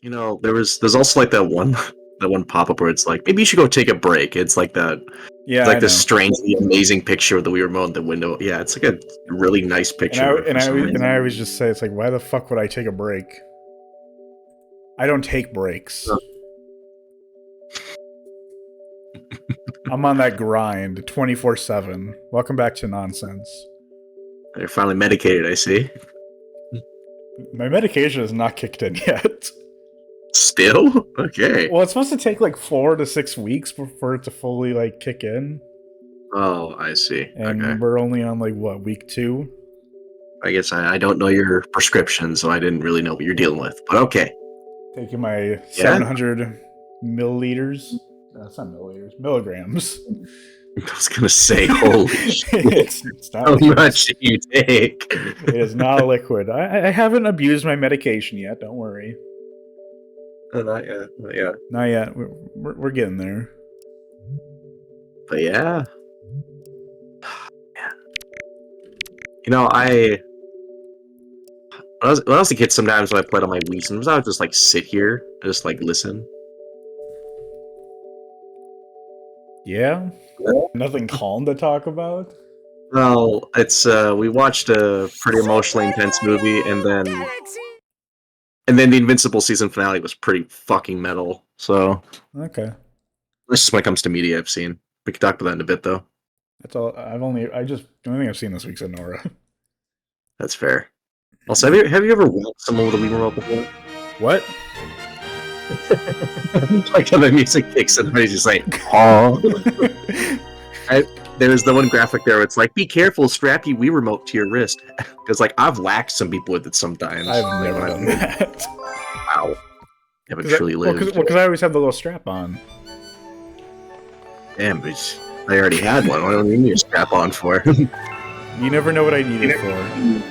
there's also like that one that one pop-up where it's like, maybe you should go take a break. It's like that. Yeah, It's like I this know. strangely amazing picture of the Wii remote in the window. Yeah, it's like a really nice picture. And I always just say, it's like, why the fuck would I take a break? I don't take breaks. Oh. I'm on that grind 24/7. Welcome back to nonsense. You're finally medicated, I see. My medication is not kicked in yet. Still? Okay. Well, it's supposed to take like 4 to 6 weeks for it to fully like kick in. Oh, I see. And okay. we're only on like what, week 2? I guess I don't know your prescription, so I didn't really know what you're dealing with. But okay. Taking my 700 milliliters. That's not milliliters. Milligrams. I was gonna say, holy shit! It's not How much do you take? It is not a liquid. I haven't abused my medication yet. Don't worry. Not yet. Not yet. Not yet. We're getting there. But yeah. You know, when I was a kid, sometimes when I played on my Wii, sometimes I would just like sit here and just like listen. Yeah? Nothing calm to talk about? Well, it's we watched a pretty emotionally intense movie, and then the Invincible season finale was pretty fucking metal. So Okay. that's just when it comes to media I've seen. We can talk about that in a bit, though. That's all. The only thing I've seen this week's Nora. That's fair. Also, have you ever watched someone with a Wii remote before? What? Like how the music kicks and everybody's just like, oh. There's the one graphic there where it's like, be careful, strap your Wii remote to your wrist. Because like I've whacked some people with it sometimes. I've never done that. Wow. You haven't truly lived. Because I always have the little strap on. Damn, bitch. I already had one. What do you need a strap on for? You never know what I need it for.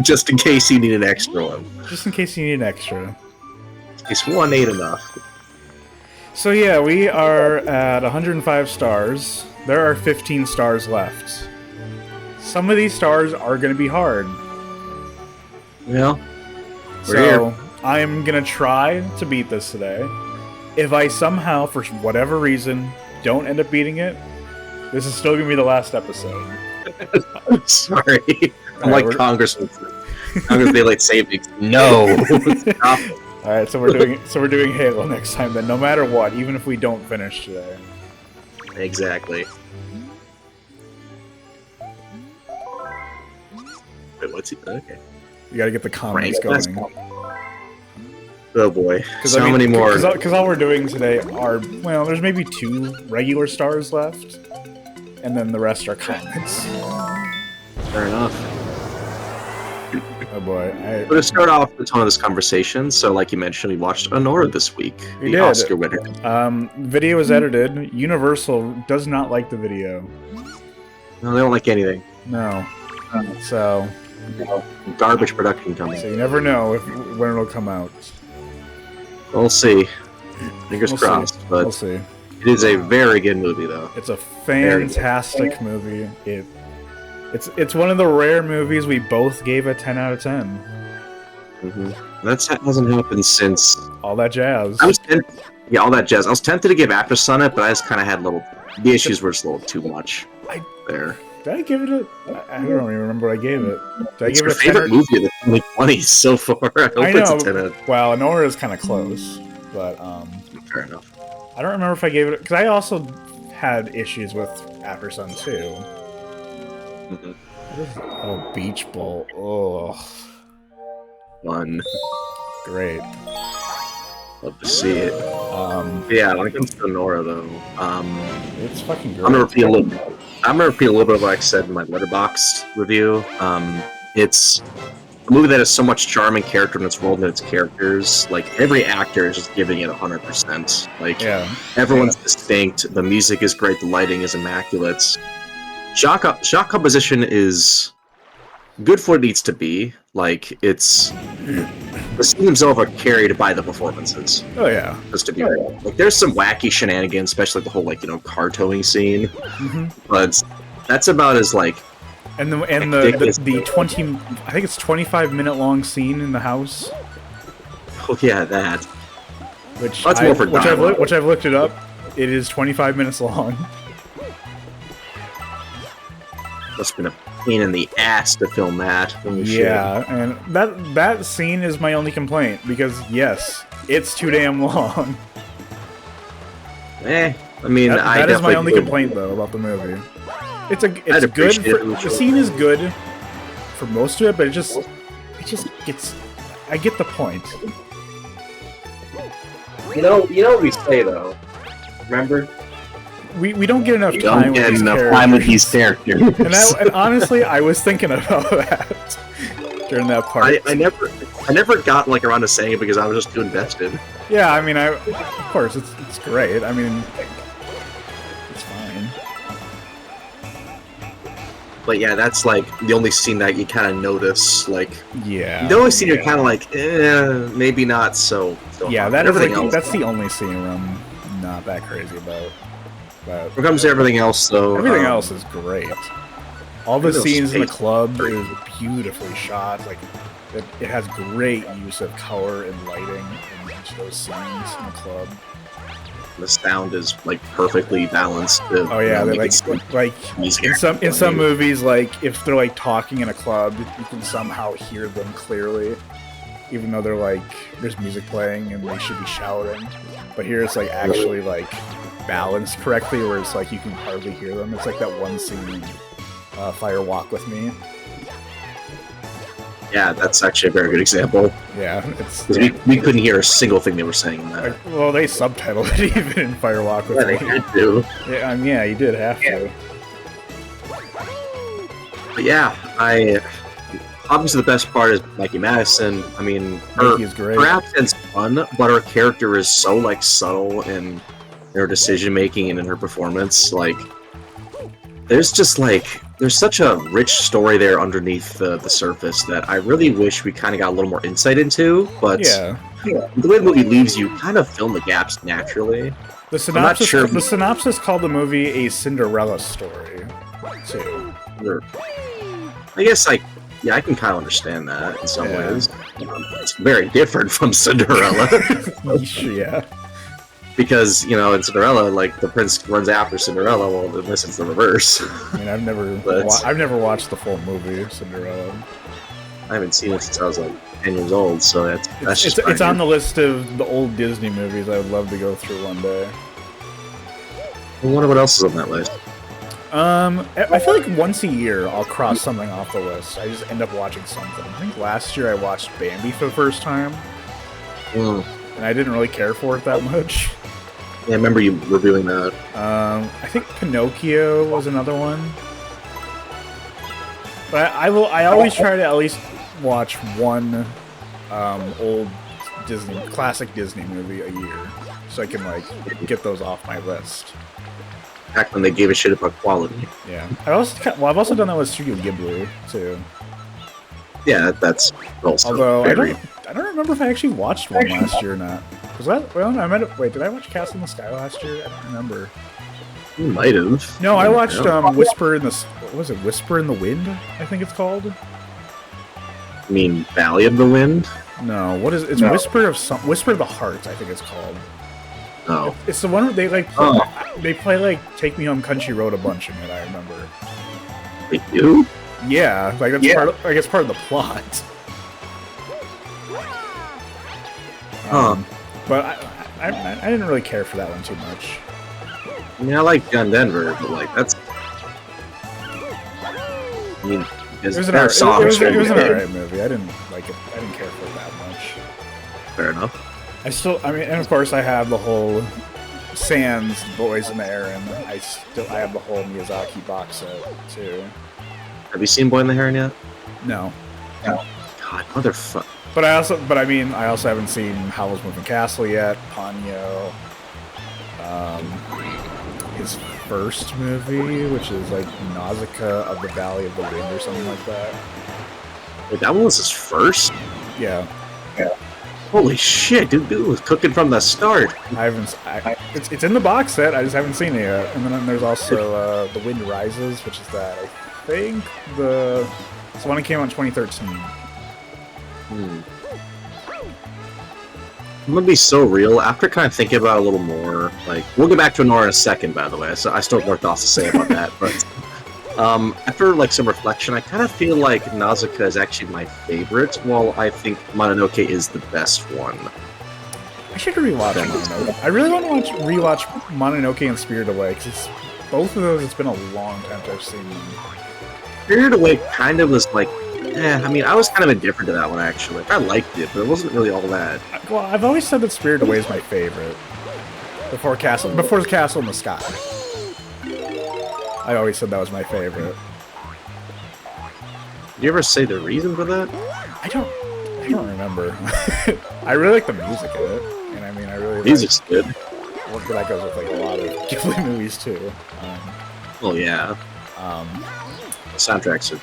Just in case you need an extra one. Just in case you need an extra. Is one ain't enough. So yeah, we are at 105 stars. There are 15 stars left. Some of these stars are going to be hard. Well, we're So here. I'm going to try to beat this today. If I somehow, for whatever reason, don't end up beating it, this is still going to be the last episode. Sorry. I'm Alright, like Congressman. Congress Daylight Savings. No. Stop. All right, so we're doing Halo next time. Then, no matter what, even if we don't finish today. Exactly. Wait, what's he? Okay. You got to get the comments Right. going. Oh boy. So many more. Because all we're doing today are, well, there's maybe 2 regular stars left, and then the rest are comments. Fair enough. Oh boy. But to start off the tone of this conversation, so like you mentioned, we watched Honora this week, We the did. Oscar winner. Video is edited. Universal does not like the video. No, they don't like anything. No. So Garbage production company. you never know when it'll come out. We'll see. Fingers We'll crossed. see. But We'll see. it is a very good movie, though. It's a fantastic movie. It's one of the rare movies we both gave a 10 out of 10. That hasn't happened since. All that jazz. Yeah, all that jazz. I was tempted to give After Sun it, but I just kind of had the issues were just a little too much there. Did I give it a... I don't even remember what I gave it. Did I It's give your it a 10 favorite movie of the 2020s so far. I hope I it's know. a 10 out. Well, Honora is kind of close, but Fair enough. I don't remember if I gave it... Because I also had issues with After Sun too. Oh, Beach Bowl. Oh, Fun. great. Love to see it. Yeah, when it comes to Nora, though, It's fucking great. I'm gonna repeat a little bit of what I said in my Letterboxd review. It's a movie that has so much charm and character in its world and its characters. Like every actor is just giving it 100%. Like everyone's distinct. The music is great. The lighting is immaculate. Shot composition is good for what it needs to be. Like it's the scenes themselves are carried by the performances. Oh yeah. Just to be real. Like there's some wacky shenanigans, especially the whole car towing scene. But that's about as And the 20, I think it's 25-minute long scene in the house. Oh yeah, that. Which That's more for dialogue. which I've looked it up. It is 25 minutes long. Must have been a pain in the ass to film that. Holy Yeah, and that scene is my only complaint because yes, it's too damn long. shit. I mean, That is my only complaint though about the movie. It's good. The scene is good for most of it, but it just gets. I get the point. You know what we say though. Remember? We don't get enough time with these characters. And honestly, I was thinking about that during that part. I never got like around to saying it because I was just too invested. Yeah, I mean, of course, it's great. I mean, it's fine. But yeah, that's like the only scene that you kind of notice. Like, yeah, the only scene you're kind of like, maybe not so. Yeah, that's the only scene where I'm not that crazy about. But when it comes to everything else, though, everything else is great. All the scenes in the club is beautifully shot. Like, it has great use of color and lighting in each of those scenes in the club. The sound is like perfectly balanced. Oh yeah, they're like in some movies, like if they're like talking in a club, you can somehow hear them clearly, even though they're like there's music playing and they should be shouting. But here it's like actually like balanced correctly, where it's like you can hardly hear them. It's like that one scene, Fire Walk With Me. Yeah, that's actually a very good example. Yeah, we couldn't hear a single thing they were saying in that. Well, they subtitled it even in Fire Walk With Me. They had to. Yeah, yeah, you did have to. But yeah, obviously the best part is Mikey Madison. I mean, her accent's fun, but her character is so like subtle in her decision making and in her performance. Like, there's such a rich story there underneath the surface that I really wish we kind of got a little more insight into. But yeah, the way the movie leaves you kind of fill in the gaps naturally. The synopsis called the movie a Cinderella story, too. I guess I can kind of understand that in some ways. It's very different from Cinderella. Yeah. Because, in Cinderella, like, the prince runs after Cinderella, well, in this it's the reverse. I mean, I've never watched the full movie, Cinderella. I haven't seen it since I was, like, 10 years old, so it's on the list of the old Disney movies I would love to go through one day. I wonder what else is on that list. I feel like once a year I'll cross something off the list. I just end up watching something. I think last year I watched Bambi for the first time. And I didn't really care for it that much. Yeah, I remember you reviewing that. I think Pinocchio was another one. But I always try to at least watch one old classic Disney movie a year, so I can like get those off my list. Back when they gave a shit about quality. Yeah, I've also done that with Studio Ghibli too. Yeah, that's also. Although I don't remember if I actually watched one last year or not. Wait, did I watch Castle in the Sky last year? I don't remember. You might have. No, I watched Whisper in the... What was it? Whisper in the Wind, I think it's called? You mean Valley of the Wind? No, what is it? It's no. Whisper of the Heart, I think it's called. Oh. It's the one where they they play like Take Me Home Country Road a bunch in it, I remember. They do? Yeah, like that's part of the plot. But I didn't really care for that one too much. I mean, I like John Denver, but like that's. I mean, it was an alright movie. I didn't like it. I didn't care for it that much. Fair enough. And of course, I have the whole Sans Boys in the Air, and I have the whole Miyazaki box set too. Have you seen Boy in the Heron yet? No. God, motherfucker. But I also haven't seen Howl's Moving Castle yet. Ponyo. His first movie, which is like Nausicaa of the Valley of the Wind or something like that. Wait, that one was his first? Yeah. Holy shit, dude was cooking from the start. It's in the box set, I just haven't seen it yet. And then there's also The Wind Rises, which is that, I think, it's the one that came out in 2013. I'm gonna be so real. After kind of thinking about it a little more, like we'll get back to Nora in a second, by the way. So I still have more thoughts to say about that. But after like some reflection, I kind of feel like Nausicaa is actually my favorite, while I think Mononoke is the best one. I should rewatch Mononoke. I really want to rewatch Mononoke and Spirited Away because both of those. It's been a long time since I've seen them. Spirited Away kind of was like, I mean, I was kind of indifferent to that one actually. I liked it, but it wasn't really all that. Well, I've always said that Spirited Away is my favorite. Before Castle in the Sky. I always said that was my favorite. Did you ever say the reason for that? I don't remember. I really like the music in it, and I mean, I really music's good. Well, that goes with like a lot of Ghibli movies too. Well, yeah. The soundtracks are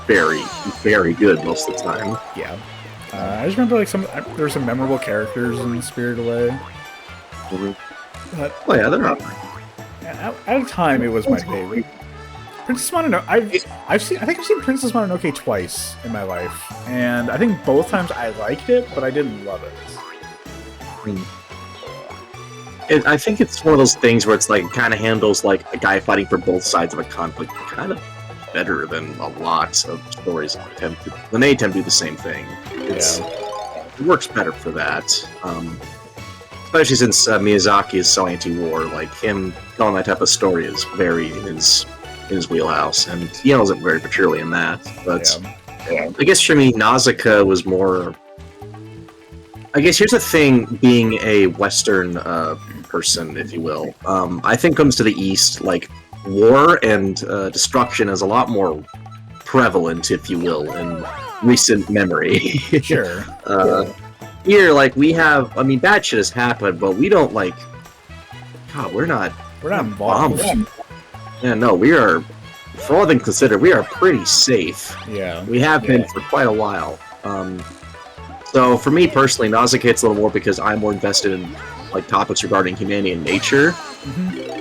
very, very good most of the time. Yeah. I just remember like there's some memorable characters in Spirited Away. Mm-hmm. Oh yeah, they're not. At a time, it was my favorite. Princess Mononoke. I think I've seen Princess Mononoke twice in my life, and I think both times I liked it, but I didn't love it. I think it's one of those things where it's like kind of handles like a guy fighting for both sides of a conflict kind of better than a lot of stories attempt to do the same thing. It works better for that. Especially since Miyazaki is so anti-war, like him telling that type of story is very in his wheelhouse, and he isn't very maturely in that. But I guess for me, Nausicaa was more. I guess here's the thing: being a Western person, if you will, I think comes to the East, like war and destruction is a lot more prevalent, if you will, in recent memory. Sure. Here, like, we have, I mean, bad shit has happened, but we don't, like, God, we're not involved. Yeah, no, we are, for all things considered, we are pretty safe. Yeah. We have been for quite a while. So, for me, personally, Nausicaa hits a little more because I'm more invested in, like, topics regarding humanity and nature,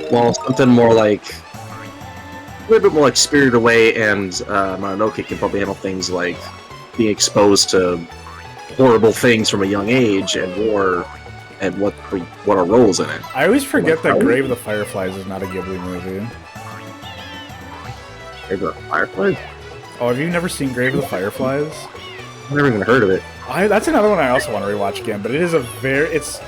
while something more, like, a little bit more, like, Spirited Away and Mononoke can probably handle things like being exposed to horrible things from a young age and war and what our roles in it. I always forget that Grave of the Fireflies is not a Ghibli movie. Grave of the Fireflies? Oh, have you never seen Grave of the Fireflies? I've never even heard of it. That's another one I also want to rewatch again, but it is it's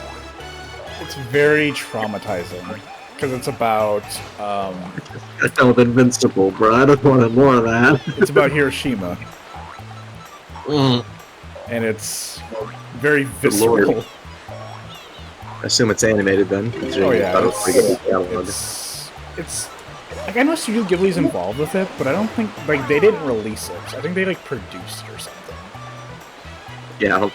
very traumatizing because it's about I felt invincible, bro. I don't want more of that. It's about Hiroshima. And it's very visceral. I assume it's animated then. Oh yeah, it's like I know Studio Ghibli's involved with it, but I don't think like they didn't release it. I think they like produced it or something. Yeah,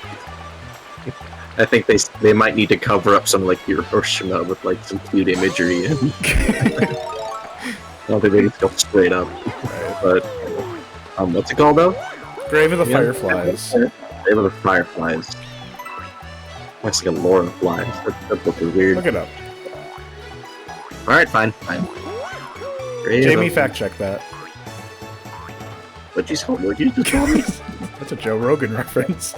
I think they might need to cover up some like Hiroshima with like some cute imagery. And I don't think they just go straight up. Right. But what's it called though? Grave of the Fireflies. Grave of the Fireflies. That's like a lore of flies. That book is weird. Look it up. Alright, fine. Jamie, fact check that. What'd you just tell me? That's a Joe Rogan reference.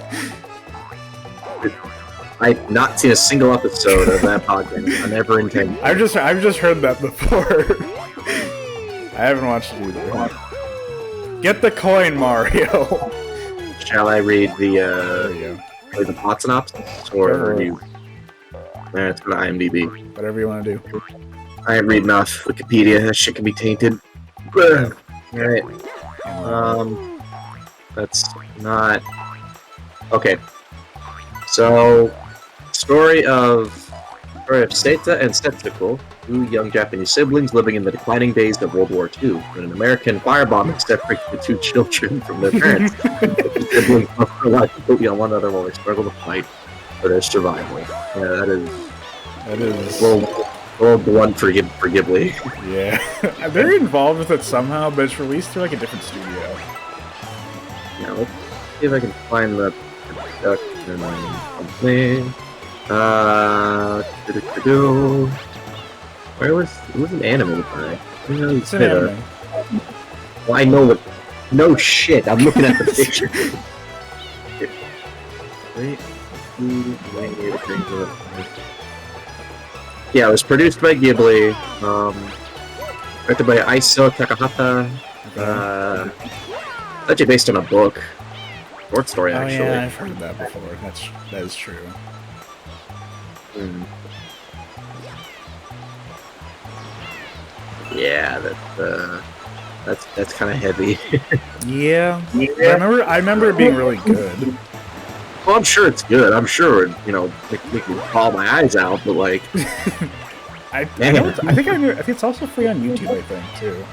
I've not seen a single episode of that podcast. I never intended. I've just heard that before. I haven't watched it either. Get the coin, Mario. Shall I read the There you go. the plot synopsis, or you? It's go to IMDb. Whatever you want to do. I ain't read enough Wikipedia. That shit can be tainted. All right. That's not okay. So, story of Seta and Setsuko, two young Japanese siblings living in the declining days of World War II, when an American firebombing separated the two children from their parents. The siblings must rely completely on one another while they struggle to fight for their survival. Yeah, that is World One for Ghibli. Yeah, they're involved with it somehow, but it's released through like a different studio. Yeah, let's see if I can find the production something. Where was it? Wasn't animated by? It's an anime. Well, I know what. No shit. I'm looking at the picture. Wait. Yeah, it was produced by Ghibli, directed by Isao Takahata. Actually based on a book, short story actually. Oh yeah, I've heard that before. That is true. Yeah, that's kind of heavy. Yeah. I remember it being really good. Well, I'm sure it's good. I'm sure make me call my eyes out, but like, I think it's also free on YouTube. I think too.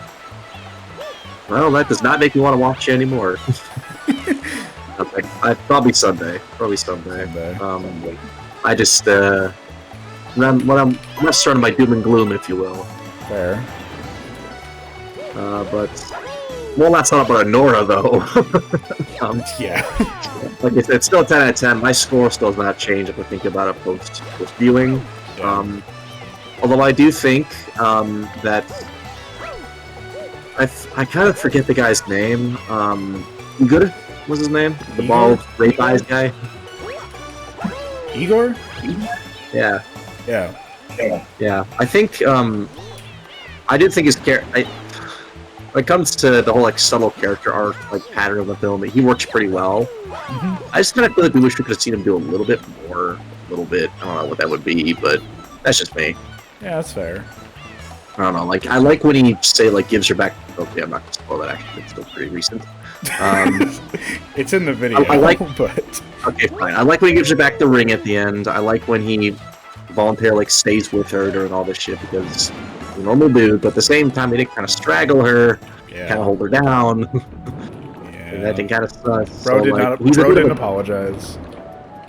Well, that does not make me want to watch it anymore. Probably Sunday. I just I'm not starting my doom and gloom, if you will. Fair. But well, that's not about Nora though. Yeah. Like I said, it's still a 10 out of 10. My score still does not change if I think about it post viewing. Yeah. Although I do think that I kind of forget the guy's name. Good was his name? The bald, rape eyes guy. Igor? Yeah. Yeah. I think I did think his character. When it comes to the whole like subtle character arc, like pattern of the film, he works pretty well. I just kind of feel like we wish we could have seen him do a little bit more. I don't know what that would be, but that's just me. Yeah, that's fair. I don't know. Like I like when he gives her back. Okay, I'm not gonna spoil that. Actually, it's still pretty recent. It's in the video. I like, but okay, fine. I like when he gives her back the ring at the end. I like when he voluntarily stays with her during all this shit because he normally do. But at the same time, he did kind of straggle her, kind of hold her down. And that kind of sucks. Bro didn't apologize.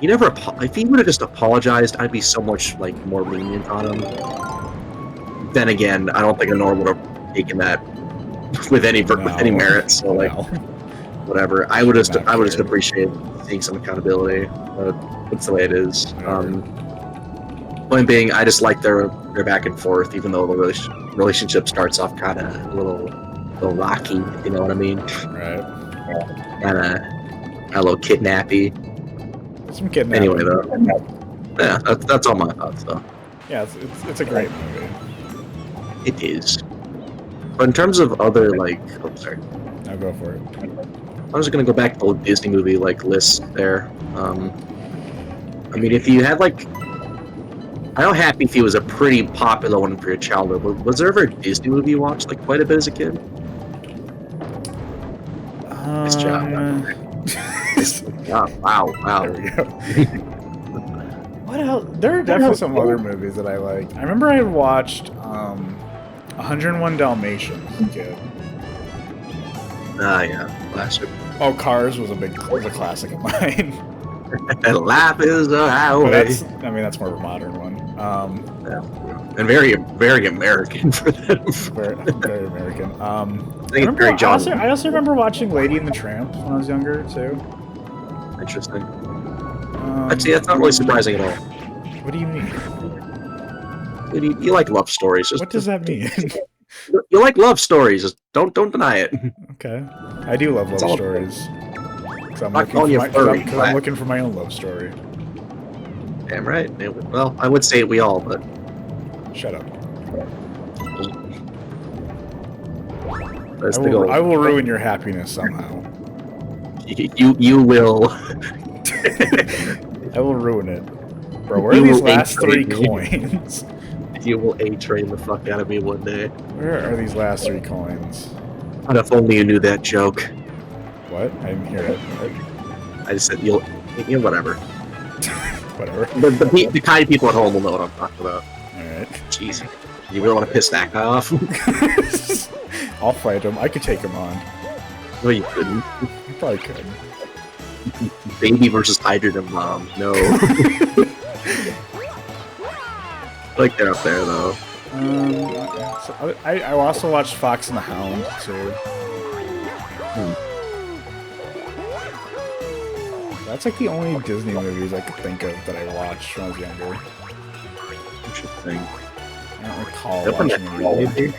He never. If he would have just apologized, I'd be so much more lenient on him. Then again, I don't think Honor would have taken that with any merit. So whatever. I would just appreciate seeing some accountability. That's the way it is. Point being, I just like their back and forth, even though the relationship starts off kind of a little rocky. If you know what I mean? Right. Kind of a little kidnappy. Some kidnapping. Anyway, though. Yeah, that's all my thoughts, though. Yeah, it's a great movie. It is. But in terms of other, sorry. I'll go for it. I was gonna go back to the old Disney movie, list there. I mean, if you had, I know Happy Feet was a pretty popular one for your childhood, but was there ever a Disney movie you watched, quite a bit as a kid? Nice job. Wow. There we go. What else? There are definitely some other movies that I like. I remember I watched 101 Dalmatians as a kid. Yeah, classic. Oh, Cars was a classic of mine. Life is a highway. That's more of a modern one. And very, very American for them. Very American. I also remember watching Lady and the Tramp when I was younger too. Interesting. Actually, that's not really surprising at all. What do you mean? You like love stories. What does that mean? You like love stories. Just don't deny it. Okay, I do love love stories. I'm looking for my own love story. Damn right. Well, I would say we all, but shut up. That's the goal. I will ruin your happiness somehow. You will. I will ruin it. Bro, where are these last 3 coins? You will A-train the fuck out of me one day. Where are these last 3 coins? And if only you knew that joke. What? I didn't hear it. What? I just said you'll whatever. Whatever. The kind of people at home will know what I'm talking about. Alright. Jeez. You really want to piss that guy off? I'll fight him. I could take him on. No, you couldn't. I probably could. Baby versus hydrogen bomb. No. They're up there though. So I also watched Fox and the Hound too. That's the only Disney movies I could think of that I watched when I was younger. Interesting. I don't recall watching any.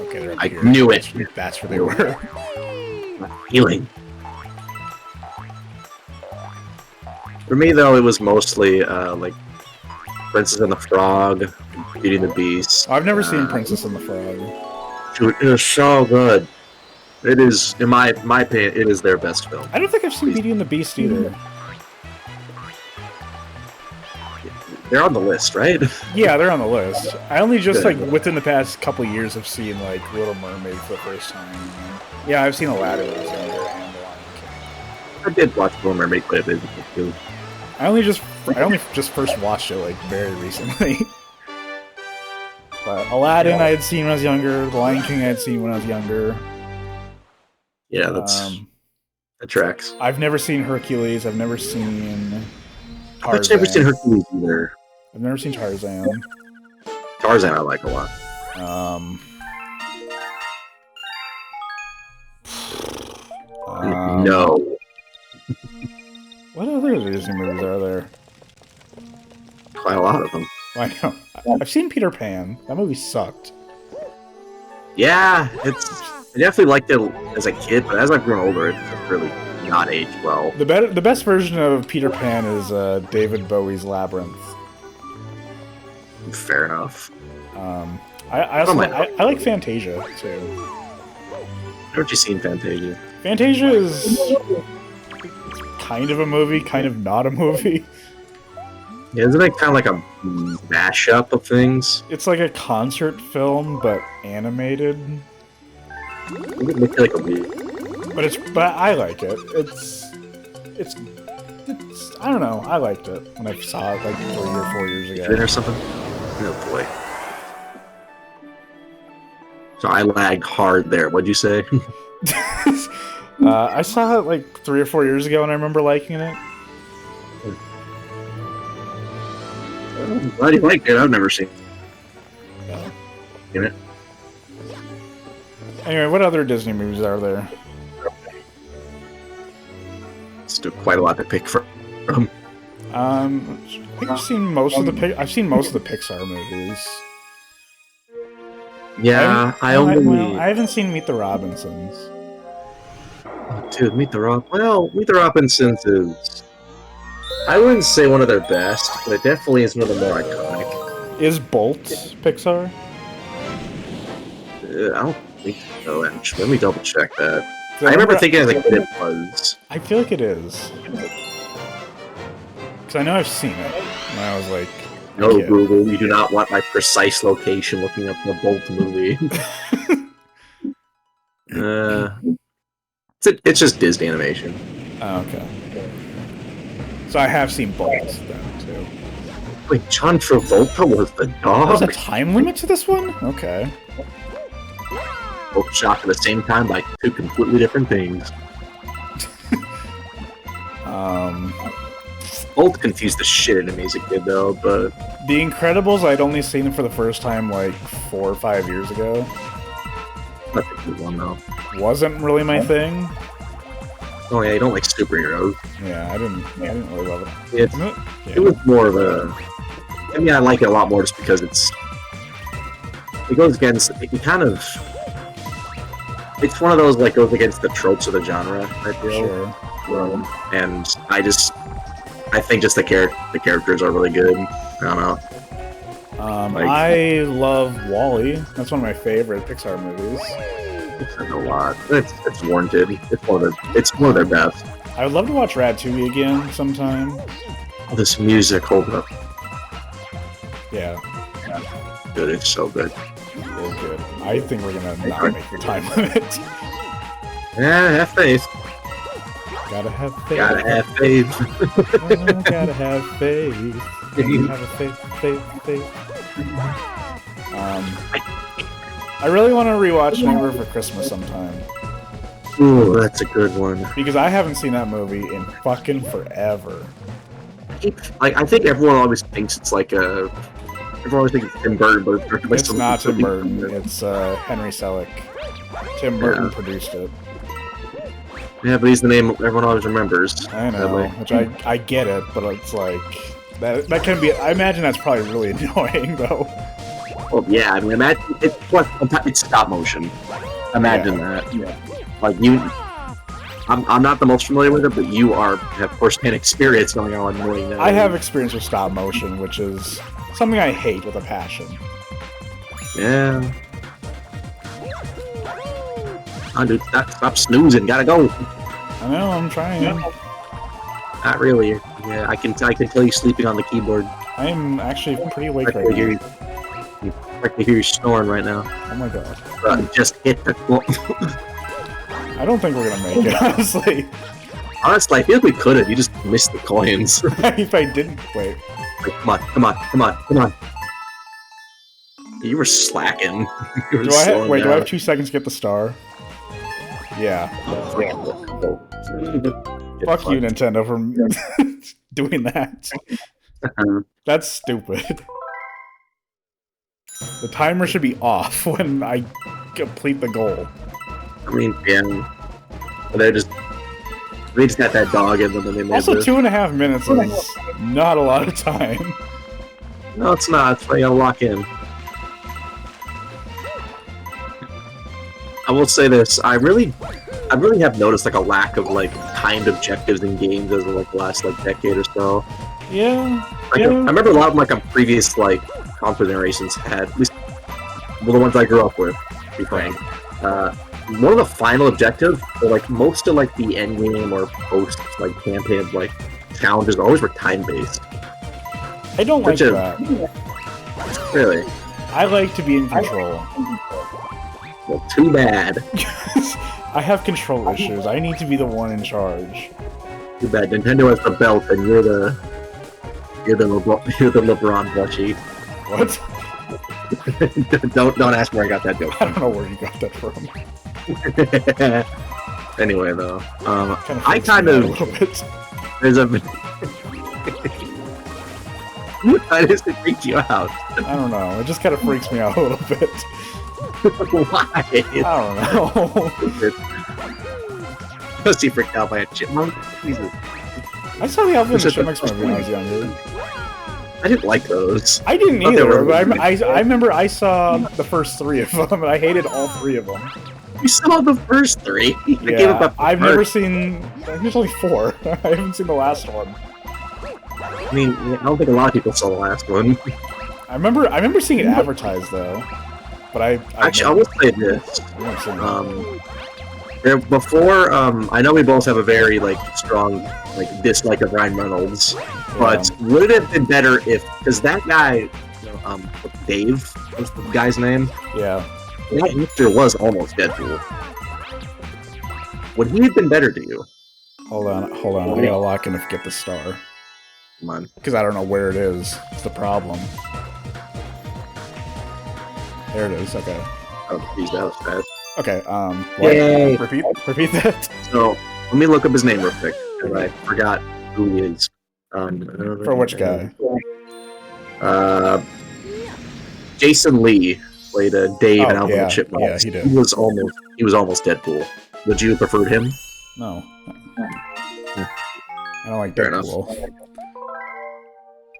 Okay, they're up I here. knew it. That's where they were. Healing. For me, though, it was mostly like Princess and the Frog, Beauty and the Beast. I've never seen Princess and the Frog. Dude, it is so good. It is, in my opinion, it is their best film. I don't think I've seen Beauty and the Beast either. They're on the list, right? Yeah, they're on the list. I only just, like, within the past couple years have seen, like, Little Mermaid for the first time. Yeah, I've seen Aladdin when I was younger, and The Lion King. I did watch Little Mermaid quite a bit too. I only just first watched it, like, very recently. But Aladdin I had seen when I was younger, The Lion King I had seen when I was younger. Yeah, that tracks. I've never seen Hercules, I've never seen Tarzan. I've never seen Hercules either. I've never seen Tarzan. Tarzan I like a lot. No. What other Disney movies are there? Quite a lot of them. I know. I've seen Peter Pan. That movie sucked. Yeah, I definitely liked it as a kid, but as I've grown older, it's really not aged well. The best version of Peter Pan is David Bowie's Labyrinth. Fair enough. I like Fantasia too. Haven't you seen Fantasia? Fantasia is kind of a movie, kind of not a movie. Yeah, isn't it kind of like a mashup of things? It's like a concert film, but animated. Make it like a movie. But I like it. It's I don't know. I liked it when I saw it like 3 or 4 years ago. Or something. Oh boy. So I lagged hard there. What'd you say? I saw it like 3 or 4 years ago, and I remember liking it. Why do you like it? I've never seen it. Anyway, what other Disney movies are there? Still quite a lot to pick from. I think I've seen most of the Pixar movies. Yeah, I haven't seen Meet the Robinsons. Oh, dude, Meet the Robinsons is, I wouldn't say one of their best, but it definitely is one of the more iconic. Is Bolt Pixar? I don't think so, actually. Let me double check that. I remember thinking as a kid it was. I feel like it is. Because I know I've seen it, and I was like... No, Google, you do not want my precise location looking up the Bolt movie. It's just Disney animation. Oh, okay. So I have seen Bolt then, too. Wait, John Travolta was the dog? There's a time limit to this one? Okay. Both shot at the same time by two completely different things. Bolt confused the shit out of me as a kid, though, but... The Incredibles, I'd only seen them for the first time, like, 4 or 5 years ago. That's a good one, though. Wasn't really my thing. Oh, yeah, you don't like superheroes. Yeah, I didn't really love it. It was more of a... I mean, I like it a lot more just because it goes against... It kind of... It's one of those, like, goes against the tropes of the genre, I feel. Sure. And I think just the characters are really good. I don't know. I love WALL-E. That's one of my favorite Pixar movies. It's a lot. It's warranted. It's one of their best. I would love to watch Ratatouille again sometime. Oh, this music, hold up. Yeah. Good, it's so good. It's good. I think we're gonna not make the time limit. Yeah, have faith. Gotta have faith. Gotta have faith. Oh, gotta have faith. Have a faith. I really want to rewatch Nightmare for Christmas sometime. Ooh, that's a good one. Because I haven't seen that movie in fucking forever. Like, I think everyone always thinks it's like a... Everyone always thinks it's Tim Burton, but it's not Tim Burton. It's Henry Selick. Tim Burton produced it. Yeah, but he's the name everyone always remembers. I know, which I get it, but it's like... That can be... I imagine that's probably really annoying, though. Well, yeah, I mean, imagine... It's stop motion. Imagine that. Yeah. Like, I'm not the most familiar with it, but you have first-hand experience knowing how annoying that is. I have experience with stop motion, which is something I hate with a passion. Yeah. Oh, dude, stop snoozing. Gotta go. I know, I'm trying. Not really. Yeah, I can tell you sleeping on the keyboard. I am actually pretty awake I right now. can hear you snoring right now. Oh my god. Just hit the. I don't think we're gonna make it, honestly. Honestly, I feel like we could have. You just missed the coins. If I didn't wait. Like, come on. You were slacking. You were Do I have 2 seconds to get the star? Yeah. Fuck you, Nintendo, for doing that. That's stupid. The timer should be off when I complete the goal. I mean, yeah. They just got that dog in them and they made Also, this. 2.5 minutes is not a lot of time. No, it's not. It's why you gotta lock in. I will say this: I really have noticed like a lack of like timed objectives in games as of like the last like decade or so. Yeah. Like, I remember a lot of like previous like console generations had, at least well, the ones I grew up with, to be frank. One of the final objectives, or like most of like the end game or post like campaign like challenges always were time based. I don't like that. Really? I like to be in control. Well, too bad. I have control issues. I need to be the one in charge. Too bad. Nintendo has the belt, and you're the LeBron plushie. What? don't ask where I got that joke. I don't know where you got that from. Anyway, though, I kind of a little bit. There's a. Why does it freak you out? I don't know. It just kind of freaks me out a little bit. Why? I don't know. Was he freaked out by a chipmunk? Jesus. I saw the Alvin and the Chipmunks movie when I was younger. I didn't like those. I didn't either, but I remember I saw the first 3 of them, and I hated all 3 of them. You saw the first 3? Yeah, I've never seen... There's only 4. I haven't seen the last one. I mean, I don't think a lot of people saw the last one. I remember seeing it advertised, though. But Actually, I will say this. Before, I know we both have a very, like, strong, like, dislike of Ryan Reynolds, but would it have been better if, because that guy, Dave, what's the guy's name? Yeah. That actor was almost Deadpool. Would he have been better to you? Hold on, I gotta lock in to get the star. Come on. Because I don't know where it is. It's the problem. There it is, okay. Oh, geez, that was fast. Okay, Yay. Repeat that? So, let me look up his name real quick, because I forgot who he is. For which guy? Jason Lee played Dave and Alvin and the Chipmunks. Yeah, he did. He was almost Deadpool. Would you have preferred him? No. I don't like Deadpool.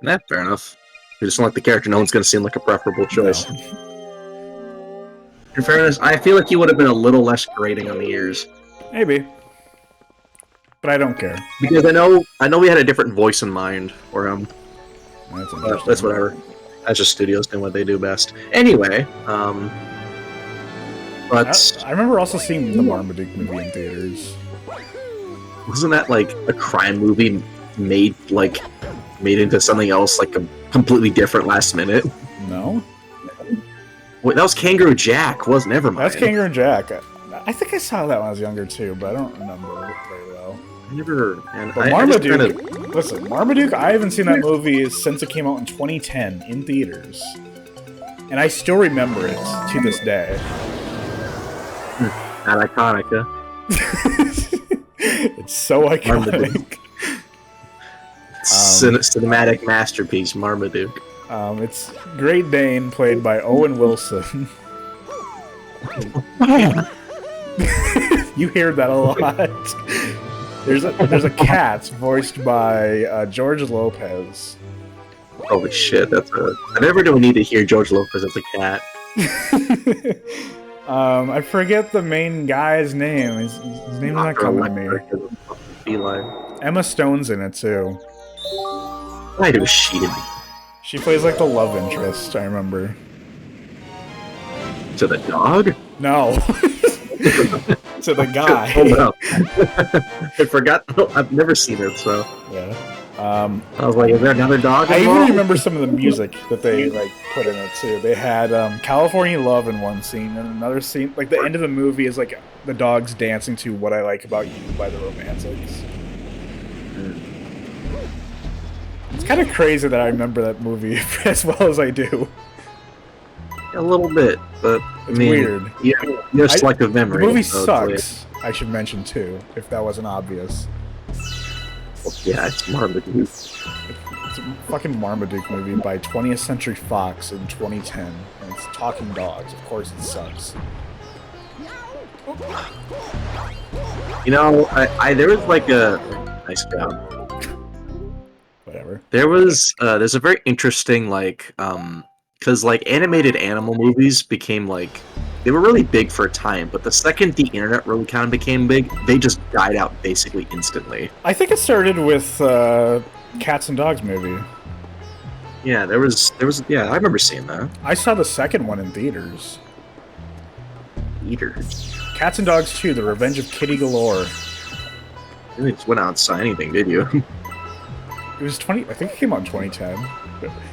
Nah, fair enough. You just don't like the character, no one's going to seem like a preferable choice. No. In fairness, I feel like he would have been a little less grating on the ears. Maybe. But I don't care. Because I know we had a different voice in mind for him. That's whatever. That's just studios doing what they do best. Anyway, but I remember also seeing the Marmaduke movie in theaters. Wasn't that like a crime movie made into something else, like a completely different last minute? No. Wait, that was Kangaroo Jack. Never mind. That's Kangaroo Jack. I think I saw that when I was younger too, but I don't remember it very well. But Marmaduke, listen, Marmaduke, I haven't seen that movie since it came out in 2010 in theaters. And I still remember it to this day. Not iconic, huh? It's so iconic. Cinematic masterpiece, Marmaduke. It's Great Dane, played by Owen Wilson. You hear that a lot. There's a cat voiced by George Lopez. Holy shit, I never do need to hear George Lopez as a cat. I forget the main guy's name. His name's not coming to me. Feline. Emma Stone's in it too. Why do she to me? She plays like the love interest, I remember. To the dog? No. To the guy. Oh no. I forgot. I've never seen it, so. Yeah. I was like, is there another dog I involved? even remember some of the music that they like put in it too. They had California Love in one scene, and another scene, like the end of the movie is like the dogs dancing to What I Like About You by the Romantics. It's kind of crazy that I remember that movie as well as I do. A little bit, but It's weird. Yeah, you have selective memory. The movie so sucks, I should mention too, if that wasn't obvious. Yeah, it's Marmaduke. It's a fucking Marmaduke movie by 20th Century Fox in 2010, and it's talking dogs. Of course it sucks. You know, there was like a nice job. Whatever. There's a very interesting because like animated animal movies became like they were really big for a time, but the second the internet really kind of became big, they just died out basically instantly. I think it started with Cats and Dogs movie. Yeah, there was yeah, I remember seeing that. I saw the second one in theaters. Eaters. Cats and Dogs 2, The Revenge of Kitty Galore. You really just went out and saw anything, did you? It was I think it came out in 2010.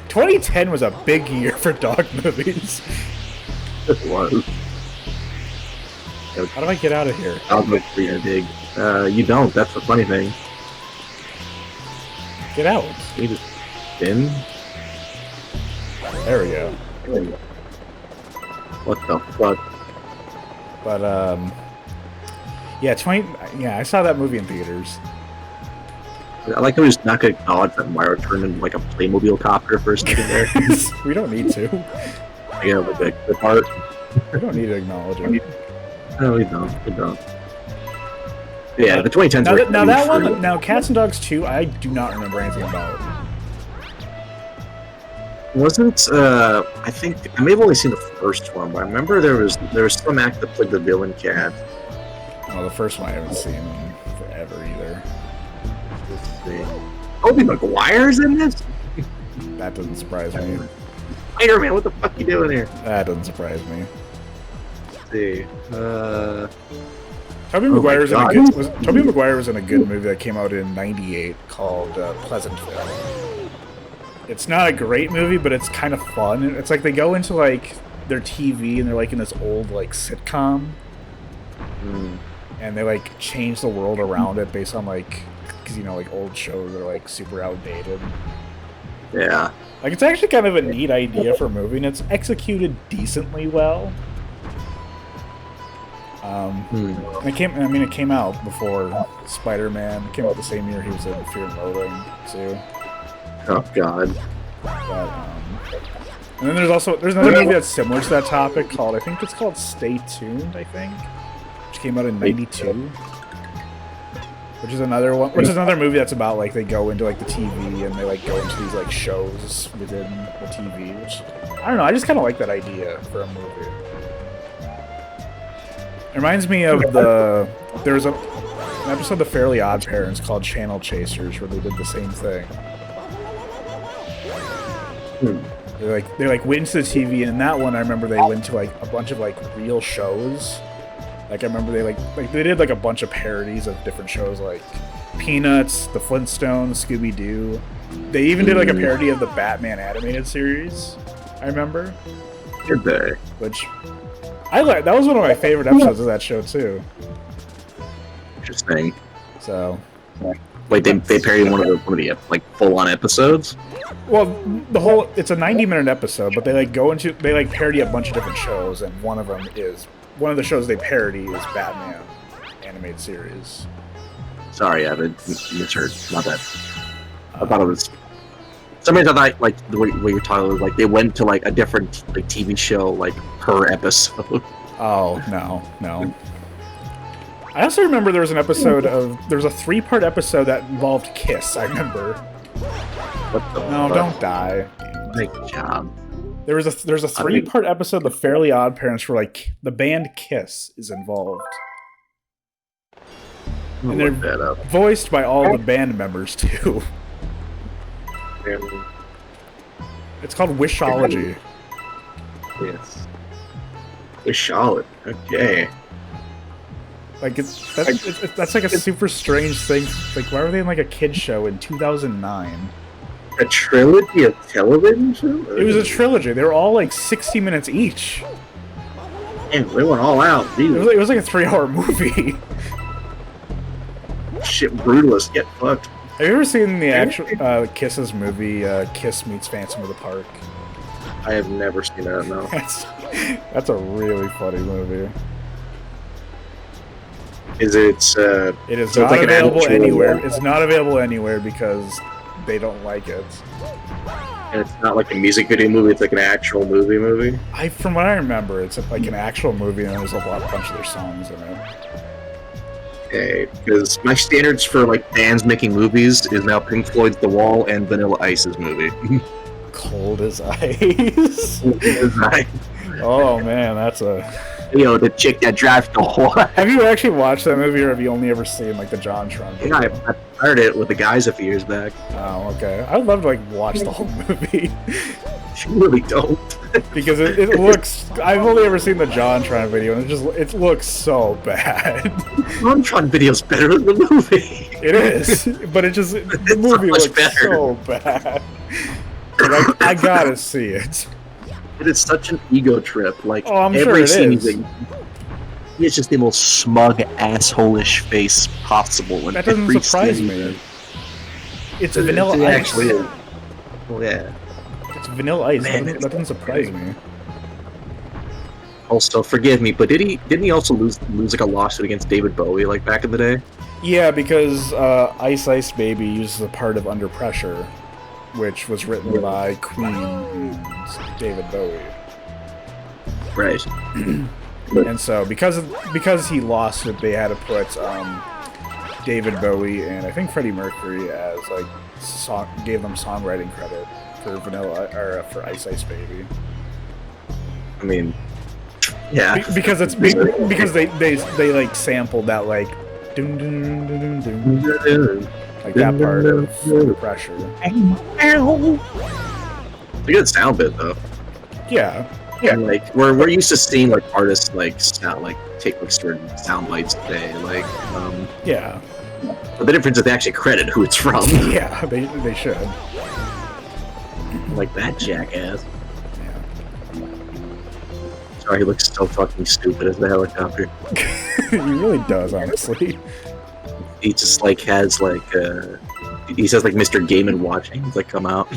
2010 was a big year for dog movies. It was. How do I get out of here? I'll go pretty big. You don't. That's the funny thing. Get out. You just in. There we go. What the fuck? But yeah, I saw that movie in theaters. I like how we just not gonna acknowledge that Mario turned into like a Playmobil copter for a second there. We don't need to. Yeah, like the part. We don't need to acknowledge it. No, we don't. We don't. Yeah, the 2010s. Now that one, Cats and Dogs 2, I do not remember anything about. Wasn't I think I may have only seen the first one, but I remember there was some act that played the villain cat. Oh, the first one I haven't seen in forever either. Tobey Maguire's in this? That doesn't surprise me. Spider-Man, what the fuck you doing here? That doesn't surprise me. Let's see. Tobey Maguire was in a good movie that came out in '98 called Pleasantville. It's not a great movie, but it's kind of fun. It's like they go into like their TV and they're like in this old like sitcom, and they like change the world around it based on like, because you know like old shows are like super outdated. Yeah. Like it's actually kind of a neat idea for a movie, and it's executed decently well. It came out before Spider-Man. It came out the same year he was in Fear and Loathing too. Oh God. But, and then there's another movie that's similar to that topic called, I think it's called Stay Tuned, I think, which came out in '92. Which is another movie that's about like they go into like the TV and they like go into these like shows within the TV, which I don't know, I just kind of like that idea for a movie. It reminds me of there's an episode of The Fairly Odd Parents called Channel Chasers where they did the same thing. They went into the TV, and in that one I remember they went to like a bunch of like real shows. Like I remember they they did like a bunch of parodies of different shows like Peanuts, The Flintstones, Scooby-Doo. They even did like a parody of the Batman animated series. I remember. Did they? Which I like. That was one of my favorite episodes of that show too. Interesting. So. Wait, they parodied one of the like full-on episodes? Well, it's a 90-minute episode, but they like parody a bunch of different shows, and one of the shows they parody is Batman animated series. Sorry, I misheard. Not that. I thought it was. Sometimes I thought like the way you're talking was like they went to like a different like TV show like per episode. Oh no. I also remember there was a 3-part episode that involved Kiss. I remember. What the No, fuck? don't die. Great job. There's a 3-part episode of The Fairly Odd Parents where like the band Kiss is involved. And they're voiced by all the band members too. It's called Wishology. Yes. Wishology. Okay. Like that's like a super strange thing. Like, why were they in like a kids show in 2009? A trilogy of television shows? It was a trilogy. They were all like 60 minutes each. And they went all out, dude. It was like a 3-hour movie. Shit, brutalist. Get fucked. Have you ever seen the actual Kiss's movie, Kiss Meets Phantom of the Park? I have never seen that, no. That's a really funny movie. Is it? It is so not like available anywhere. It's not available anywhere because they don't like it. And it's not like a music video movie. It's like an actual movie. From what I remember, it's like an actual movie, and there's a bunch of their songs in it. Okay, because my standards for like bands making movies is now Pink Floyd's The Wall and Vanilla Ice's movie. Cold as Ice. Oh man, that's a. The chick that drives the whole. Have you actually watched that movie, or have you only ever seen like the John Tron video? Yeah, I heard it with the guys a few years back. Oh, okay. I'd love to like watch the whole movie. You really don't. Because it looks. I've only ever seen the John Tron video, and it looks so bad. John Tron video's better than the movie. It is, but the movie looks so bad. Like, I gotta see it. It is such an ego trip. Like, I'm every sure it is. scene, it's just the most smug, asshole-ish face possible. And that doesn't surprise me. It's Vanilla Ice. Actually is. Well, yeah. It's Vanilla Ice. Man, that doesn't surprise me. Also, forgive me, but didn't he also lose like a lawsuit against David Bowie like back in the day? Yeah, because Ice Ice Baby uses a part of Under Pressure, which was written by Queen and David Bowie. Right. And so, because he lost it, they had to put David Bowie and I think Freddie Mercury as like gave them songwriting credit for for Ice Ice Baby. I mean, yeah. Because they like sampled that like dun dun dun dun dun. Like that part of Under Pressure. It's a good sound bit though. Yeah. And like we're used to seeing like artists like take like certain sound bites today. Like yeah. But the difference is they actually credit who it's from. Yeah, they should. Like that jackass. Yeah. Sorry, he looks so fucking stupid as the helicopter. He really does, honestly. He just like has like he says like Mr. Gaiman watching. He's like, come out.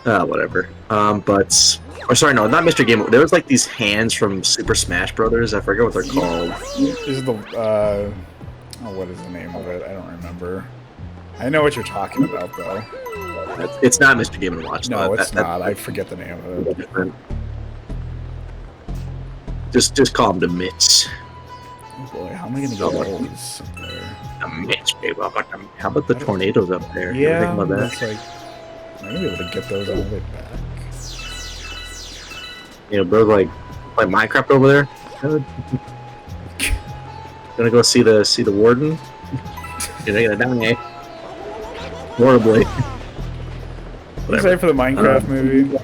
Whatever. Or sorry, no, not Mr. Gaiman. There was like these hands from Super Smash Brothers. I forget what they're called. Is the what is the name of it? I don't remember. I know what you're talking about though. It's not Mr. Gaiman Watch. No, it's not. I forget the name of it. Different. Just call him the Mitts. Oh boy, how am I gonna get those up there? The Mitts, baby. How about the tornadoes up there? Yeah, about that? that's like I'm gonna be able to get those all the way back. Bro, like Minecraft over there. Gonna go see the warden. You're gonna die horribly. You excited for the Minecraft movie?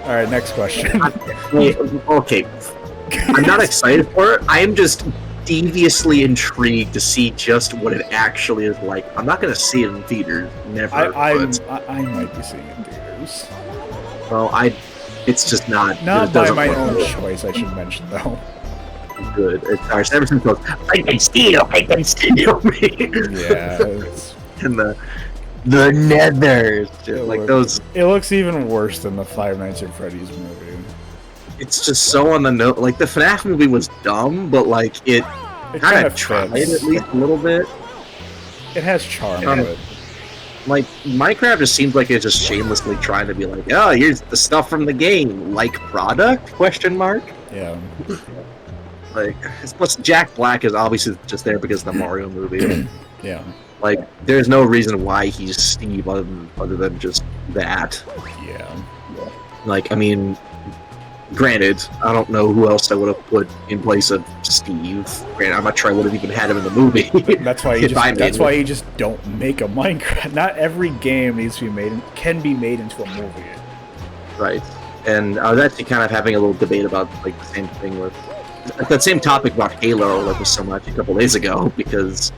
Alright, next question. Okay. I'm not excited for it. I am just deviously intrigued to see just what it actually is like. I'm not gonna see it in theaters. Never. I might be seeing it in theaters. Well, it's just not. Not by my own choice, I should mention, though. Good. It's ever since goes, I can steal me. Yeah. And the nethers. Those. It looks even worse than the Five Nights at Freddy's movie. It's just so on the note. Like, the FNAF movie was dumb, but, like, it kind of tried at least a little bit. It has charm, but... Like, Minecraft just seems like it's just shamelessly trying to be like, oh, here's the stuff from the game. Like product? Question mark? Yeah. Like, plus Jack Black is obviously just there because of the Mario movie. Yeah. Like, there's no reason why he's Steve other than just that. Yeah. Like, I mean, granted, I don't know who else I would have put in place of Steve. Granted, I'm not sure I would have even had him in the movie. That's why you just don't make a Minecraft. Not every game needs to be can be made into a movie. Right. And I was actually kind of having a little debate about like the same thing with that same topic about Halo, like with so much a couple days ago, because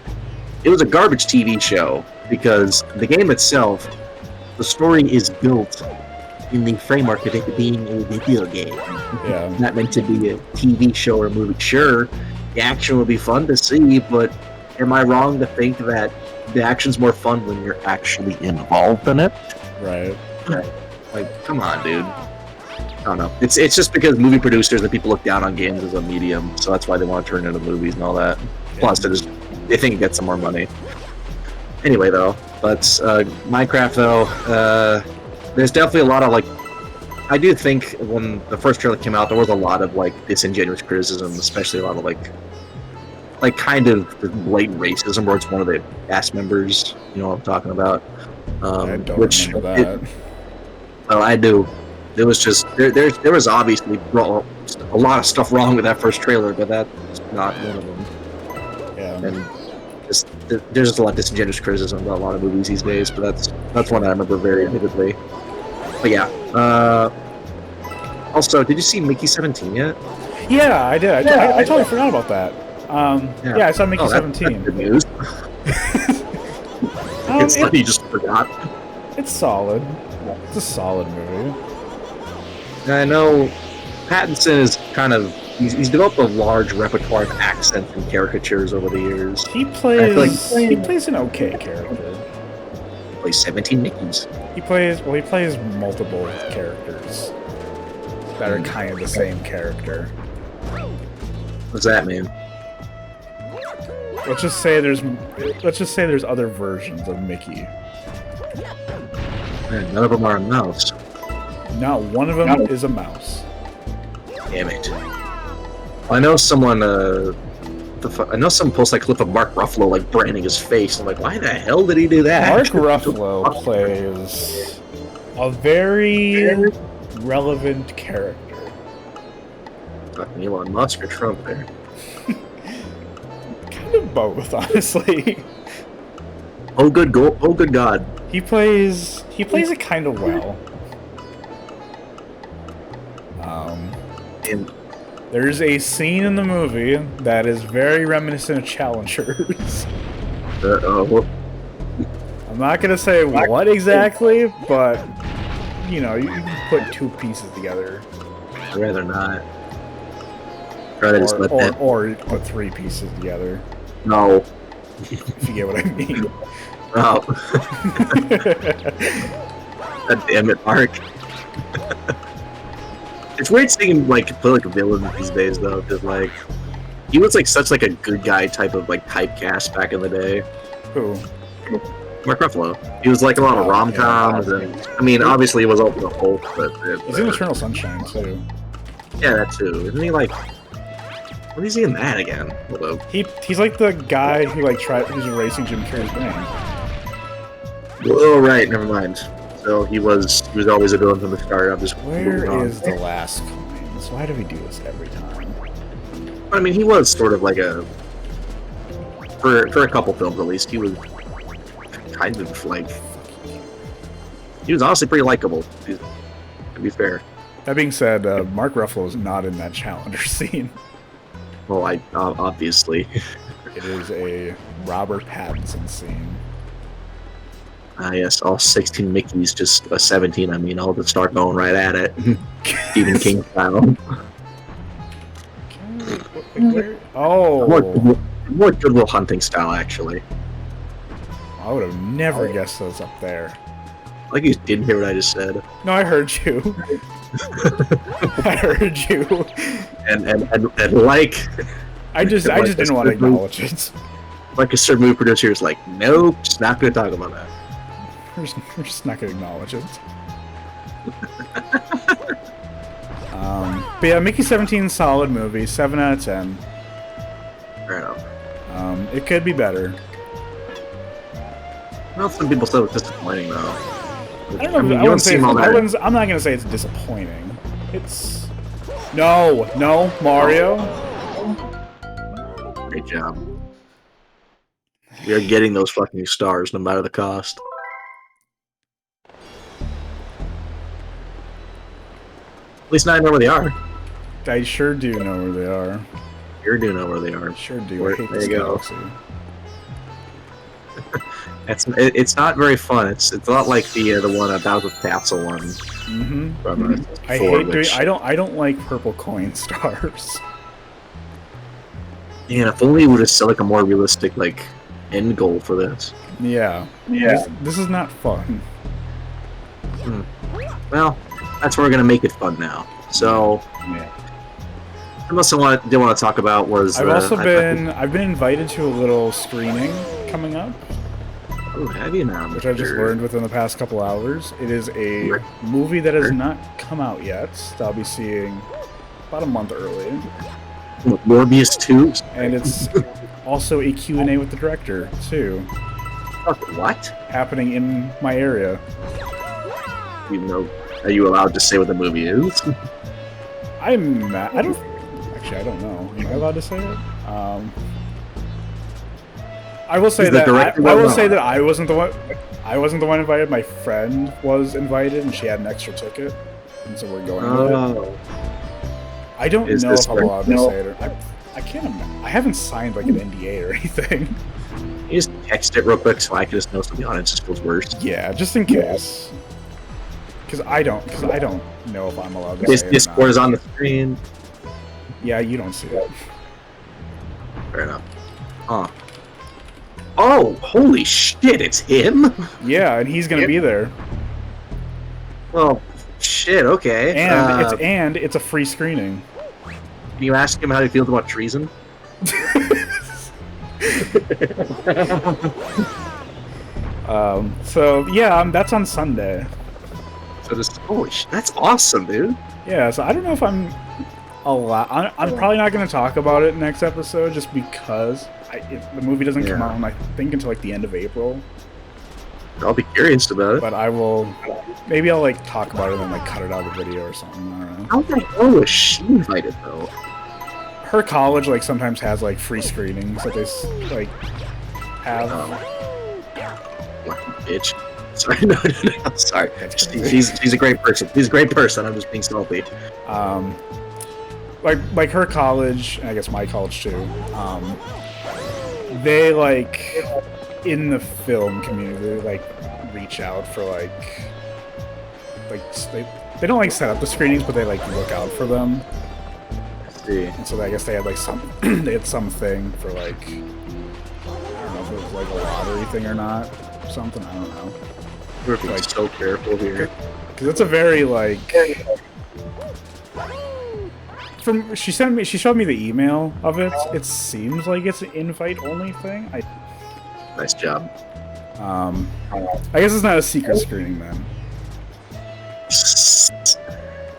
it was a garbage TV show. Because the game itself, the story is built in the framework of it being a video game. Yeah. Not meant to be a TV show or a movie. Sure, the action will be fun to see, but am I wrong to think that the action's more fun when you're actually involved in it? Right. Like, come on, dude. I don't know. It's just because movie producers and people look down on games as a medium, so that's why they want to turn it into movies and all that. Yeah. Plus, they think it gets some more money. Anyway, though, but Minecraft, though, there's definitely a lot of, like, I do think when the first trailer came out, there was a lot of, like, disingenuous criticism, especially a lot of, like kind of blatant racism, where it's one of the cast members, you know what I'm talking about. I don't remember that. Well, I do. It was just, there was obviously a lot of stuff wrong with that first trailer, but that's not one of them. Yeah. And there's just a lot of disingenuous criticism about a lot of movies these days, but that's one I remember very vividly. But yeah. Also, did you see Mickey 17 yet? Yeah, I did. I totally forgot about that. Yeah, I saw Mickey 17. That's good news. It's like you just forgot. It's solid. It's a solid movie. I know Pattinson is kind of he's developed a large repertoire of accents and caricatures over the years. He plays an okay character. He plays 17 Mickeys. He plays multiple characters that are kind of the same character. What's that mean? Let's just say there's other versions of Mickey. Man, none of them are a mouse. Not one of them is a mouse. Damn it. I know someone posted a clip of Mark Ruffalo like branding his face. I'm like, why the hell did he do that? Mark Ruffalo plays a very relevant character. Fucking Elon Musk or Trump there. Kind of both, honestly. Oh good God. He plays it kind of well. There's a scene in the movie that is very reminiscent of Challengers. I'm not gonna say what exactly, but you know, you can put two pieces together. I'd rather not. Or put three pieces together. No. If you get what I mean. Oh. God damn it, Mark. It's weird seeing him like play like a villain these days though, because like he was like such like a good guy type of like typecast back in the day. Who? Mark Ruffalo. He was like a lot of rom-coms, and I mean obviously he was open to Hulk, but he's in Eternal Sunshine too. Yeah, that too. Isn't he like? What is he in that again? He's like the guy who like who's erasing Jim Carrey's brain. Oh right, never mind. So he was always a villain from the start. I'm just Where is the last coins? Why do we do this every time? I mean, he was sort of like a for a couple films at least. He was kind of like he was honestly pretty likable. To be fair. That being said, Mark Ruffalo is not in that Challenger scene. Well, obviously. It is a Robert Pattinson scene. Yes, all 16 Mickeys, just a 17. I mean, I'll just start going right at it. Stephen King style. Oh! More Good Will Hunting style, actually. I would have never guessed those up there. Like you didn't hear what I just said. No, I heard you. I heard you. And like... I just didn't want to acknowledge it. Like a certain movie producer is like, nope, just not going to talk about that. We're just not going to acknowledge it. But yeah, Mickey 17, solid movie, 7 out of 10. Fair enough. It could be better. Well, some people said it was disappointing, though. I don't know. mean, I you wouldn't say. all that. I'm not gonna say it's disappointing. It's no Mario. Great job. We are getting those fucking stars, no matter the cost. At least now I know where they are. I sure do know where they are. You do know where they are. Sure do. Where, I hate there this you go. galaxy. It's not very fun. It's a lot like the one about the Castle one. Mm-hmm. From, I hate doing. I don't like purple coin stars. Man, if only we would have set like a more realistic like end goal for this. Yeah. This is not fun. Well, that's where we're gonna make it fun now. So, unless I didn't want to talk about was I've been invited to a little screening coming up. Oh, have you now? Which I just learned within the past couple hours. It is a movie that has not come out yet. That I'll be seeing about a month early. Morbius 2? And it's also a Q&A with the director, too. What? Happening in my area. You know, are you allowed to say what the movie is? I don't know. Am I allowed to say it? I will say that I wasn't the one. I wasn't the one invited. My friend was invited, and she had an extra ticket, and so we're going with it. I don't know if I'm allowed to say it. Or I can't. I haven't signed like an NDA or anything. You just text it real quick so I can just know something on it just feels worse. Yeah, just in case. Because I don't know if I'm allowed to say it. This Discord is on the screen. Yeah, you don't see it. Fair enough. Huh. Oh, holy shit, it's him? Yeah, and he's gonna be there. Well, shit, okay. And it's a free screening. Can you ask him how he feels about treason? So yeah, that's on Sunday. So just holy shit, that's awesome, dude. Yeah, so I don't know if I'm allowed. I'm probably not going to talk about it next episode just because if the movie doesn't come out, I think until like the end of April. I'll be curious about it. But I will. Maybe I'll like talk about it and then like cut it out of the video or something. I don't know. How the hell was she invited though? Her college like sometimes has like free screenings that they like have. Bitch. Sorry, no, sorry. She's a great person. She's a great person. I'm just being salty. Like her college, and I guess my college too. They like in the film community, they like reach out for like they don't like set up the screenings, but they like look out for them. I see. And so I guess they had like something for like I don't know if it was like a lottery thing or not. Something, I don't know. We're being so careful here. Because it's a very, like... She showed me the email of it. It seems like it's an invite-only thing. Nice job. I guess it's not a secret screening, then.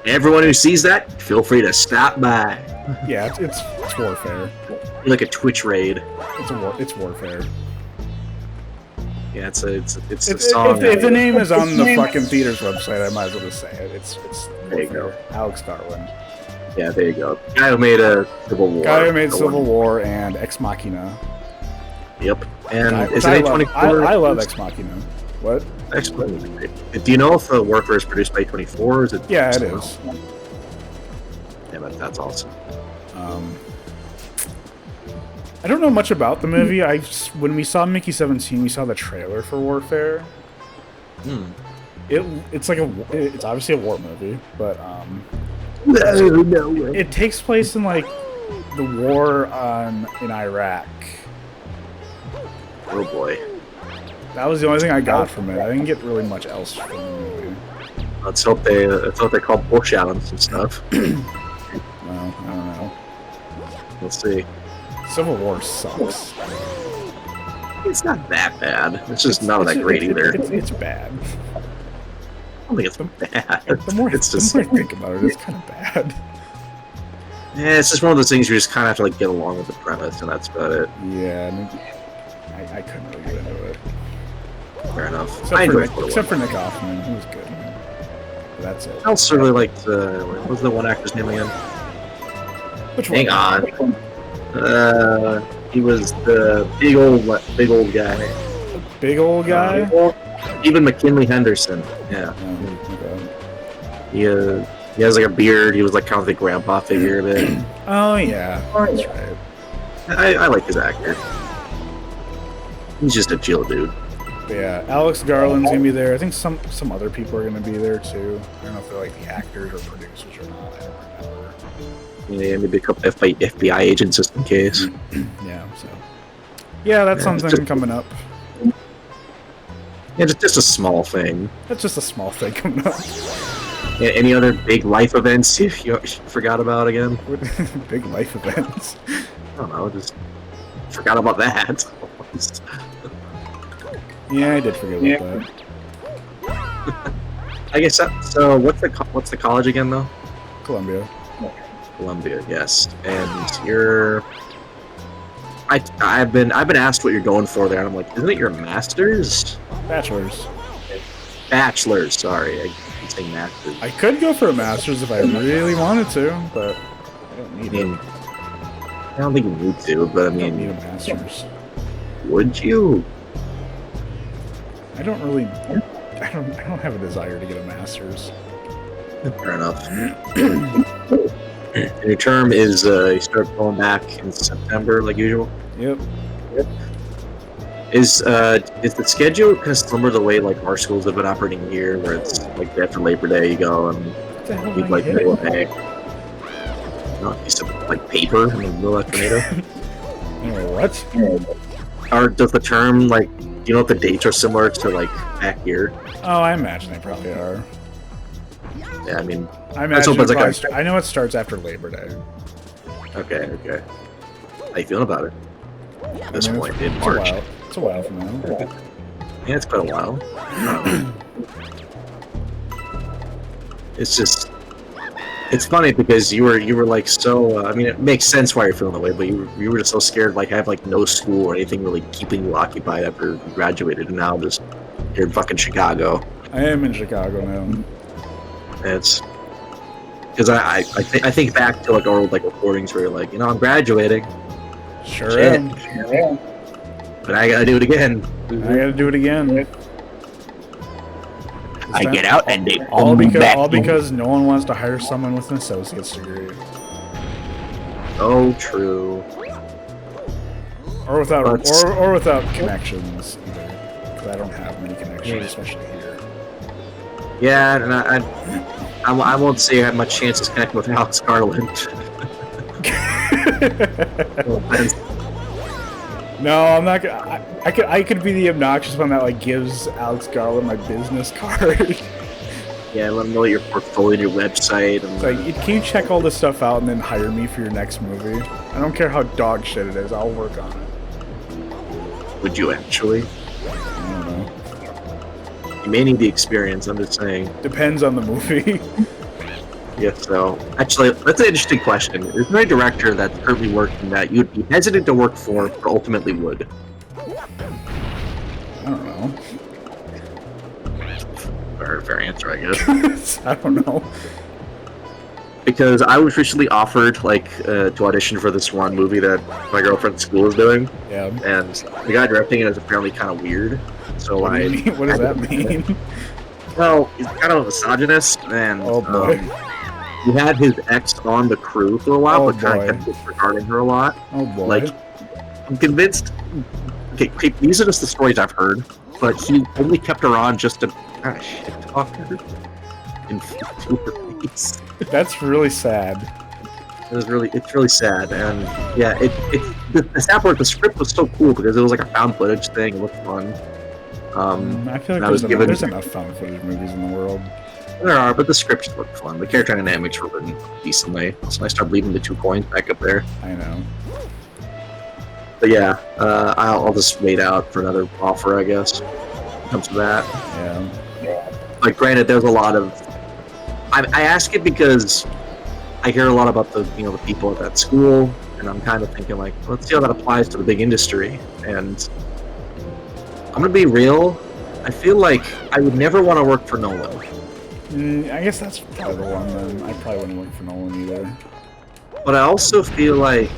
Everyone who sees that, feel free to stop by. Yeah, it's warfare. Like a Twitch raid. It's warfare. Yeah, it's a song. If the name is on the fucking theater's website, I might as well just say it. It's there you go. Alex Garland. Yeah, there you go. Guy who made Civil War. Guy who made Civil War and Ex Machina. Yep. And is it A24? I love Ex Machina. What? Ex Machina. Do you know if Warfare is produced by A24 or is it? Yeah, it is. Yeah, that's awesome. I don't know much about the movie. When we saw Mickey 17, we saw the trailer for Warfare. It's obviously a war movie, but it takes place in like the war in Iraq. Oh boy. That was the only thing I got from it. I didn't get really much else from the movie. Let's hope they call foreshadowing some stuff. Well, I don't know. We'll see. Civil War sucks. It's not that bad. It's just not that great either. It's bad. I don't think it's bad. The more I think about it, it's kind of bad. Yeah, it's just one of those things you just kind of have to like get along with the premise, and that's about it. Yeah, I couldn't really get into it. Fair enough. Except for Nick Offerman, he was good. But that's it. I also really liked what was the one actor's name again? Which one? Hang on. He was the big old guy. Big old guy? Even McKinley Henderson. Yeah. Okay. He has like a beard. He was like kind of the grandpa figure of it. Oh yeah, that's right. I like his actor. He's just a chill dude. But yeah, Alex Garland's gonna be there. I think some other people are gonna be there too. I don't know if they're like the actors or producers or not. I don't remember. Yeah, maybe a couple FBI agents just in case. Yeah. So. Yeah, that's something coming up. Yeah, just a small thing. That's just a small thing coming up. Yeah, any other big life events you forgot about again? Big life events. I don't know, just forgot about that. Yeah, I did forget about that. I guess so. What's the college again, though? Columbia. Columbia, yes. And you're. I've been asked what you're going for there, and I'm like, isn't it your master's? Bachelor's. Bachelor's. Sorry, I keep saying master's. I could go for a master's if I really wanted to, but I don't need it. I don't think you need to, but I mean, I don't need a master's. Would you? I don't really. I don't have a desire to get a master's. Fair enough. Your term is you start going back in September, like usual. Yep. Is the schedule kind of similar to the way like our schools have been operating here, where it's like after Labor Day you go and you like middle of May? No, you said like paper in the middle of the tornado. What? Or does the term like you know if the dates are similar to like back here? Oh, I imagine they probably are. Yeah, I mean, I imagine I know it starts after Labor Day. Okay. How you feeling about it? At this point in March. It's a while from now. Yeah, it's been a while. It's funny because you were like so. I mean, it makes sense why you're feeling that way, but you were just so scared, like have like no school or anything really keeping you occupied after you graduated, and now just you're in fucking Chicago. I am in Chicago now. It's because I think back to like our old like recordings where you're like, you know, I'm graduating. Sure am. But I gotta do it again. I get out and they all because no one wants to hire someone with an associate's degree. Oh, true. Or without connections either, because I don't have many connections, especially here. Yeah, and I won't say I had much chance of connecting with Alex Garland. No, I'm not gonna. I could be the obnoxious one that like gives Alex Garland my business card. Yeah, let him know your portfolio, your website. And, it's like, can you check all this stuff out and then hire me for your next movie? I don't care how dog shit it is. I'll work on it. Would you actually? I don't know. You may need the experience. I'm just saying. Depends on the movie. Yes, so actually, that's an interesting question. Is there a director that's currently working that you'd be hesitant to work for, but ultimately would? I don't know. Fair answer, I guess. I don't know. Because I was recently offered, like, to audition for this one movie that my girlfriend's school is doing. Yeah. And the guy directing it is apparently kind of weird. So what does that mean? Well, he's kind of a misogynist, and oh boy. He had his ex on the crew for a while, but kind of kept disregarding her a lot. Oh boy. Like, I'm convinced. Okay, these are just the stories I've heard, but he only kept her on just to kind of shit talk her in her face. That's really sad. It's really sad, and yeah, the sad part, the script was so cool because it was like a found footage thing. It looked fun. I feel like there's enough found footage movies in the world. There are, but the scripts look fun. The character dynamics were written decently. So I start leaving the 2 coins back up there. I know. But yeah, I'll just wait out for another offer, I guess. Comes to that. Yeah. Like, granted, there's a lot of. I ask it because I hear a lot about the people at that school, and I'm kind of thinking like, let's see how that applies to the big industry. And I'm gonna be real. I feel like I would never want to work for Nolan. I guess that's probably the one then. I probably wouldn't work for Nolan either. But I also feel like,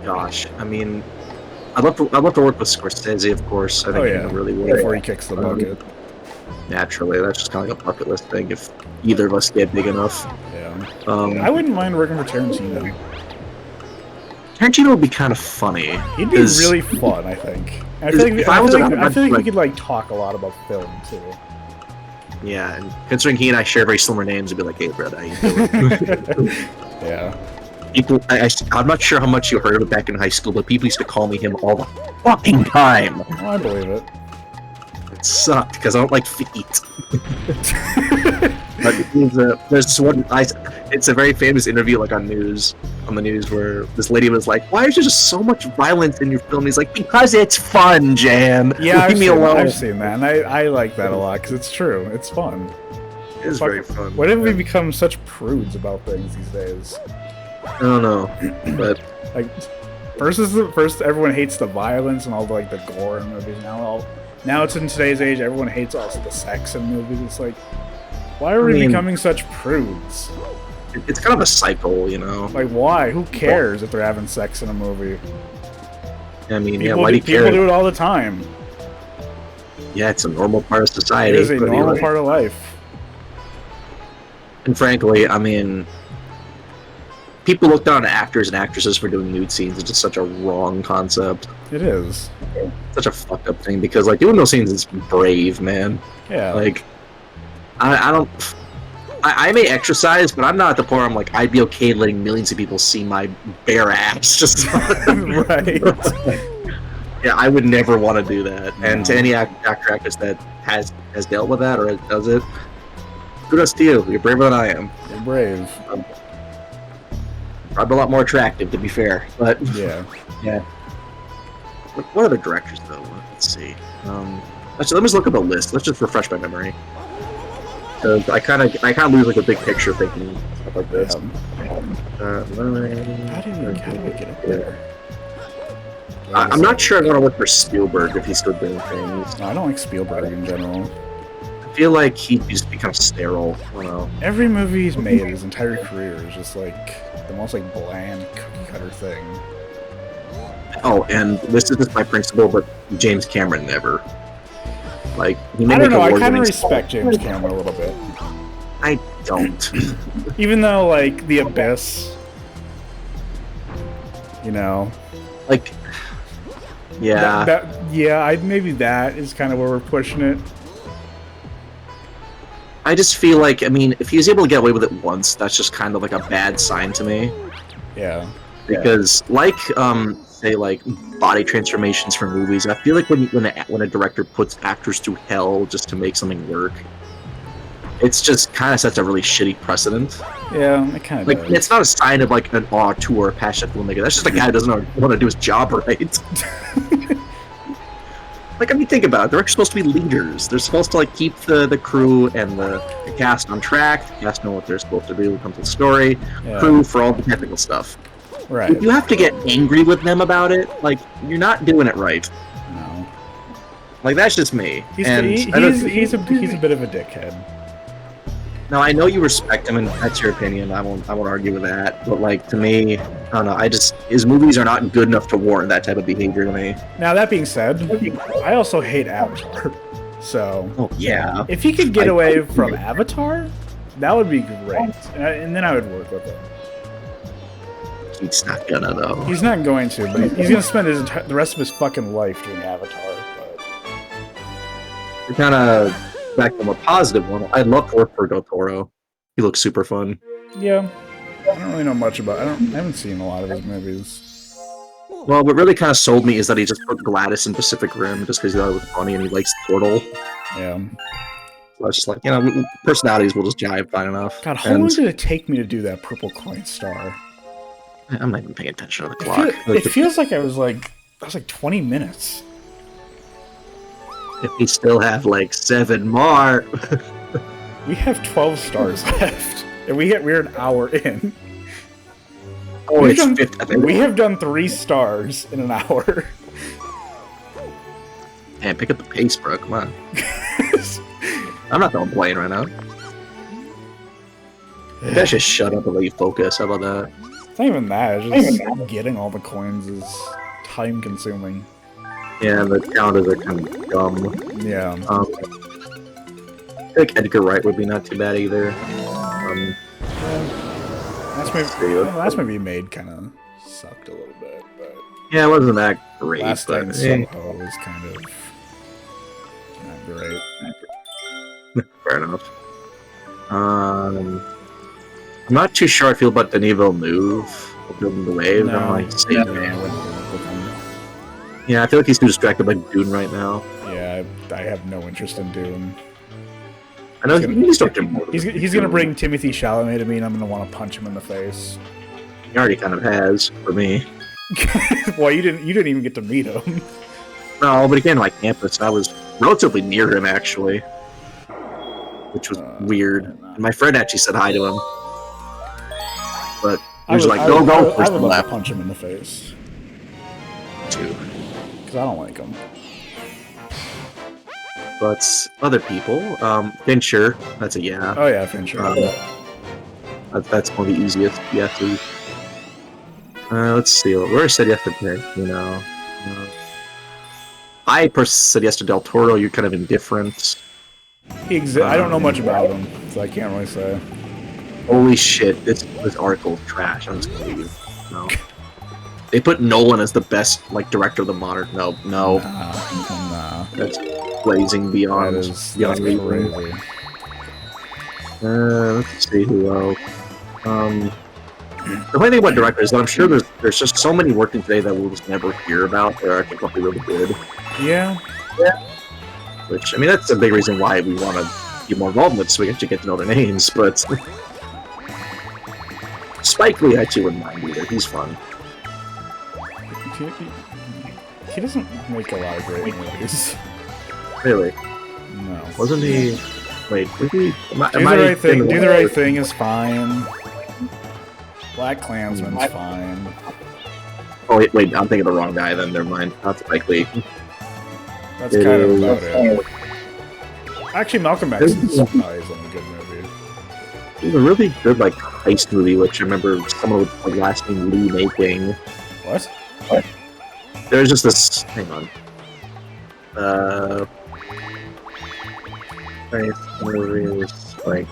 gosh, I mean, I'd love to work with Scorsese, of course. I think he really would. Before he kicks the bucket. Naturally, that's just kind of like a bucket list thing if either of us get big enough. Yeah. I wouldn't mind working for Tarantino. Tarantino would be kind of funny. He'd be really fun, I think. I feel like we could like talk a lot about film too. Yeah, and considering he and I share very similar names, it'd be like, hey, brother, how you doing? Yeah. People, I'm not sure how much you heard of it back in high school, but people used to call me him all the fucking time. Well, I believe it. It sucked because I don't like feet. But there's one. It's a very famous interview, like on the news, where this lady was like, "Why is there just so much violence in your film?" He's like, "Because it's fun, Jan. Yeah, Leave me alone." I've seen that, and I like that a lot because it's true. It's fun. It's very fun. Why did we become such prudes about things these days? I don't know, but like, first everyone hates the violence and all the, like the gore in movies. Now it's in today's age, everyone hates also the sex in movies. It's like, why are we becoming such prudes? It's kind of a cycle, you know? Like, why? Who cares if they're having sex in a movie? I mean, why do you care? People do it all the time. Yeah, it's a normal part of society. It is a normal part of life. And frankly, I mean, people look down on actors and actresses for doing nude scenes. It's just such a wrong concept. It is. Such a fucked up thing, because, like, doing those scenes is brave, man. Yeah. Like, I may exercise, but I'm not at the point where I'm like, I'd be okay letting millions of people see my bare ass. Just right. Yeah, I would never want to do that. No. And to any actor, actress that has dealt with that or does it, kudos to you. You're braver than I am. You're brave. Probably a lot more attractive, to be fair. But yeah. What other directors though? Let's see. Let me just look up a list. Let's just refresh my memory. Because I kind of lose like a big picture thinking stuff like this. How do we get up there? I'm not sure I want to look for Spielberg if he's still doing things. No, I don't like Spielberg in general. I feel like he'd just be kind of sterile. I don't know. Every movie he's made his entire career is just like the most like bland cookie cutter thing. Oh, and this is just my principle, but James Cameron never. Like, I don't know. I kind of respect James Cameron a little bit. I don't. Even though, like, The Abyss, you know, like, yeah, maybe that is kind of where we're pushing it. I just feel like, I mean, if he was able to get away with it once, that's just kind of like a bad sign to me. Yeah. Because, like, say, like, body transformations for movies, I feel like when a director puts actors through hell just to make something work, it's just kind of sets a really shitty precedent. Yeah, it kind of like does. It's not a sign of like an auteur or a passionate filmmaker. That's just a guy who doesn't want to do his job right. Like, I mean, think about it. Directors supposed to be leaders. They're supposed to like keep the crew and the cast on track. The cast know what they're supposed to do when it comes to the story. Yeah. Crew for all the technical stuff. Right. If you have to get angry with them about it, like, you're not doing it right. No. Like, that's just me. He's a bit of a dickhead. Now, I know you respect him, and that's your opinion. I won't argue with that. But, like, to me, I don't know. His movies are not good enough to warrant that type of behavior to me. Now, that being said, I also hate Avatar. So, oh, yeah. If he could get away from Avatar, that would be great. And then I would work with him. He's not gonna, though. He's not going to, but he's gonna spend the rest of his fucking life doing Avatar. But you're kind of back to a more positive one. I'd love to work for Del Toro. He looks super fun. Yeah, I don't really know much about. I haven't seen a lot of his movies. Well, what really kind of sold me is that he just put Gladys in Pacific Rim just because he thought it was funny and he likes Portal. Yeah. So I was just like, you know, personalities will just jive fine enough. God, how long did it take me to do that Purple Coin Star? I'm not even paying attention to the clock. It feels like I was like 20 minutes. If we still have like 7 more. We have 12 stars left, and we're an hour in. Oh, it's 50. We have done 3 stars in an hour. Man, pick up the pace, bro. Come on. I'm not done playing right now. You guys just shut up and let you focus. How about that? It's not even that. It's just getting all the coins is time consuming. Yeah, the challenges are kind of dumb. Yeah. I think Edgar Wright would be not too bad either. Last movie he made kind of sucked a little bit, but yeah, it wasn't that great. Last but, Time in Soho was kind of not great. Fair enough. I'm not too sure I feel about Denis Villeneuve building the wave. No, I'm like, I man. wouldn't work with him. Yeah, I feel like he's too distracted by Dune right now. Yeah, I have no interest in Dune. I know he's gonna bring Timothy Chalamet to me, and I'm gonna want to punch him in the face. He already kind of has for me. Well, you didn't even get to meet him. No, but again, like campus, I was relatively near him actually, which was weird. And my friend actually said hi to him, but he was like, "Go!" I would love to punch him in the face too, because I don't like him. But other people, Fincher, that's a yeah. Oh yeah, Fincher. That's one of the easiest. Yeah, to. Let's see. We already said yes to pick. I personally said yes to Del Toro. You're kind of indifferent. I don't know much about him, so I can't really say. Holy shit! This article is trash. I'm just gonna leave you. No. They put Nolan as the best director of the modern. No. Nah. That's blazing beyond. That's reason. crazy. Let's see who else. The funny thing about directors is that I'm sure there's just so many working today that we'll just never hear about. That are actually probably really good. Yeah. Which, I mean, that's a big reason why we want to be more involved with, so we actually get to know their names. But Spike Lee, I actually wouldn't mind either. He's fun. He doesn't make a lot of great movies. Really? No. Wasn't he? Wait, did he? Do the Right Thing is fine. Black Klansman's fine. Oh wait, I'm thinking of the wrong guy. Then never mind. Not Spike Lee. That's kind of about it. Actually, Malcolm X is a good movie. It was a really good heist movie, which I remember someone with last name Lee making. What? There's just this. Hang on. Movies I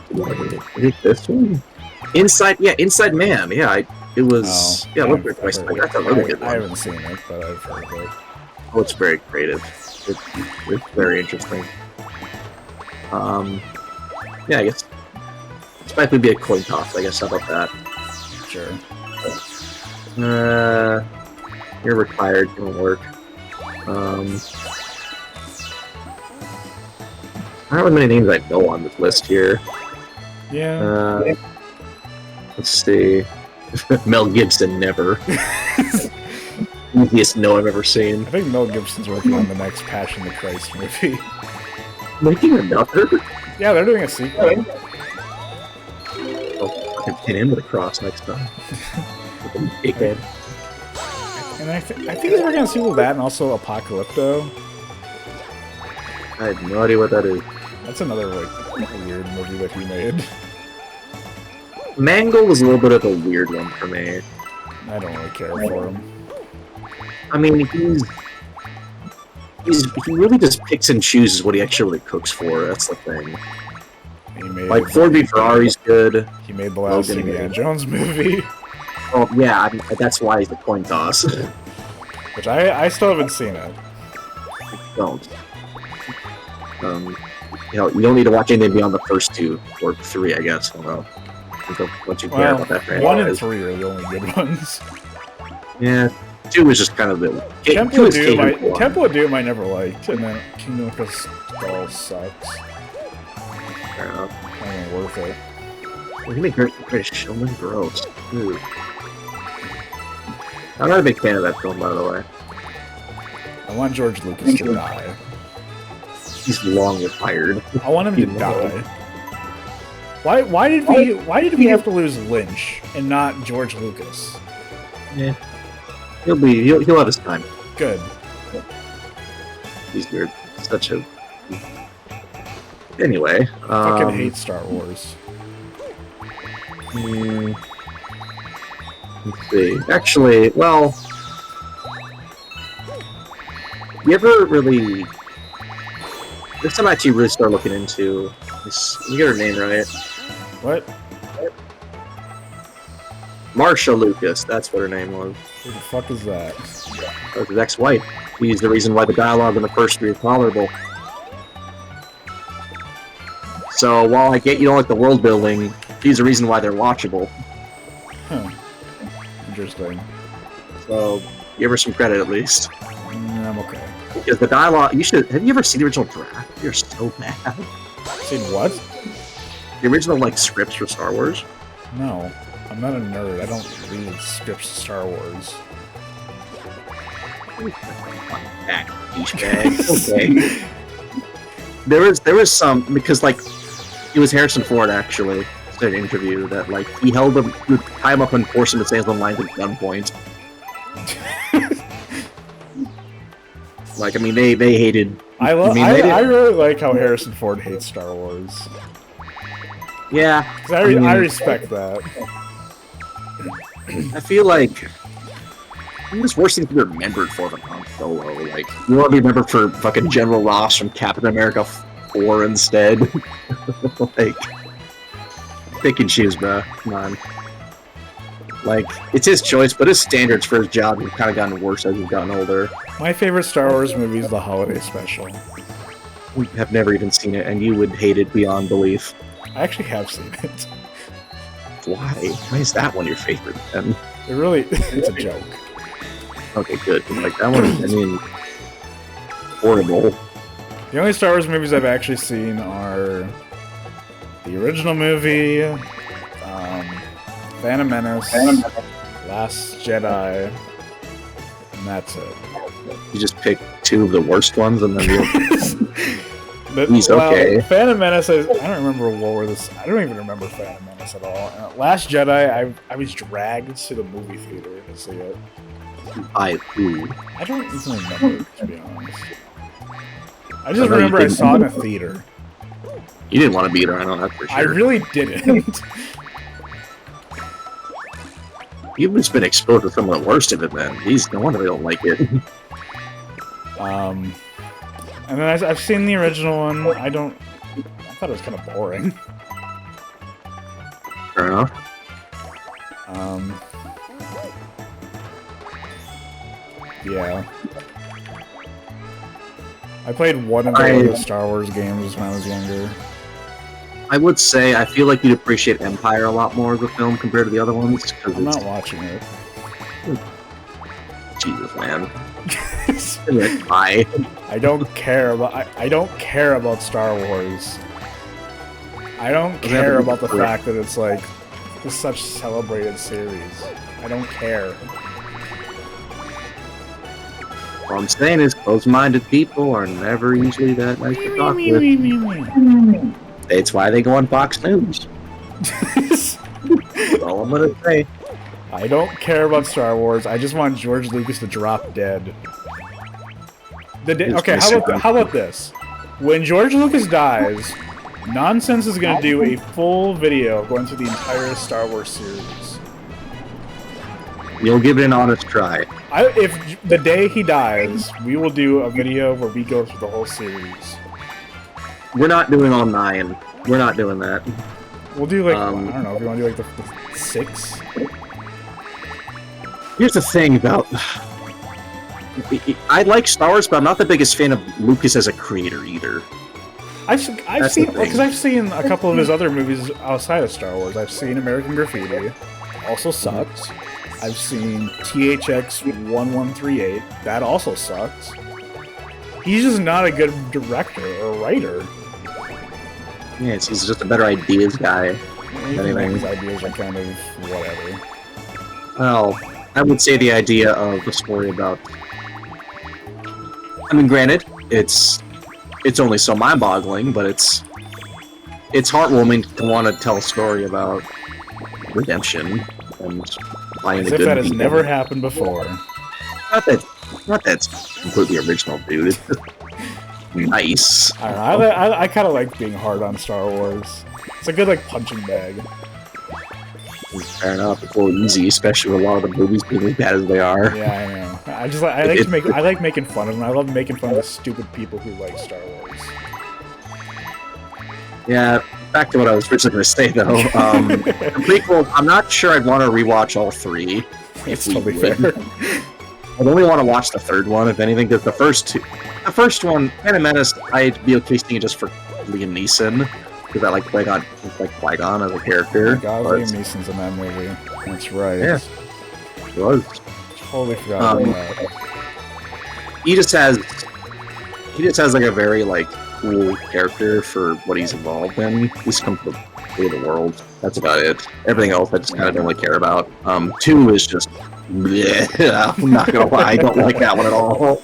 think this one. Inside Man. Yeah, it was. Oh, look, that's a really good one. I haven't seen it, but I've heard of it. Oh, it's very creative. It's very interesting. Yeah, I guess Spike would be a coin toss. I guess. How about that? Sure. You're retired. Gonna work. I don't have many names I know on this list here. Yeah. Let's see. Mel Gibson, never. Easiest no I've ever seen. I think Mel Gibson's working on the next Passion of the Christ movie. Making another? Yeah, they're doing a sequel. Oh, I can pin him with a cross next time. Dickhead. And I think they're working on a sequel to that and also Apocalypto. I have no idea what that is. That's another weird movie that he made. Mangle was a little bit of a weird one for me. I don't really care for him. I mean, he really just picks and chooses what he actually cooks for. That's the thing. He made Ford v Ferrari's good. He made the last Indiana Jones movie. Oh yeah, that's why he's the coin toss. Which I still haven't seen it. Don't. You don't need to watch anything beyond the first two or three, I guess. I don't know. What you care about that franchise. 1 and 3 are the only good ones. Yeah, 2 was just kind of the Temple of Doom I never liked, and then Kingdom of the Skull sucks. Fair enough. Not even worth it. Well, he made Great Showman gross. Ooh. I'm not a big fan of that film, by the way. I want George Lucas to die. He's long retired. I want him to die. Why did we have to lose Lynch and not George Lucas? Yeah. He'll have his time. Good. He's weird. such a... Anyway. I fucking hate Star Wars. Let's see. Actually, well... You ever really... There's some actually really start looking into... This, you get her name right. What? Marsha Lucas, that's what her name was. Who the fuck is that? That was his ex-wife. She's the reason why the dialogue in the first three is tolerable. So, while I get you don't like the world building, she's the reason why they're watchable. Huh. Interesting. So, give her some credit at least. I'm okay. Because the dialogue, you should, have you ever seen the original draft? You're so bad. Seen what? The original, like, scripts for Star Wars? No. I'm not a nerd. I don't read scripts of Star Wars. Back, douchebag. Okay. There was some, because, like, it was Harrison Ford, actually, said in an interview that, like, he held him, he would tie him up and force him to say his own lines at gunpoint. Like, I mean, they hated... I really like how Harrison Ford hates Star Wars. Yeah. I respect that. I feel like... There's worse things to be remembered for than Han Solo. Like, you want to be remembered for fucking General Ross from Captain America 4 instead. Like, pick and choose, bro. Come on. Like, it's his choice, but his standards for his job have kind of gotten worse as he's gotten older. My favorite Star Wars movie is the Holiday Special. We have never even seen it, and you would hate it beyond belief. I actually have seen it. Why? Why is that one your favorite, then? It really... it's a joke. Okay, good. Like, that one, I mean... horrible. The only Star Wars movies I've actually seen are... the original movie... Phantom Menace... Last Jedi... and that's it. You just pick two of the worst ones, and then you'll... He's well, okay. Phantom Menace is... I don't remember what were this... I don't even remember Phantom Menace at all. Last Jedi, I was dragged to the movie theater to see it. By who? I don't even remember, to be honest. I just remember I saw it in a theater. You didn't want to be there, I know that for sure. I really didn't. You've just been exposed to some of the worst of it, man. No wonder they don't like it. And then I've seen the original one. I thought it was kind of boring. Fair enough. Yeah. I played one of the Star Wars games when I was younger. I would say I feel like you'd appreciate Empire a lot more as a film compared to the other ones. I'm not watching it. Jesus, man. Why? I don't care about. I don't care about Star Wars. I don't care about the fact that it's like this such celebrated series. I don't care. All I'm saying is, closed-minded people are never usually that nice to talk with. That's why they go on Fox News. That's all I'm gonna say. I don't care about Star Wars. I just want George Lucas to drop dead. Okay, how about this? When George Lucas dies, Nonsense is going to do a full video going through the entire Star Wars series. You'll give it an honest try. If the day he dies, we will do a video where we go through the whole series. We're not doing all 9. We're not doing that. We'll do like, I don't know, if you want to do like the 6? Here's the thing about... I like Star Wars, but I'm not the biggest fan of Lucas as a creator either. I've seen, because I've seen a couple of his other movies outside of Star Wars. I've seen American Graffiti, also sucks. I've seen THX 1138, that also sucks. He's just not a good director or writer. Yes, he's just a better ideas guy. His ideas are kind of whatever. Well, I would say the idea of the story about... I mean, granted, it's only so mind-boggling, but it's heartwarming to want to tell a story about redemption and finding the good. As if that has never happened before. Not that's completely original, dude. nice. I don't know. I kind of like being hard on Star Wars. It's a good like punching bag. Fair enough. It's a little easy, especially with a lot of the movies being as bad as they are. Yeah, I know. I like making fun of them. I love making fun of the stupid people who like Star Wars. Yeah. Back to what I was originally going to say, though. The prequel, I'm not sure I'd want to rewatch all three. It's totally fair. I'd only want to watch the third one, if anything, because the first one, Phantom Menace, I'd be okay seeing it just for Liam Neeson, because I like Qui-Gon as a character. Oh God, Liam Neeson's in that movie. That's right. Yeah, it was. Totally forgot about that. He just has like a very like cool character for what he's involved in. He's come to the world. That's about it. Everything else I just kind of don't really care about. 2 is just bleh. I'm not gonna lie, I don't like that one at all.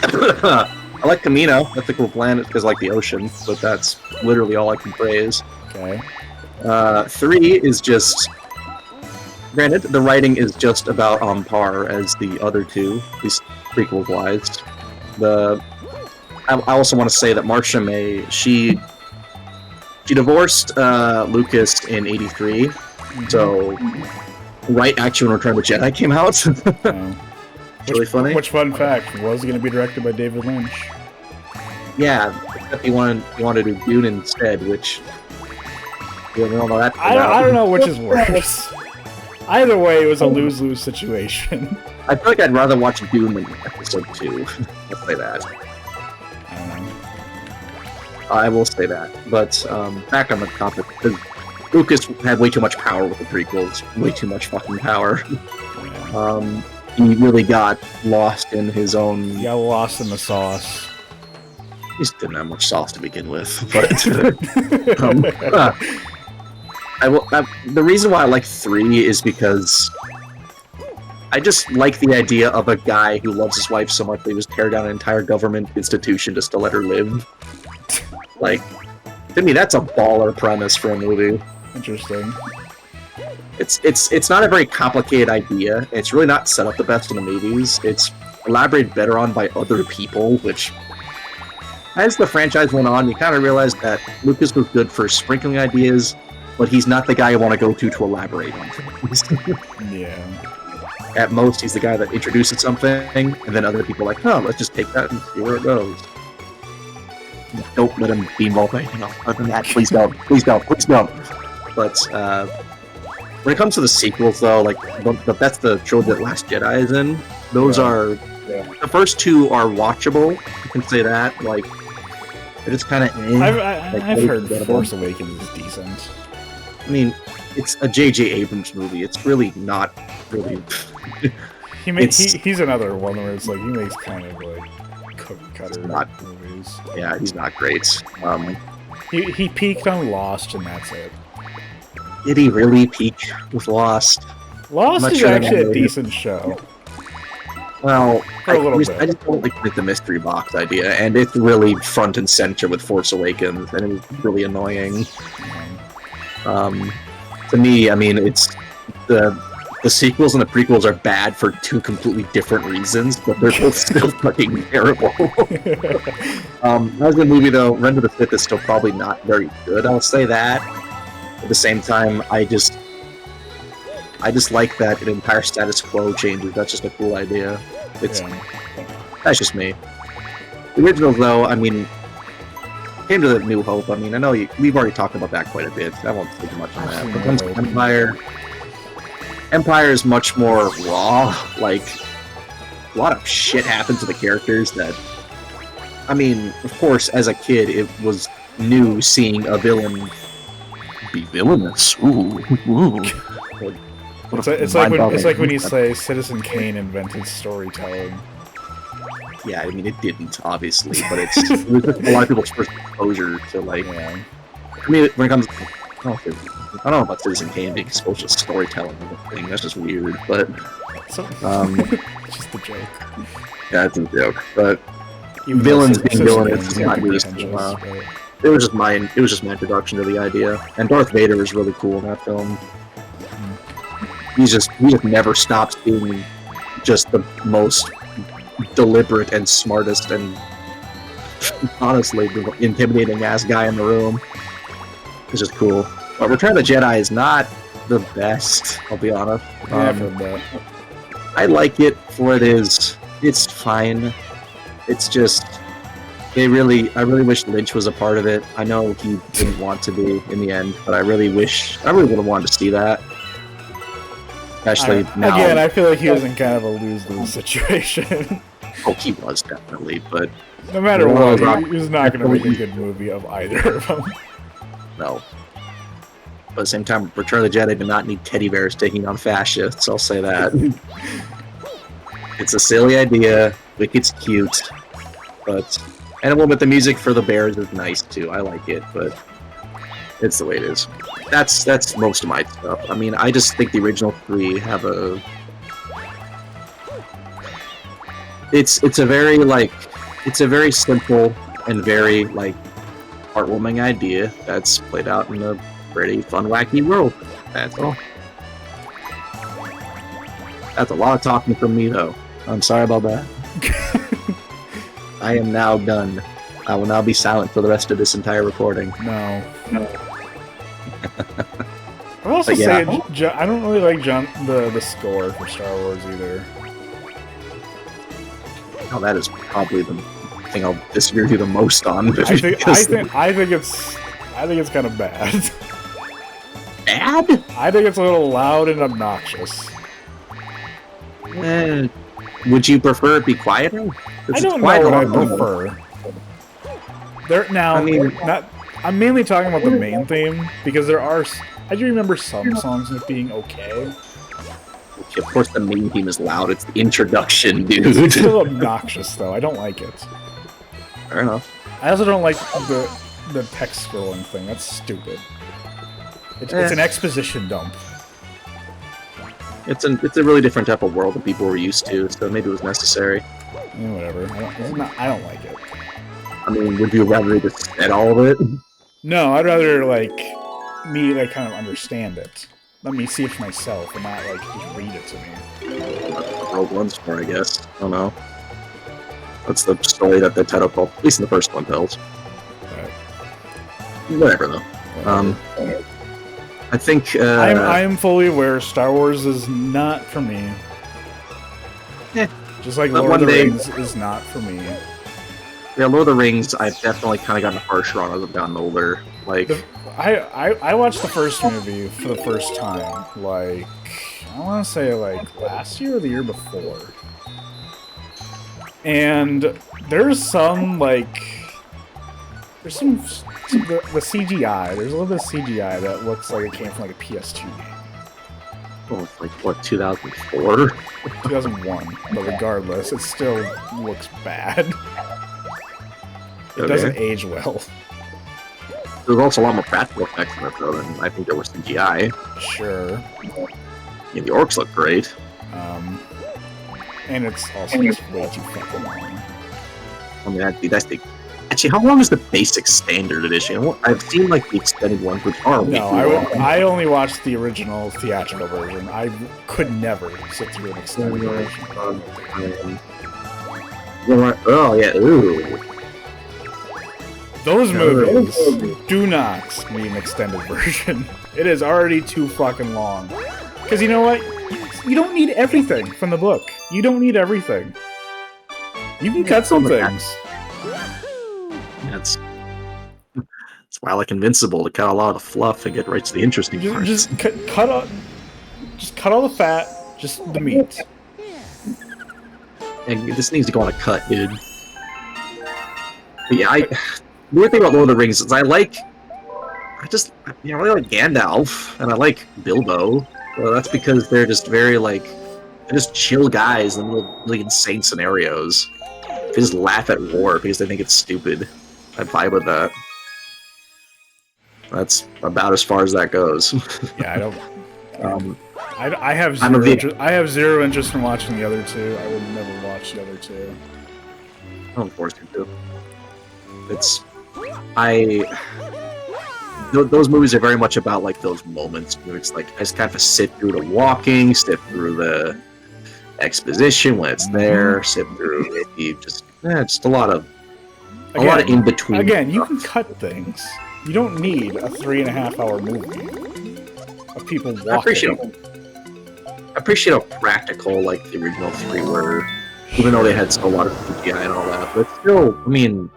I like Camino. That's a cool planet because I like the ocean, but that's literally all I can praise. Okay. 3 is just. Granted, the writing is just about on par as the other two, at least prequel-wise. I also want to say that Marcia May, she divorced Lucas in '83, so right actually when Return of the Jedi came out. It's really funny. Which fun fact was going to be directed by David Lynch? Yeah, except he wanted to do Dune instead, which we don't know that. I don't know which is worse. Either way, it was a lose-lose situation. I feel like I'd rather watch Dune than Episode 2. I'll say that. I don't know. I will say that. But back on the topic, because Lucas had way too much power with the prequels. Way too much fucking power. He really got lost in his own... He got lost in the sauce. He just didn't have much sauce to begin with. But the reason why I like 3 is because I just like the idea of a guy who loves his wife so much that he just tear down an entire government institution just to let her live. Like, to me, that's a baller premise for a movie. Interesting. It's not a very complicated idea. It's really not set up the best in the movies. It's elaborated better on by other people, which, as the franchise went on, you kind of realized that Lucas was good for sprinkling ideas, but he's not the guy you want to go to elaborate on things. Yeah. At most, he's the guy that introduces something, and then other people are like, oh, let's just take that and see where it goes. Don't let him be involved in anything else other than that. Please don't. Please don't. Please don't. But when it comes to the sequels, though, like that's the trilogy that Last Jedi is in. Those are the first 2 are watchable. You can say that. Like they're just kind of. I've heard Force Awakens is decent. I mean, it's a J.J. Abrams movie. It's really not really. He's another one where it's like he makes kind of like cookie-cutter movies. Yeah, he's not great. He peaked on Lost, and that's it. Did he really peak with Lost? Lost is actually a decent show. Well, For a little bit. I just don't like the mystery box idea, and it's really front and center with Force Awakens, and it's really annoying. To me, I mean, it's the sequels and the prequels are bad for 2 completely different reasons, but they're both still fucking terrible. As a movie, though, Revenge of the Sith is still probably not very good. I'll say that. At the same time, I just like that an entire status quo changes. That's just a cool idea. That's just me. The originals, though, I mean, came to the New Hope. I mean, I know we've already talked about that quite a bit. I won't say too much on that. When it comes to Empire is much more raw. Like, a lot of shit happens to the characters that... I mean, of course, as a kid, it was new seeing a villain be villainous. Ooh. It's like when you say Citizen Kane invented storytelling. Yeah, I mean, it didn't, obviously, but it was just a lot of people's first exposure to, like... Yeah. I mean, when it comes... I don't know about Citizen Kane being exposed to storytelling and everything. That's just weird, but... It's just a joke. Yeah, it's a joke, but... Villains being villainous is not really... It was just my introduction to the idea. And Darth Vader was really cool in that film. He just never stops being just the most deliberate and smartest and Honestly, the intimidating ass guy in the room. It's just cool. But Return of the Jedi is not the best, I'll be honest. Yeah, I've heard that. I like it for what it is. It's fine. It's just I really wish Lynch was a part of it. I know he didn't want to be in the end, but I really would have wanted to see that. Especially now. Again, I feel like he was in kind of a lose-lose situation. Oh, he was definitely, but no matter what, he was not going to make a good movie of either of them. No. But at the same time, Return of the Jedi did not need teddy bears taking on fascists, I'll say that. It's a silly idea, Wicked's cute, but... And a little bit the music for the bears is nice too, I like it, but... It's the way it is. That's most of my stuff. I mean, I just think the original three have a... It's a very, like... It's a very simple and very, like, heartwarming idea that's played out in a pretty fun, wacky world. That's all. That's a lot of talking from me, though. I'm sorry about that. I am now done. I will now be silent for the rest of this entire recording. No. I'll also say, I don't really like the score for Star Wars either. Oh, that is probably the thing I'll disagree with you the most on. I think it's kind of bad. Bad? I think it's a little loud and obnoxious. Would you prefer it be quieter? I don't know what I prefer. I'm mainly talking about the main theme, because I do remember some songs being okay. Of course the main theme is loud, it's the introduction, dude. It's still obnoxious, though. I don't like it. Fair enough. I also don't like the text scrolling thing. That's stupid. It's an exposition dump. It's a really different type of world that people were used to, so maybe it was necessary. Yeah, whatever. I don't like it. I mean, would you rather just said all of it? No, I'd rather, me, kind of understand it. Let me see it for myself, and not, just read it to me. Rogue One's for, I guess. I don't know. That's the story that the title called, at least in the first one, tells. Right. Whatever, though. I think, I am fully aware Star Wars is not for me. Yeah. Just like Lord of the Rings is not for me. Yeah, Lord of the Rings, I've definitely kind of gotten harsher on as I've gotten older. I watched the first movie for the first time, I want to say, last year or the year before. And there's some, the CGI, there's a little bit of CGI that looks like it came from, a PS2 game. Oh, what, 2004? 2001, but regardless, it still looks bad. It Okay. doesn't age well. There's also a lot more practical effects in it, though, than I think there was CGI. Sure. Yeah, the orcs look great. And it's also just way too fucking long. I mean, that's the... Actually, how long is the basic standard edition? I've seen, the extended ones, which are way too long. I only watched the original theatrical version. I could never sit through an extended version. Oh, yeah, ooh. Those movies do not need an extended version. It is already too fucking long. Because you know what? You don't need everything from the book. You don't need everything. You can cut some things. That's why I like Invincible, to cut a lot of the fluff and get right to the interesting parts. Just cut all the fat, just the meat. And this needs to go on a cut, dude. But yeah, the weird thing about Lord of the Rings is I really like Gandalf, and I like Bilbo. Well, that's because they're just very, they're just chill guys in really insane scenarios. They just laugh at war because they think it's stupid. I vibe with that. That's about as far as that goes. Yeah, I don't... I have zero interest in watching the other two. I would never watch the other two. I don't force you to. Those movies are very much about those moments where it's I just kind of sit through the walking, sit through the exposition when it's there, sit through maybe just a lot of a lot of in between. Again, you can cut things. You don't need a 3.5-hour movie of people walking. I appreciate how practical like the original 3 were, even though they had a lot of CGI and all that. But still, I mean,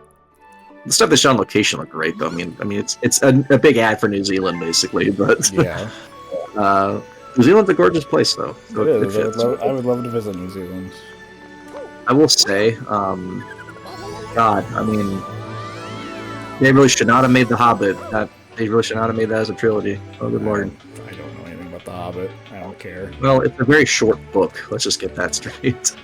the stuff they shot on location looked great. Though I mean, it's a big ad for New Zealand basically. But yeah, New Zealand's a gorgeous place though. So it is. I would love to visit New Zealand. I will say, God, I mean, they really should not have made The Hobbit. They really should not have made that as a trilogy. Oh, good lord. I don't know anything about The Hobbit. I don't care. Well, it's a very short book. Let's just get that straight.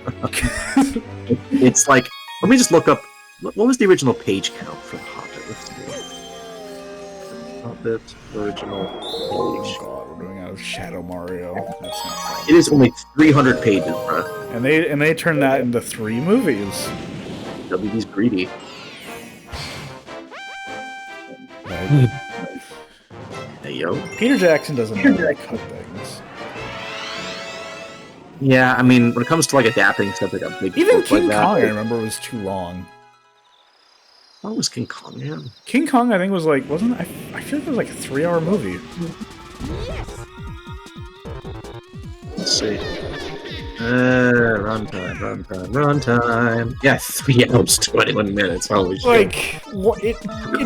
It's like, let me just look up, what was the original page count for The Hobbit? Let's see. Hobbit original page. Oh god, we're doing out of Shadow Mario. That's not fun. It is only 300 pages, bruh. And they turned that into 3 movies. WB's greedy. Hey, yo. Peter Jackson doesn't know how to cut things. Yeah, I mean, when it comes to like adapting stuff like a big Even book King like that, Kong, I remember, was too long. What was King Kong? Yeah. King Kong, I think, was like, wasn't I feel like it was like a 3-hour movie. Let's see. Runtime. Yeah, 3 hours, 21 minutes. Holy shit. Like, it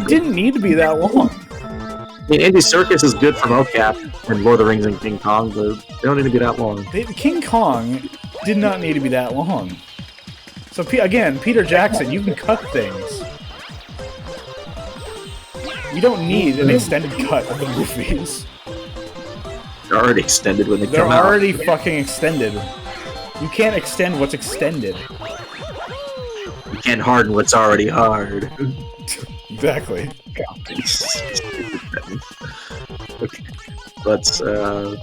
didn't need to be that long. I mean, Andy Serkis is good for mocap and Lord of the Rings and King Kong, but they don't need to be that long. King Kong did not need to be that long. So, again, Peter Jackson, you can cut things. You don't need an extended cut of the movies. They're already extended when they They're come out. already fucking extended. You can't extend what's extended. You can't harden what's already hard. Exactly. Okay. Let's, yeah.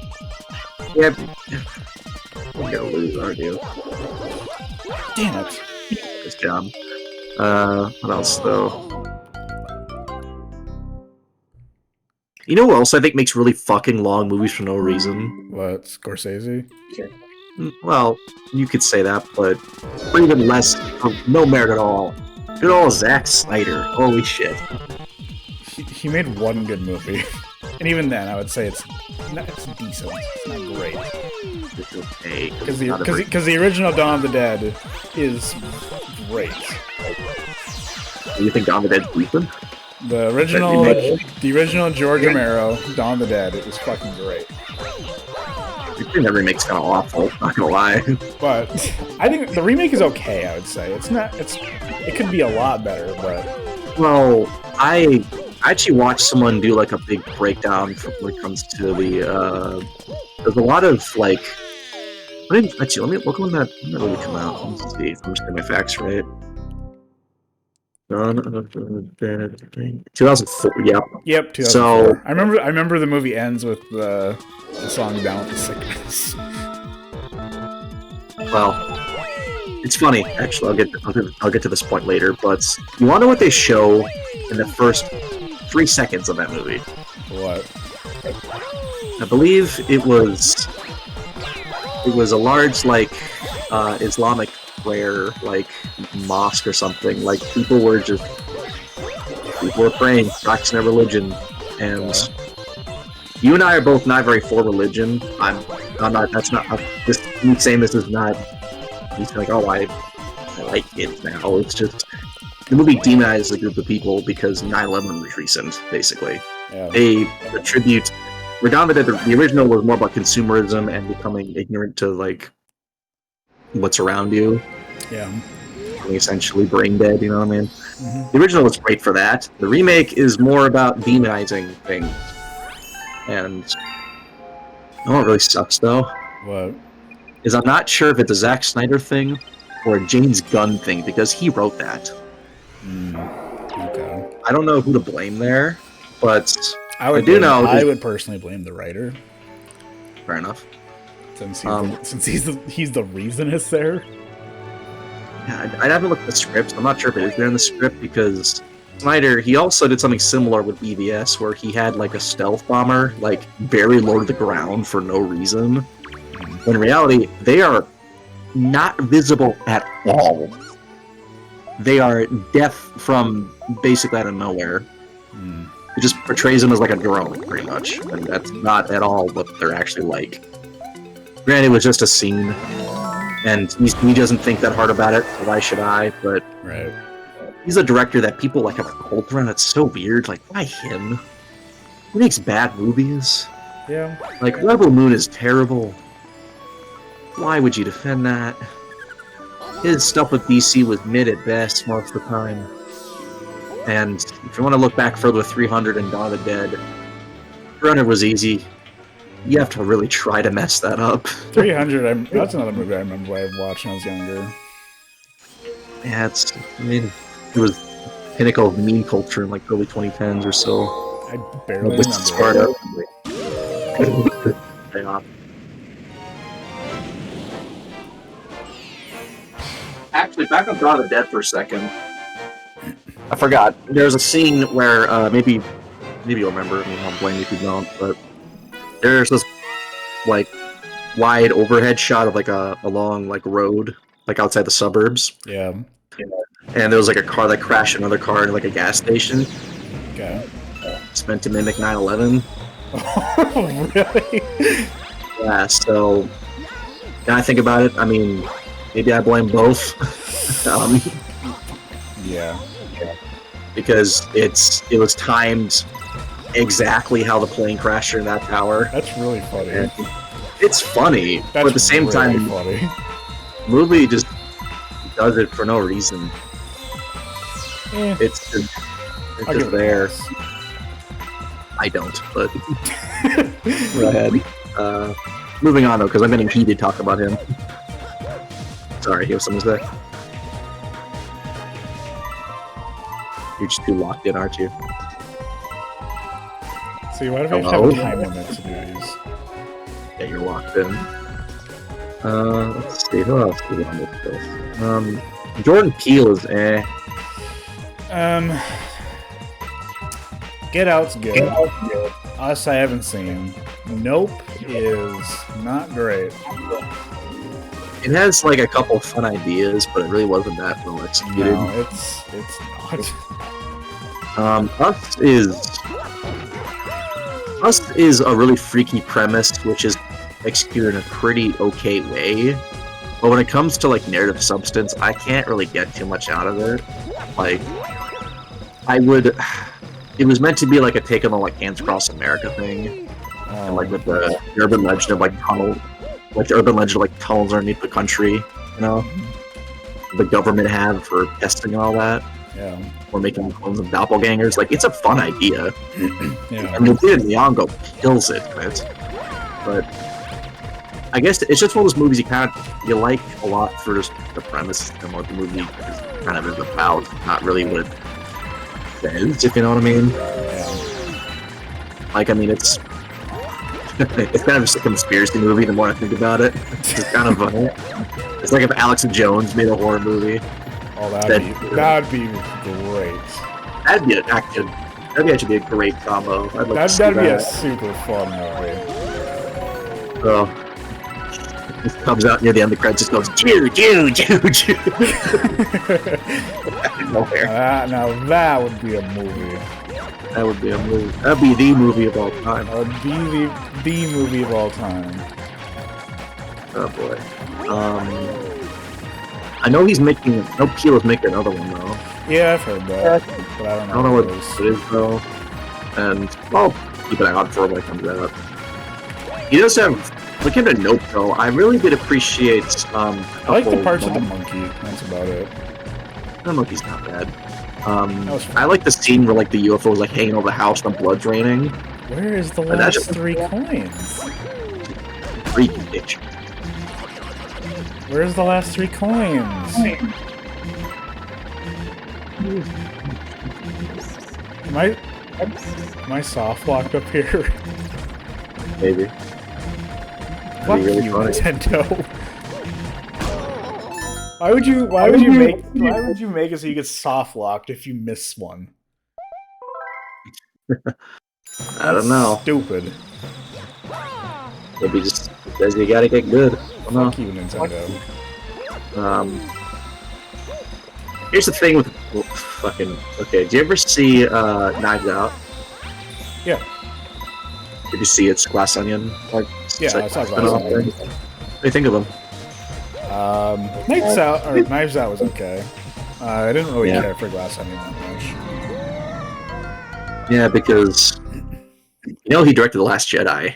We're gonna lose, aren't you? Damn it. Good job. What else, though? You know who else I think makes really fucking long movies for no reason? What, Scorsese? Well, you could say that, but for even less, for no merit at all. Good old Zack Snyder. Holy shit. He made one good movie. And even then, I would say it's decent. It's not great. It's okay. Because the original Dawn of the Dead is great. Do you think Dawn of the Dead's decent? The original George Romero, Dawn of the Dead, it was fucking great. I think that remake's kind of awful, not gonna lie. But I think the remake is okay, I would say. It could be a lot better, but... Well, I actually watched someone do like a big breakdown when it comes to the, there's a lot of like, let me look when that movie come out. Let's see if I'm just getting my facts right. 2004, yep. Yep, 2004. So, I remember the movie ends with the song Down with the Sickness. Well, it's funny, actually, I'll get to this point later, but you wanna know what they show in the first 3 seconds of that movie? What? I believe it was a large, like, Islamic prayer, like, mosque or something. Like, people were praying, practicing their religion, and you and I are both not very for religion. I'm not, that's not, just me saying this is not, he's like, oh, I like it now. It's just, the movie demonizes a group of people because 9/11 was recent, basically. Yeah. They attribute, Redondant, the original was more about consumerism and becoming ignorant to, like, what's around you. Yeah. Essentially brain dead, you know what I mean? Mm-hmm. The original was great for that. The remake is more about demonizing things. And you know what really sucks, though? What? Is I'm not sure if it's a Zack Snyder thing or a James Gunn thing, because he wrote that. Okay. I don't know who to blame there, but I would personally blame the writer. Fair enough. Since he's the reason it's there. Yeah, I haven't looked at the script. I'm not sure if it is there in the script, because Snyder, he also did something similar with EVS, where he had like a stealth bomber like bury low to the ground for no reason. When in reality, they are not visible at all. they are death from basically out of nowhere. It just portrays them as like a drone, pretty much, and that's not at all what they're actually like. Granted, it was just a scene, and he doesn't think that hard about it, so why should I? But Right. he's a director that people like have a cult around. It's so weird. Like, why him? He makes bad movies. Yeah. Like, Rebel Moon is terrible. Why would you defend that? His stuff with DC was mid at best most of the time. And if you want to look back further with 300 and Dawn of the Dead, 300 was easy. You have to really try to mess that up. 300, that's another movie I remember I watched when I was younger. Yeah, it was pinnacle of meme culture in like early 2010s or so. I barely With remember. Sparta. Yeah. Actually, back on Dawn of the Dead for a second. I forgot. There's a scene where maybe you'll remember. I mean, I'll blame you if you don't. But there's this like wide overhead shot of like a long like road, like outside the suburbs. Yeah. And there was like a car that crashed another car in like a gas station. Okay. It's meant to mimic 9/11. Oh, really? Yeah. So now I think about it. I mean, maybe I blame both. Yeah. Because it was timed exactly how the plane crashed in that tower. That's really funny. And it's funny, That's but at the same really time, funny. the movie just does it for no reason. It's just I'll give it there. this. I don't, but go ahead. Moving on though, because I'm getting heated talking about him. Sorry, you have something to say? You're just too locked in, aren't you? See, why do we have to have a time limit to do these? Yeah, you're locked in. Let's see, who else is on this list? Jordan Peele is Get Out's good. Us, I haven't seen. Nope is not great. It has like a couple fun ideas, but it really wasn't that well executed. No, it's not. Us is a really freaky premise, which is executed in a pretty okay way. But when it comes to like narrative substance, I can't really get too much out of it. Like, it was meant to be like a take on the like Hands Across America thing, and like with the urban legend of like the urban legend of like tunnels underneath the country, you know, the government have for testing and all that. Yeah. Or making clones of doppelgangers. Like, it's a fun idea. Yeah. And Lupita Nyong'o kills it in it. But I guess it's just one of those movies you like a lot for just the premise and what the movie is kind of about, not really what it says, if you know what I mean. Yeah. Like, I mean, it's it's kind of just a conspiracy movie the more I think about it. It's kind of it's like if Alex Jones made a horror movie. Oh, that'd be great. That'd be actually be a great combo. That'd be a super fun movie. So, it comes out near the end, the credits just goes, Jew, Jew, Jew, Jew. Nowhere. Now that would be a movie. That would be a movie. That'd be the movie of all time. That would be the movie of all time. Oh boy. I know Peele is making another one though. Yeah, I've heard that, but I I don't know what it is though. And I'll keep an eye out for it when it comes out. He does have, looking at Nope though, I really did appreciate I like the parts of the monkey, that's about it. The monkey's not bad. I like the scene where like the UFO was like hanging over the house and the blood's raining. Where is the last 3 coins? Freaky bitch. Where's the last 3 coins? Am I soft locked up here? Maybe. Fuck really you, funny. Nintendo. Why would you make it so you get soft locked if you miss one? I don't know. Stupid. Maybe just because you gotta get good. I don't know. Fuck you, Nintendo. Here's the thing with fucking. Okay, do you ever see Knives Out? Yeah. Did you see its Glass Onion? Like, Yeah, I saw Glass Onion. What do you think of them? Knives Out was okay. I didn't really care for Glass Onion that much. Yeah, because he directed The Last Jedi.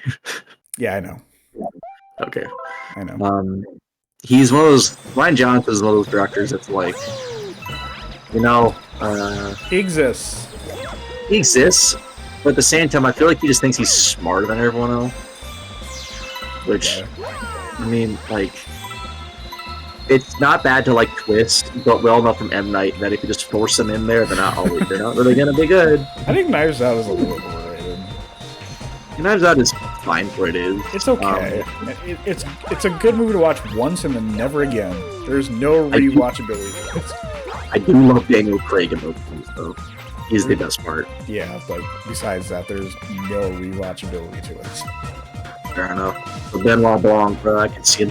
Yeah, I know. Okay. I know. He's one of those. Ryan Johnson is one of those directors that's like, He exists. he exists, but at the same time, I feel like he just thinks he's smarter than everyone else. Which, I mean, like, it's not bad to like twist, but we all know from M. Night that if you just force them in there, they're not really gonna be good. I think Knives Out is a little overrated. Knives Out is fine for it is. It's okay. It's a good movie to watch once and then never again. There's no rewatchability to it. I do love Daniel Craig in those films, though. He's the best part. Yeah, but besides that, there's no rewatchability to it. Fair enough. But Benoit Blanc, bro, I can see him.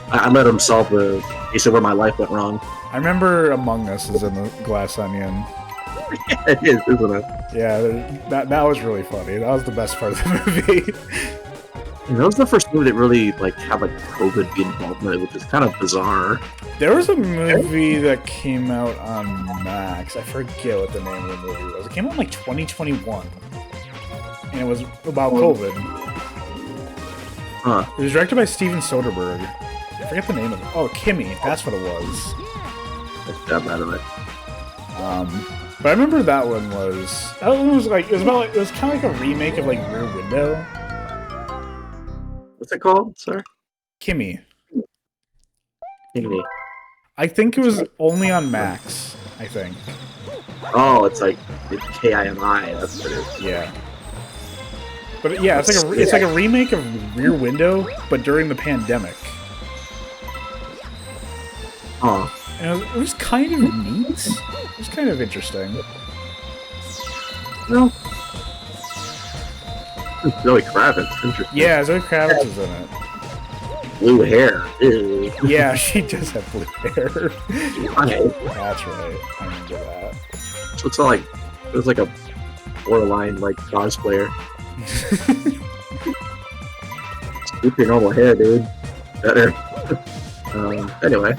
I let him solve the case of where my life went wrong. I remember Among Us is in the Glass Onion. Yeah, it is, isn't it? Yeah, that was really funny. That was the best part of the movie. That was the first movie that really had COVID be involved in it, which is kind of bizarre. There was a movie that came out on Max. I forget what the name of the movie was. It came out in 2021, and it was about COVID. Huh. It was directed by Steven Soderbergh. I forget the name of it. Oh, Kimmy. That's what it was. That's that out of it. But I remember that one was. That one was it was kind of like a remake of Rear Window. What's it called, sir? Kimmy. Kimmy. I think it was only on Max. I think. Oh, it's K-I-M-I. That's what it is. Yeah. But yeah, it's like a remake of Rear Window, but during the pandemic. Oh. And it was kind of neat. It was kind of interesting. No. Zoe Kravitz. Interesting. Yeah, Zoe Kravitz is in it. Blue hair. Ew. Yeah, she does have blue hair. Right. That's right. I remember that. Looks like it was like a borderline cosplayer. Keep your normal hair, dude. Better. Anyway.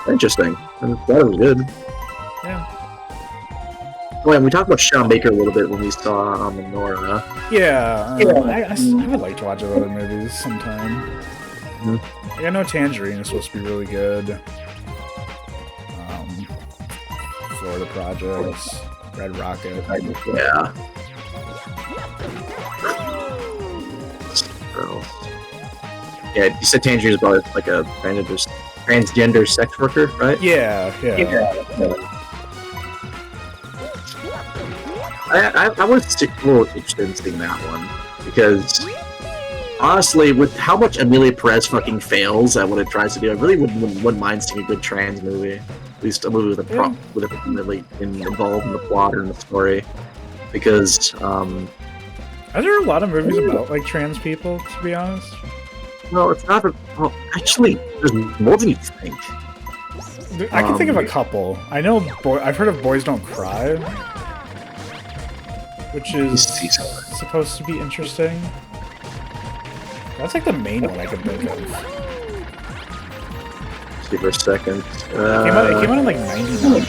Interesting. That was good. Yeah. Oh, and we talked about Sean Baker a little bit when we saw Nora. Yeah. I would like to watch other movies sometime. Mm-hmm. I know Tangerine is supposed to be really good. Florida Projects, Red Rocket. Yeah. Yeah, you said Tangerine is about a transgender sex worker, right? Yeah. I was a little interested in seeing that one because honestly, with how much Amelia Perez fucking fails at what it tries to do, I really wouldn't mind seeing a good trans movie. At least a movie with a really involved in the plot or in the story. Because are there a lot of movies about trans people? To be honest. No, it's not. Well, actually, there's more than you think. I can think of a couple. I know. I've heard of Boys Don't Cry, which is supposed to be interesting. That's the main one I can think of. See for a second. It came out in 99.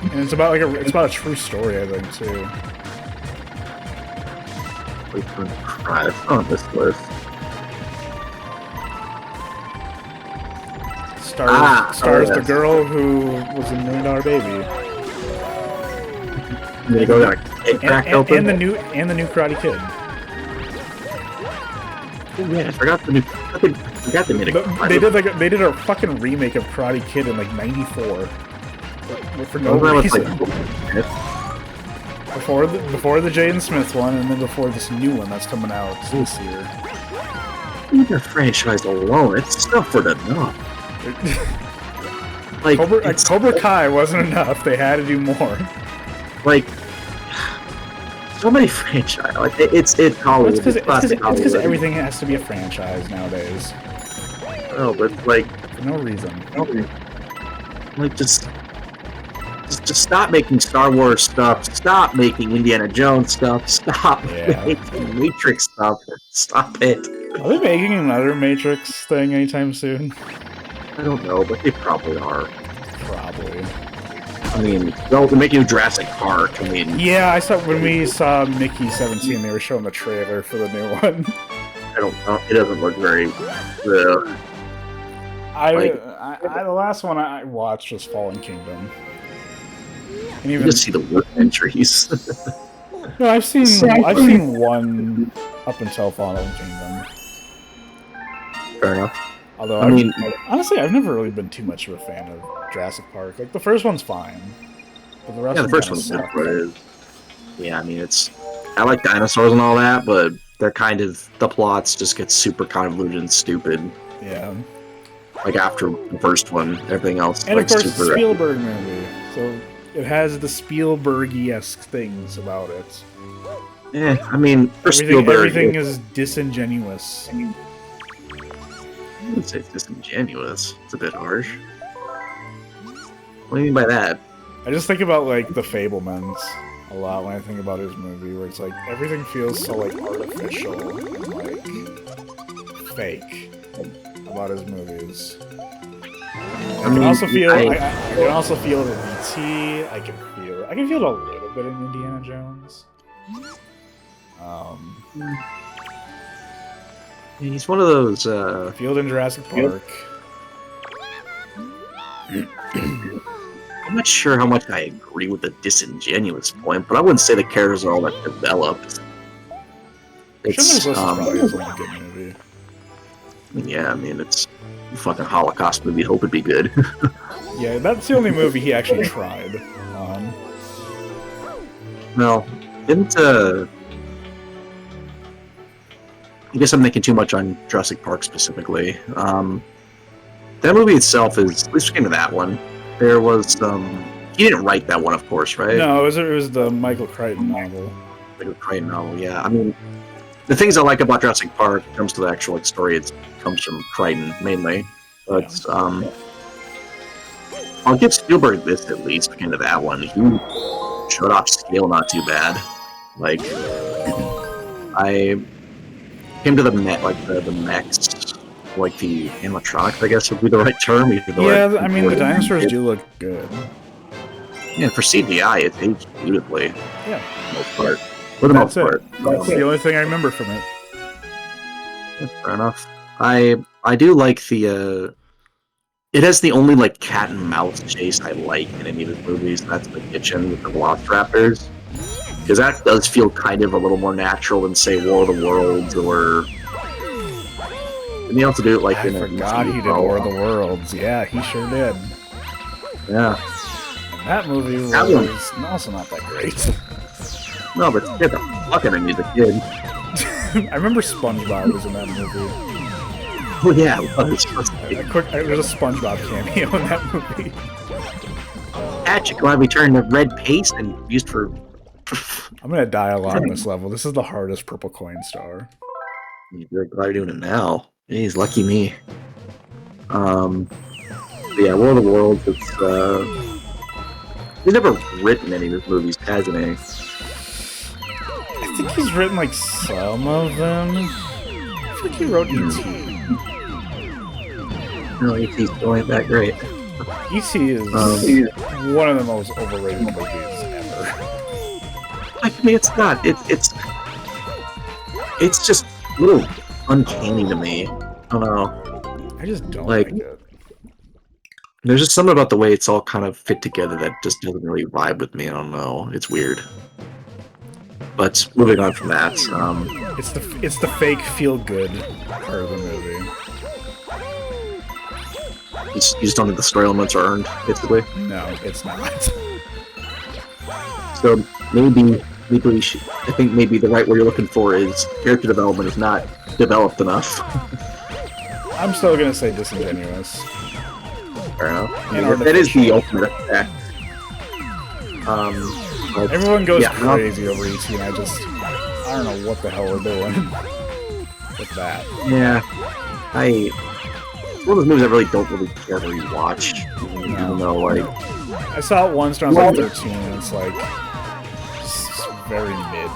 And it's about a true story, I think, too. It's on this list. Stars the girl who was a $1 Million Baby. And the new Karate Kid. Oh, yeah, I forgot they made They did a fucking remake of Karate Kid in '94 for no reason. Before the Jaden Smith one, and then before this new one that's coming out this year. Even the franchise alone, it's stuff for the enough. Cobra Kai wasn't enough. They had to do more. so many franchise. Like it's Hollywood. It's because Hollywood. everything has to be a franchise nowadays. Oh, but like For no reason. like just stop making Star Wars stuff. Stop making Indiana Jones stuff. Stop making Matrix stuff. Stop it. Are they making another Matrix thing anytime soon? I don't know, but they probably are. Probably. I mean, they're making Jurassic Park. I mean, yeah, I saw when we saw Mickey 17, they were showing the trailer for the new one. I don't know. It doesn't look very. The last one I watched was Fallen Kingdom. And even, you just see the work entries. no, I've seen one up until Fallen Kingdom. Fair enough. Although, honestly, I've never really been too much of a fan of Jurassic Park. Like, the first one's fine. But the rest the first one's good what it is. Yeah, I mean, I like dinosaurs and all that, but they're kind of... The plots just get super convoluted and stupid. Yeah. Like, after the first one, everything else and, like, of course, super... it's a Spielberg movie. So, it has the Spielberg-esque things about it. Yeah, I mean, for Spielberg... Everything is disingenuous. I wouldn't say it's disingenuous. It's a bit harsh. What do you mean by that? I just think about, like, The Fabelmans a lot when I think about his movie, where it's like, everything feels so, like, artificial and, like, fake about his movies. I can also feel it in E.T. I can feel it a little bit in Indiana Jones. He's one of those, Field in Jurassic Park. I'm not sure how much I agree with the disingenuous point, but I wouldn't say the characters are all that developed. Schindler's List probably isn't a good movie. Yeah, I mean, it's a fucking Holocaust movie. Hope it'd be good. Yeah, that's the only movie he actually tried on. No, didn't, I guess I'm thinking too much on Jurassic Park specifically. That movie itself is, at least we came to that one, there was, he didn't write that one, of course, right? No, it was the Michael Crichton novel. Michael Crichton novel, yeah. I mean, the things I like about Jurassic Park, when it comes to the actual story, it comes from Crichton, mainly. But, I'll give Spielberg this, at least, looking into that one. He showed off scale not too bad. Like, I came to the mechs, like the animatronics, I guess would be the right term. Yeah, I mean, the dinosaurs do look good. Yeah, for CGI, it's aged beautifully. Yeah. For the most part. That's the only thing I remember from it. Fair enough. I do like the, it has the only, like, cat and mouse chase I like in any of his movies. That's the kitchen with the Velociraptors. Because that does feel kind of a little more natural than, say, War of the Worlds or... Didn't he also do it, like, I forgot he did War of the Worlds. Yeah, he sure did. Yeah. And that movie was also not that great. No, but it scared the fuck out of me as a kid. I remember SpongeBob was in that movie. Oh yeah, there's a SpongeBob cameo in that movie. Patrick, glad we turned the red paste and used for... I'm gonna die a lot on this level. This is the hardest purple coin star. You're glad you're doing it now. Jeez, lucky me. Yeah, War of the Worlds, it's, he's never written any of his movies, hasn't he? I think he's written, like, some of them. I think he wrote E.T. No, E.T.'s still ain't that great. E.T. is one of the most overrated movies ever. I mean, it's not. It's just a little uncanny to me. I don't know. I just don't like it. There's just something about the way it's all kind of fit together that just doesn't really vibe with me. I don't know. It's weird. But moving on from that, it's the fake feel good part of the movie. You just don't think the story elements are earned, basically. No, it's not. So maybe we should. I think maybe the right word you're looking for is character development is not developed enough. I'm still gonna say disingenuous. Fair enough. That is the ultimate effect. But, Everyone goes yeah, crazy over ET, and I don't know what the hell we're doing with that. Yeah, it's one of those movies I really don't really care to rewatch, even though, like... I saw it once when I was like 13, and it's like, just very mid.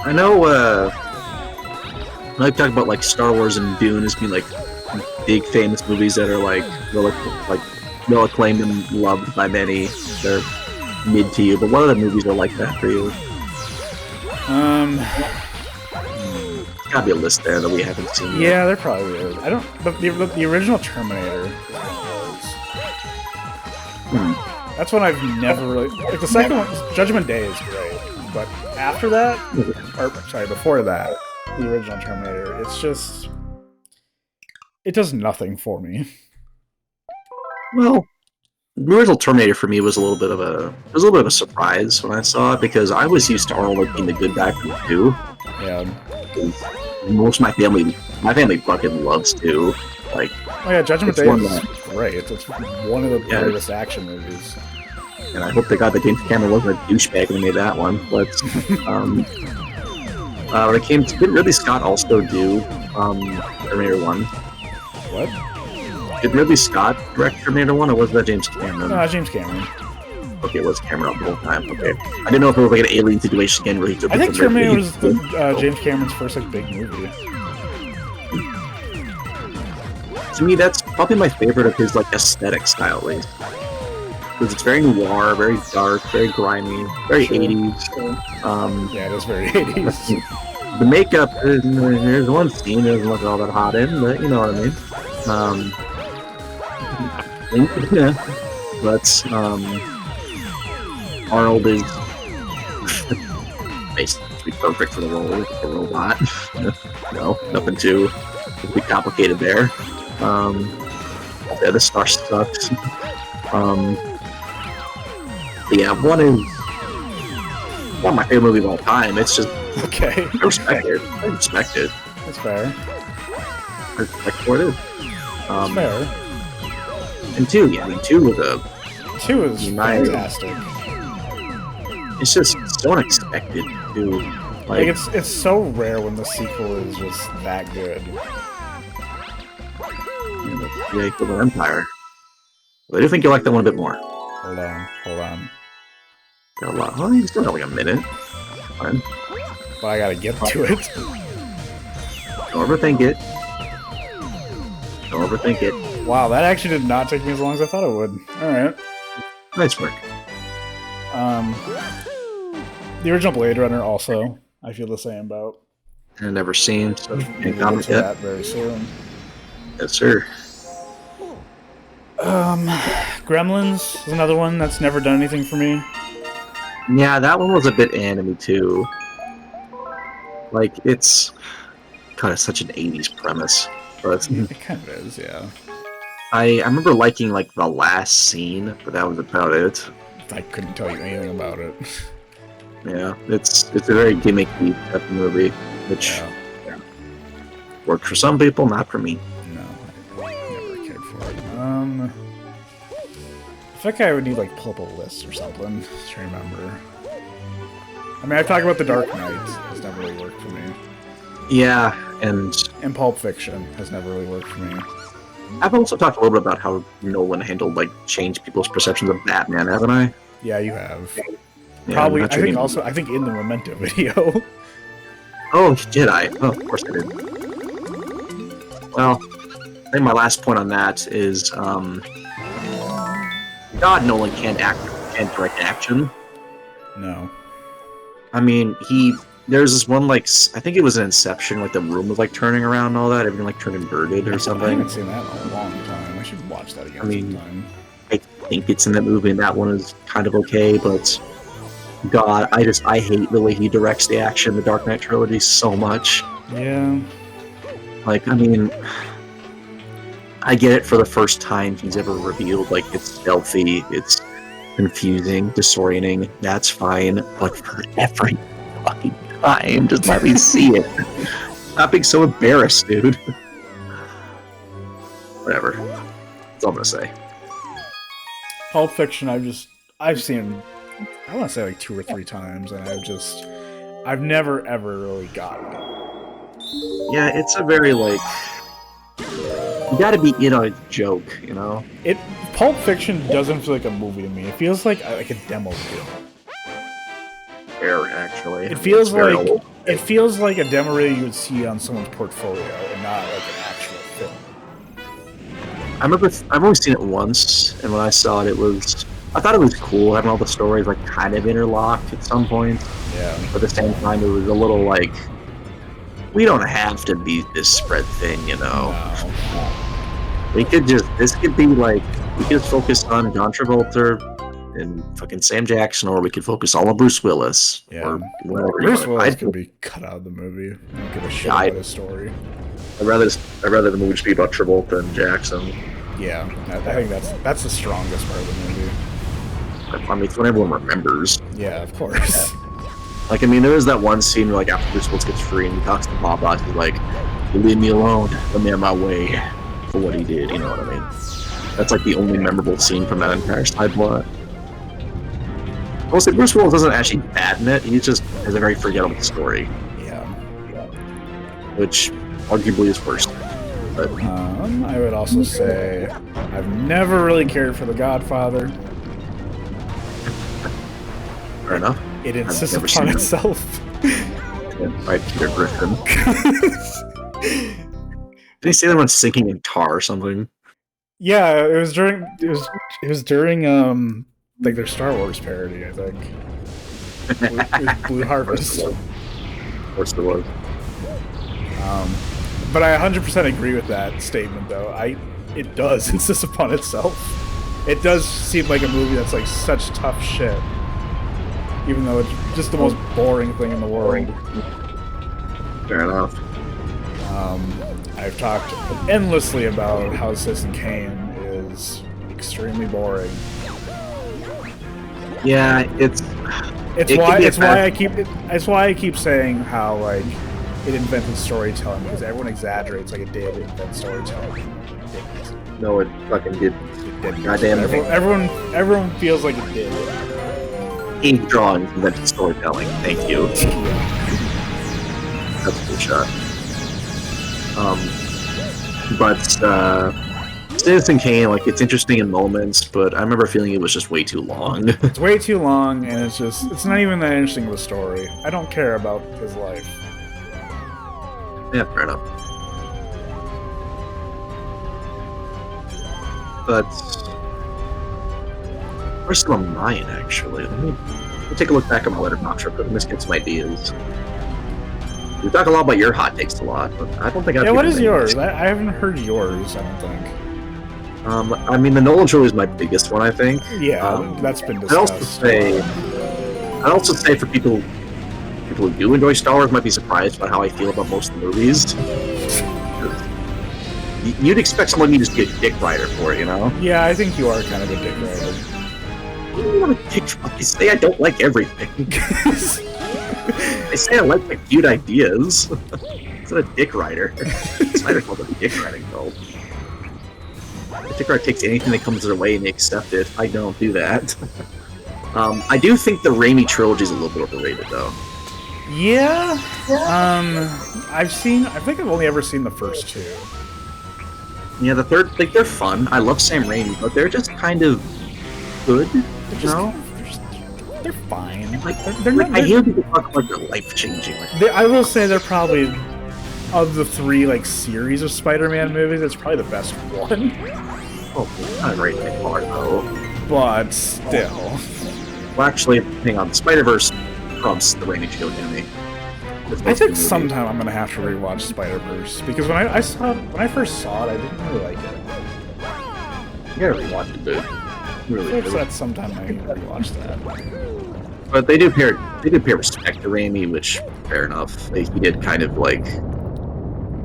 I know, I talk about, like, Star Wars and Dune as being, like, big famous movies that are, like, well acclaimed and loved by many. They're mid to you, but what other movies are like that for you? There's gotta be a list there that we haven't seen yet. Yeah, there probably is. I don't. The original Terminator. That's one I've never really. Like the second one, Judgment Day is great, but after that, or sorry, before that, the original Terminator, it's just. It does nothing for me. Well, the original Terminator for me was a little bit of a surprise when I saw it, because I was used to Arnold being the good guy from 2. Yeah. Most of my family fucking loves 2. Like, oh yeah, Judgment Day is great. It's one of the greatest action movies. And I hope they got that James Cameron wasn't a douchebag when he made that one. But when it came to, didn't Ridley Scott also do Terminator 1? What? Did Ridley Scott direct Terminator 1, or was that James Cameron? No, James Cameron. Okay, it was Cameron the whole time. Okay, I didn't know if it was like an alien situation again where he took. I think Terminator was James Cameron's first like big movie. To me, that's probably my favorite of his like aesthetic style, at least. Because it's very noir, very dark, very grimy, very 80s. Yeah, it is very 80s. The makeup, there's one scene that doesn't look all that hot in, but you know what I mean. Yeah, but Arnold is basically perfect for the role of a robot. No, nothing too complicated there. Yeah, the star sucks. But yeah, one is one of my favorite movies of all time. It's just okay. I respect it. I respect it. That's fair. I respect what it is. That's fair. And 2, yeah, I mean 2 was a 2 is fantastic. It's just so unexpected too. Like it's so rare when the sequel is just that good. Yeah, the Empire. I do think you'll like that one a bit more. Hold on. Got a lot. Oh, you still got like a minute. Fine. But I gotta get to it. Don't overthink it. Don't overthink it. Wow, that actually did not take me as long as I thought it would. Alright. Nice work. The original Blade Runner also, I feel the same about. I've never seen, so can't We'll comment get to yet. that very soon. Yes, sir. Gremlins is another one that's never done anything for me. Yeah, that one was a bit anime too. Like, it's kind of such an 80s premise. But It kind of is, yeah. I remember liking, like, the last scene, but that was about it. I couldn't tell you anything about it. Yeah, it's a very gimmicky type of movie, which worked for some people, not for me. No, I never cared for it. I feel like I would need like pull up a list or something to remember. I mean, I've talked about The Dark Knight. Has never really worked for me. Yeah, and Pulp Fiction has never really worked for me. I've also talked a little bit about how Nolan handled, like, changed people's perceptions of Batman, haven't I? Yeah, you have. Yeah, Probably. I that's really- think in the Memento video. Oh, did I? Oh, of course I did. Well, I think my last point on that is, God, Nolan can't direct action. No. I mean, there's this one, like, I think it was an Inception, like, the room was, like, turning around and all that, everything, like, turned inverted or I something. haven't seen that in a long time. I should watch that again sometime. I think it's in that movie, and that one is kind of okay, but God, I hate the way he directs the action in the Dark Knight trilogy so much. Yeah. Like, I mean, I get it for the first time he's ever revealed, like, it's stealthy, it's confusing, disorienting, that's fine, but for every fucking time, just let me see it. Stop being so embarrassed, dude. Whatever. That's all I'm gonna say. Pulp Fiction, I've seen, I want to say like 2 or 3 times, and I've never ever really gotten it. Yeah, it's a very like you got to be in on a joke, you know. Pulp Fiction doesn't feel like a movie to me. It feels like a demo reel. Fair, actually. It feels like a demo reel you would see on someone's portfolio, and not like an actual film. I've only seen it once, and when I saw it, I thought it was cool having all the stories like kind of interlocked at some point. Yeah. But at the same time, it was a little like, we don't have to be this spread thin, you know. No. This could be like, we could focus on John Travolta and fucking Sam Jackson, or we could focus all on Bruce Willis. Yeah. Or whatever. Bruce Willis could be cut out of the movie. I don't give a shit about his story. I'd rather the movie just be about Travolta and Jackson. Yeah, I think that's the strongest part of the movie. I mean, it's what everyone remembers. Yeah, of course. Like, I mean, there is that one scene where, like, after Bruce Willis gets free and he talks to Papa, he's like, "You leave me alone, let me on my way," for what he did, you know what I mean? That's, like, the only memorable scene from that entire side plot. Mostly, Bruce Willis isn't actually bad in it, he just has a very forgettable story. Yeah. Which, arguably, is worse. But, I would also say I've never really cared for The Godfather. fair enough. It insists upon itself. By Peter Griffin. Did he say they were sinking in tar or something? Yeah, it was during like their Star Wars parody, I think. It was Blue Harvest. Of course there was. But I 100% agree with that statement, though. It does insist upon itself. It does seem like a movie that's like such tough shit. Even though it's just the most boring thing in the world. Fair enough. I've talked endlessly about how Citizen Kane is extremely boring. Yeah, it's why I keep saying how like it invented storytelling, because everyone exaggerates like it did invent storytelling. No, it fucking did. It didn't. Goddamn. Everyone feels like it did. Ink drawing invented storytelling. Thank you. That's a good shot. But Citizen Kane, like, it's interesting in moments, but I remember feeling it was just way too long. It's way too long, and it's not even that interesting of a story. I don't care about his life. Yeah, fair enough. But where's some of mine, actually? Let me take a look back at my letterbox real quick. Let's get some ideas. We talk a lot about your hot takes a lot, but I don't think I've... Yeah, what is yours? I haven't heard yours, I don't think. I mean, the Nolan trilogy is my biggest one, I think. Yeah, that's been discussed. I'd also say for people who do enjoy Star Wars might be surprised by how I feel about most of the movies. You'd expect someone to just be a dick rider for it, you know? Yeah, I think you are kind of a dick rider. I say I don't like everything. I say I like my cute ideas. It's not a dick rider. Snyder called it a dick riding though. The dick rider takes anything that comes their way and they accept it. I don't do that. I do think the Raimi trilogy is a little bit overrated though. Yeah. I think I've only ever seen the first 2. Yeah, the third, like, they're fun. I love Sam Raimi, but they're just kind of good. They're fine. Like, I hear people talk about they're life-changing. I will say they're probably, of the 3 like series of Spider-Man movies, it's probably the best one. Oh, not right by far though. But still. Well, actually, hang on. Spider-Verse trumps the Raimi trilogy to me. I think sometime I'm gonna have to rewatch Spider-Verse, because when I first saw it, I didn't really like it. You gotta rewatch it, dude. Really, I think sometime I need to rewatch that. But they do pay respect to Raimi, which fair enough. He did kind of like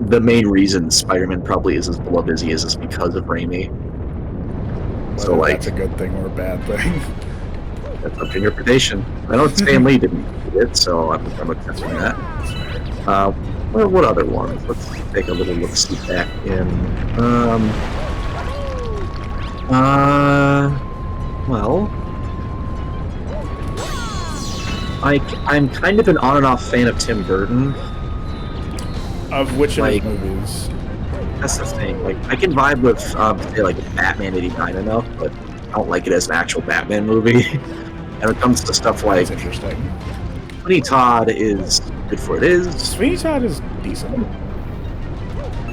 the main reason Spider-Man probably is as beloved as he is because of Raimi. So like, that's a good thing or a bad thing. That's up to interpretation. I know Stan Lee didn't do it, so I'm accepting that. What other ones? Let's take a little look-see back in. Well, I'm kind of an on and off fan of Tim Burton. Of which of his Like, movies? that's the thing. Like, I can vibe with, say, like, Batman '89 enough, but I don't like it as an actual Batman movie. And when it comes to stuff like That's interesting. Sweeney Todd is good for it is. Sweeney Todd is decent.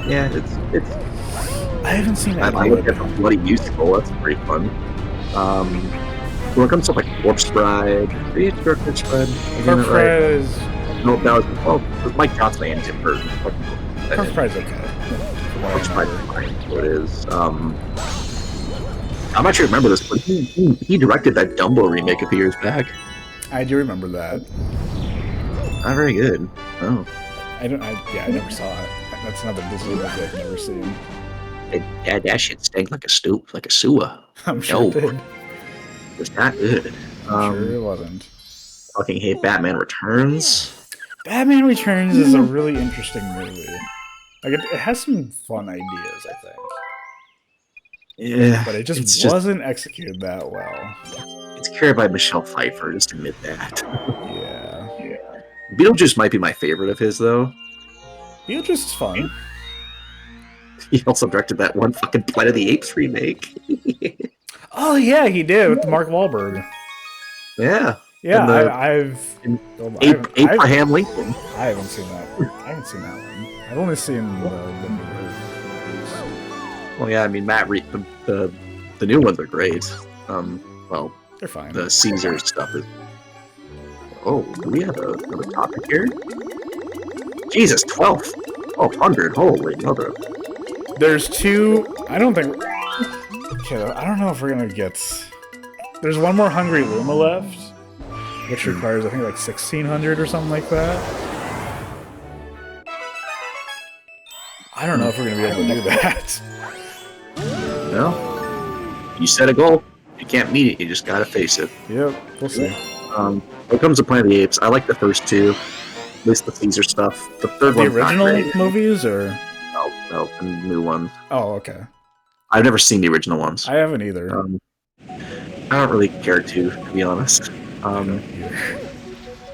Yeah, it's. I haven't seen I that. look at the Bloody Musical. That's pretty fun. When it comes to like Corpse Bride, did you direct Corpse Bride? Corpse Bride is. No, that was it was Mike Johnson and Tim Burton. Corpse Bride's okay. Corpse Bride is fine. What it is. I'm not sure you remember this, but he directed that Dumbo remake a few years back. I do remember that. Not very good. Oh. I never saw it. That's another Disney movie I've never seen. That shit stank like a sewer. I'm sure it did. It was not good. I'm sure it wasn't. Fucking hate Batman Returns. Batman Returns is a really interesting movie. Like it has some fun ideas, I think. Yeah, but it just wasn't executed that well. It's carried by Michelle Pfeiffer, just admit that. Yeah. Beetlejuice might be my favorite of his, though. Beetlejuice is fun. He also directed that one fucking Planet of the Apes remake. Oh yeah, he did with Mark Wahlberg. Yeah. Yeah, Abraham Lincoln. I haven't seen that. I haven't seen that one. I've only seen the movies. Well, yeah, I mean, the new ones are great. Well, they're fine. The Caesar stuff is. Oh, do we have another topic here? Jesus, 1,200. Holy mother. There's two. I don't think. Okay, I don't know if we're gonna get. There's one more Hungry Luma left, which requires I think like 1,600 or something like that. I don't know if we're gonna be able to do that. Well, you set a goal. You can't meet it. You just gotta face it. Yep, we'll see. When it comes to Planet of the Apes, I like the first two, at least the Caesar stuff. The third one, the original movies, or no, the new ones. Oh, okay. I've never seen the original ones. I haven't either. I don't really care to be honest.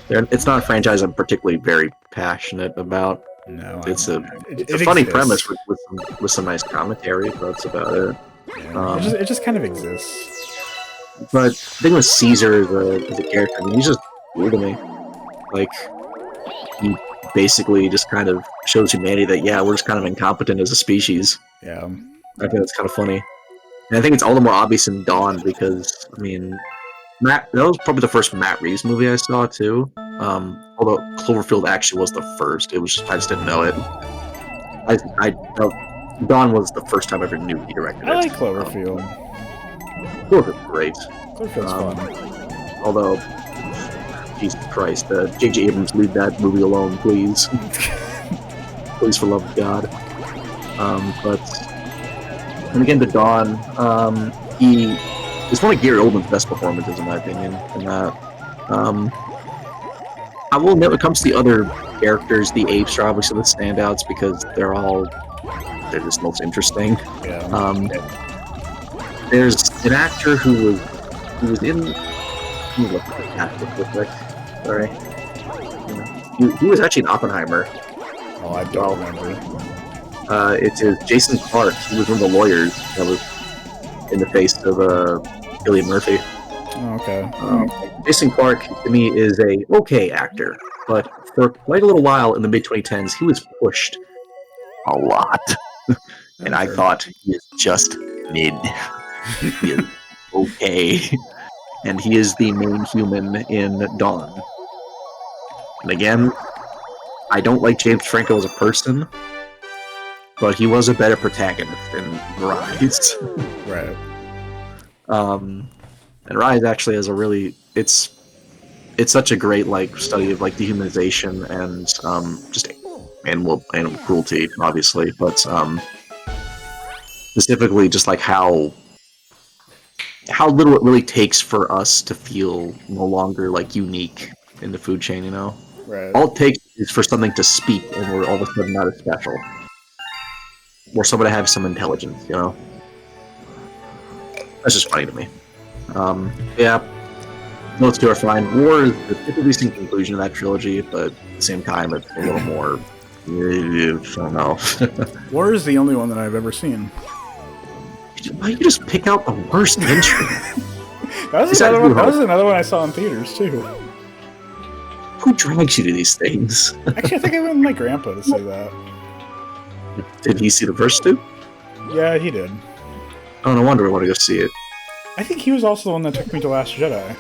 It's not a franchise I'm particularly very passionate about. No, it's a funny premise with some nice commentary, but that's about it. Yeah, it just kind of exists. But the thing with Caesar as a character, I mean, he's just cool to me. Like, he basically just kind of shows humanity that, yeah, we're just kind of incompetent as a species. Yeah. I think that's kind of funny. And I think it's all the more obvious in Dawn because, I mean, that was probably the first Matt Reeves movie I saw, too. Although Cloverfield actually was the first. I just didn't know it. Dawn was the first time I ever knew he directed it. I like Cloverfield. Cloverfield's great. Cloverfield's fun. Although, Jesus Christ, J.J. Abrams, leave that movie alone, please. Please, for love of God. And again, to Dawn, it's one of Gary Oldman's best performances, in my opinion. And I will admit, when it comes to the other characters, the apes are obviously the standouts because they're just most interesting. Yeah. There's an actor who was in. Let me look at the cast real quick. Sorry. He was actually in Oppenheimer. Oh, I don't remember. It's Jason Clarke. He was one of the lawyers that was in the face of Cillian Murphy. Oh, okay. Jason Clarke, to me, is a okay actor, but for quite a little while in the mid-2010s, he was pushed a lot. And I thought, he is just mid. He is okay. And he is the main human in Dawn. And again, I don't like James Franco as a person, but he was a better protagonist than Rise. Right. And Rise actually has a really it's such a great study of dehumanization and just animal cruelty, obviously, but specifically just how little it really takes for us to feel no longer unique in the food chain, Right. All it takes is for something to speak and we're all of a sudden not as special. Or somebody to have some intelligence, That's just funny to me. Yeah, those two are fine. War is the decent conclusion of that trilogy, but at the same time, it's a little more. I don't know. War is the only one that I've ever seen. Why you just pick out the worst entry? That was another one I saw in theaters too. Who drags you to these things? Actually, I think I went with my grandpa to see that. Did he see the first two? Yeah, he did. Oh, no wonder I want to go see it. I think he was also the one that took me to Last Jedi.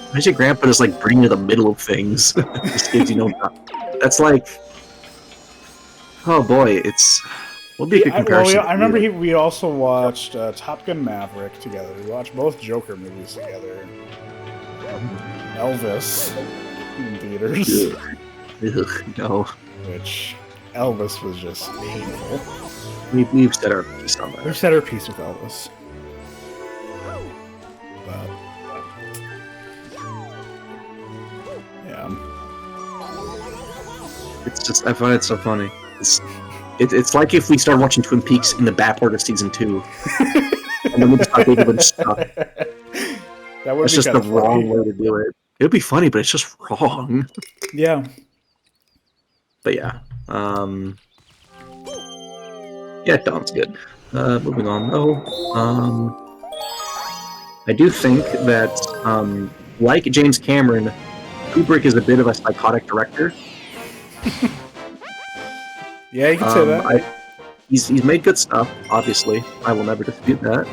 Why does your grandpa just like bring you to the middle of things? Just gives you no. That's like. Oh boy, it's. What would be a good comparison? I remember we also watched Top Gun Maverick together. We watched both Joker movies together. Elvis in theaters. Ugh, no. Which Elvis was just painful. We've said our piece on that. We've said our piece with Elvis. But yeah. It's just, I find it so funny. It's like if we started watching Twin Peaks in the back part of season 2. And then we just started doing stuff. That's just the wrong way to do it. It would be funny, but it's just wrong. Yeah. But yeah. Yeah, Dawn's good. Moving on though. I do think that, like James Cameron, Kubrick is a bit of a psychotic director. Yeah, you can say that. He's made good stuff, obviously. I will never dispute that.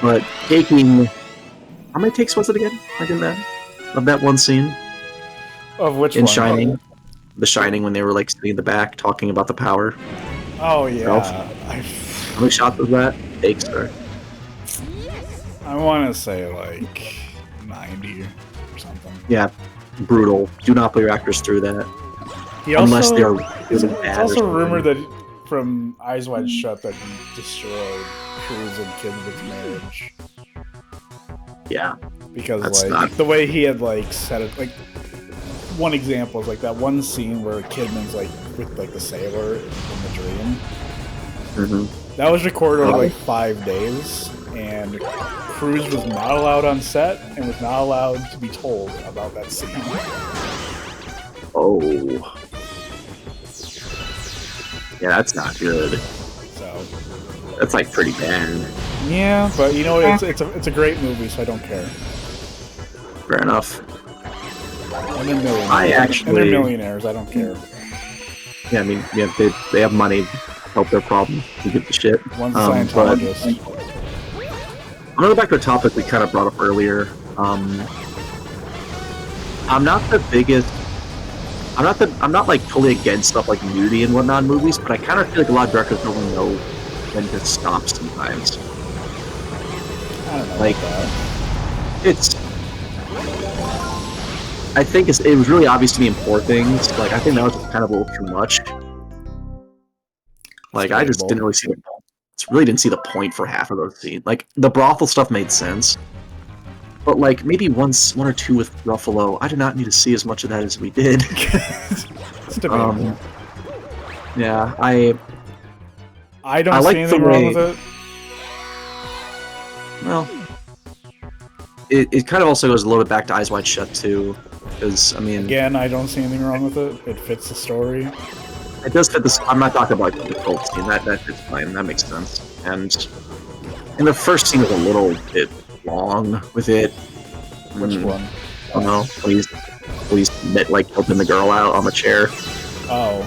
But taking... How many takes was it again? Like in that? Of that one scene? Of which one? In Shining. Oh. The Shining, when they were like sitting in the back talking about the power. Oh, yeah. How many shots was that? Takes, or? I want to say like 90 or something. Yeah. Brutal. Do not put your actors through that. Unless they're it's also rumored that from Eyes Wide Shut that he destroyed Cruz and Kidman's marriage. Yeah. Because the way he had like said it, like one example is like that one scene where Kidman's like with like the sailor in the dream. Mm-hmm. That was recorded over like 5 days, and Cruz was not allowed on set and was not allowed to be told about that scene. Oh. Yeah, that's not good. So that's like pretty bad. Yeah, but you know what? It's a great movie, so I don't care. Fair enough. And they're millionaires. And they're millionaires. I don't care. Yeah, I mean, yeah, they have money. Help their problem. Who gives a shit? One's a Scientologist. I'm gonna go back to a topic we kind of brought up earlier. I'm not the biggest. I'm not like totally against stuff like nudity and whatnot in movies, but I kind of feel like a lot of directors don't know when to stop sometimes. I don't know. Like, I think it was really obvious to me in Poor Things. Like, I think that was just kind of a little too much. Like, I just didn't really see didn't see the point for half of those scenes. Like, the brothel stuff made sense. But like maybe one or two with Ruffalo, I did not need to see as much of that as we did. Yeah, I don't see anything wrong with it. Well, it kind of also goes a little bit back to Eyes Wide Shut too, because I mean, again, I don't see anything wrong with it. It fits the story. It does fit this. I'm not talking about like, the cult scene. That fits fine. That makes sense. And the first scene was a little bit long with it. Which one? I don't know. Please like helping the girl out on the chair. Oh,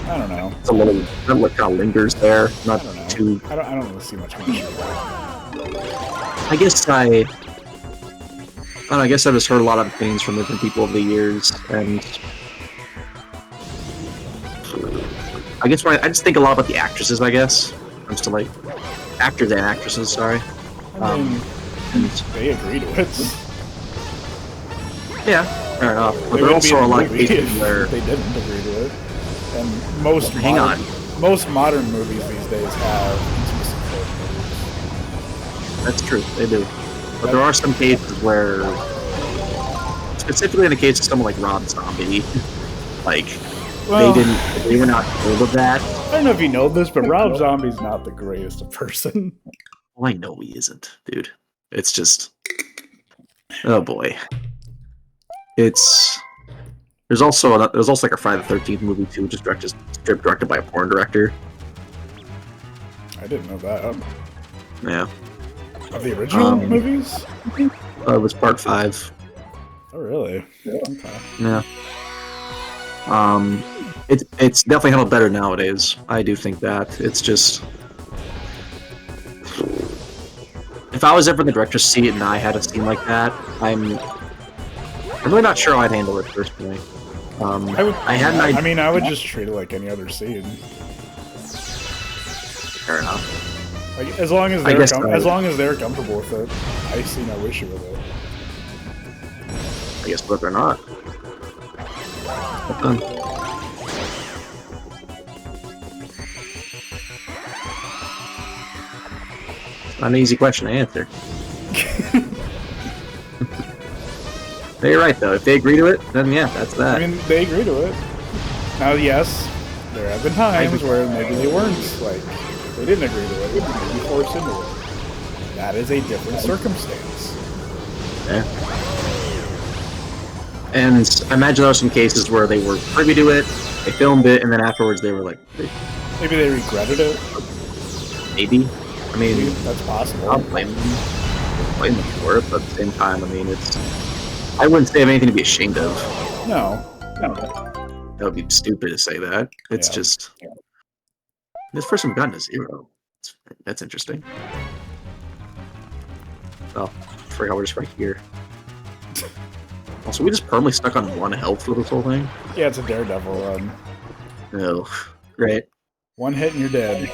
I don't know. It's a little. It kind of lingers there. Not too. I don't really see much. I guess I just heard a lot of things from different people over the years, and I guess I just think a lot about the actresses. I guess when it comes to like actors and actresses. Sorry. I mean, they agree to it. Yeah, fair enough. But there are also a lot of cases where they didn't agree to it. And most modern movies these days have intimacy movies. That's true, they do. But there are some cases where, specifically in the case of someone like Rob Zombie, like they were not told of that. I don't know if you know this, but Rob Zombie's not the greatest person. Well, I know he isn't, dude. It's just, oh boy. There's also like a Friday the 13th movie too, just directed by a porn director. I didn't know that. Yeah. Of the original movies? It was part 5. Oh, really? Okay. Yeah. It's definitely handled better nowadays. I do think that. It's just, if I was ever in the director's seat and I had a scene like that, I'm really not sure how I'd handle it personally. I would just treat it like any other scene. Fair enough. Like, as long as they're comfortable with it, I see no issue with it. I guess, but they're not. Not an easy question to answer. You're right, though. If they agree to it, then yeah, that's that. I mean, they agree to it. Now, yes, there have been times where maybe they weren't, like, they didn't agree to it, maybe forced into it. That is a different circumstance. Yeah. And I imagine there are some cases where they were privy to it, they filmed it, and then afterwards they were like... Maybe they regretted it? Maybe. I mean... Maybe that's possible. I'll blame them for it, but at the same time, I mean, it's... I wouldn't say I have anything to be ashamed of. No. That would be stupid to say that. It's just... This person got a 0. That's interesting. Oh, I forgot we're just right here. Also, we just permanently stuck on 1 health for this whole thing? Yeah, it's a Daredevil run. Oh, great. 1 hit and you're dead.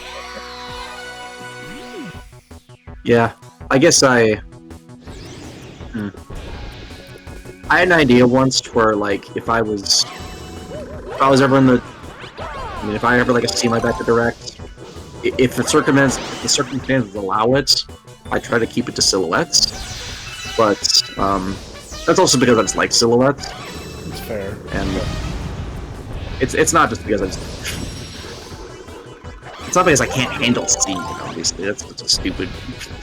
Yeah, I guess I had an idea once where, like, if I was ever in the... I mean, if I ever, like, a scene like that to direct, if the circumstances allow it, I try to keep it to silhouettes. But, that's also because I just like silhouettes. It's fair. And it's not just because it's not because I can't handle scene, obviously. That's a stupid...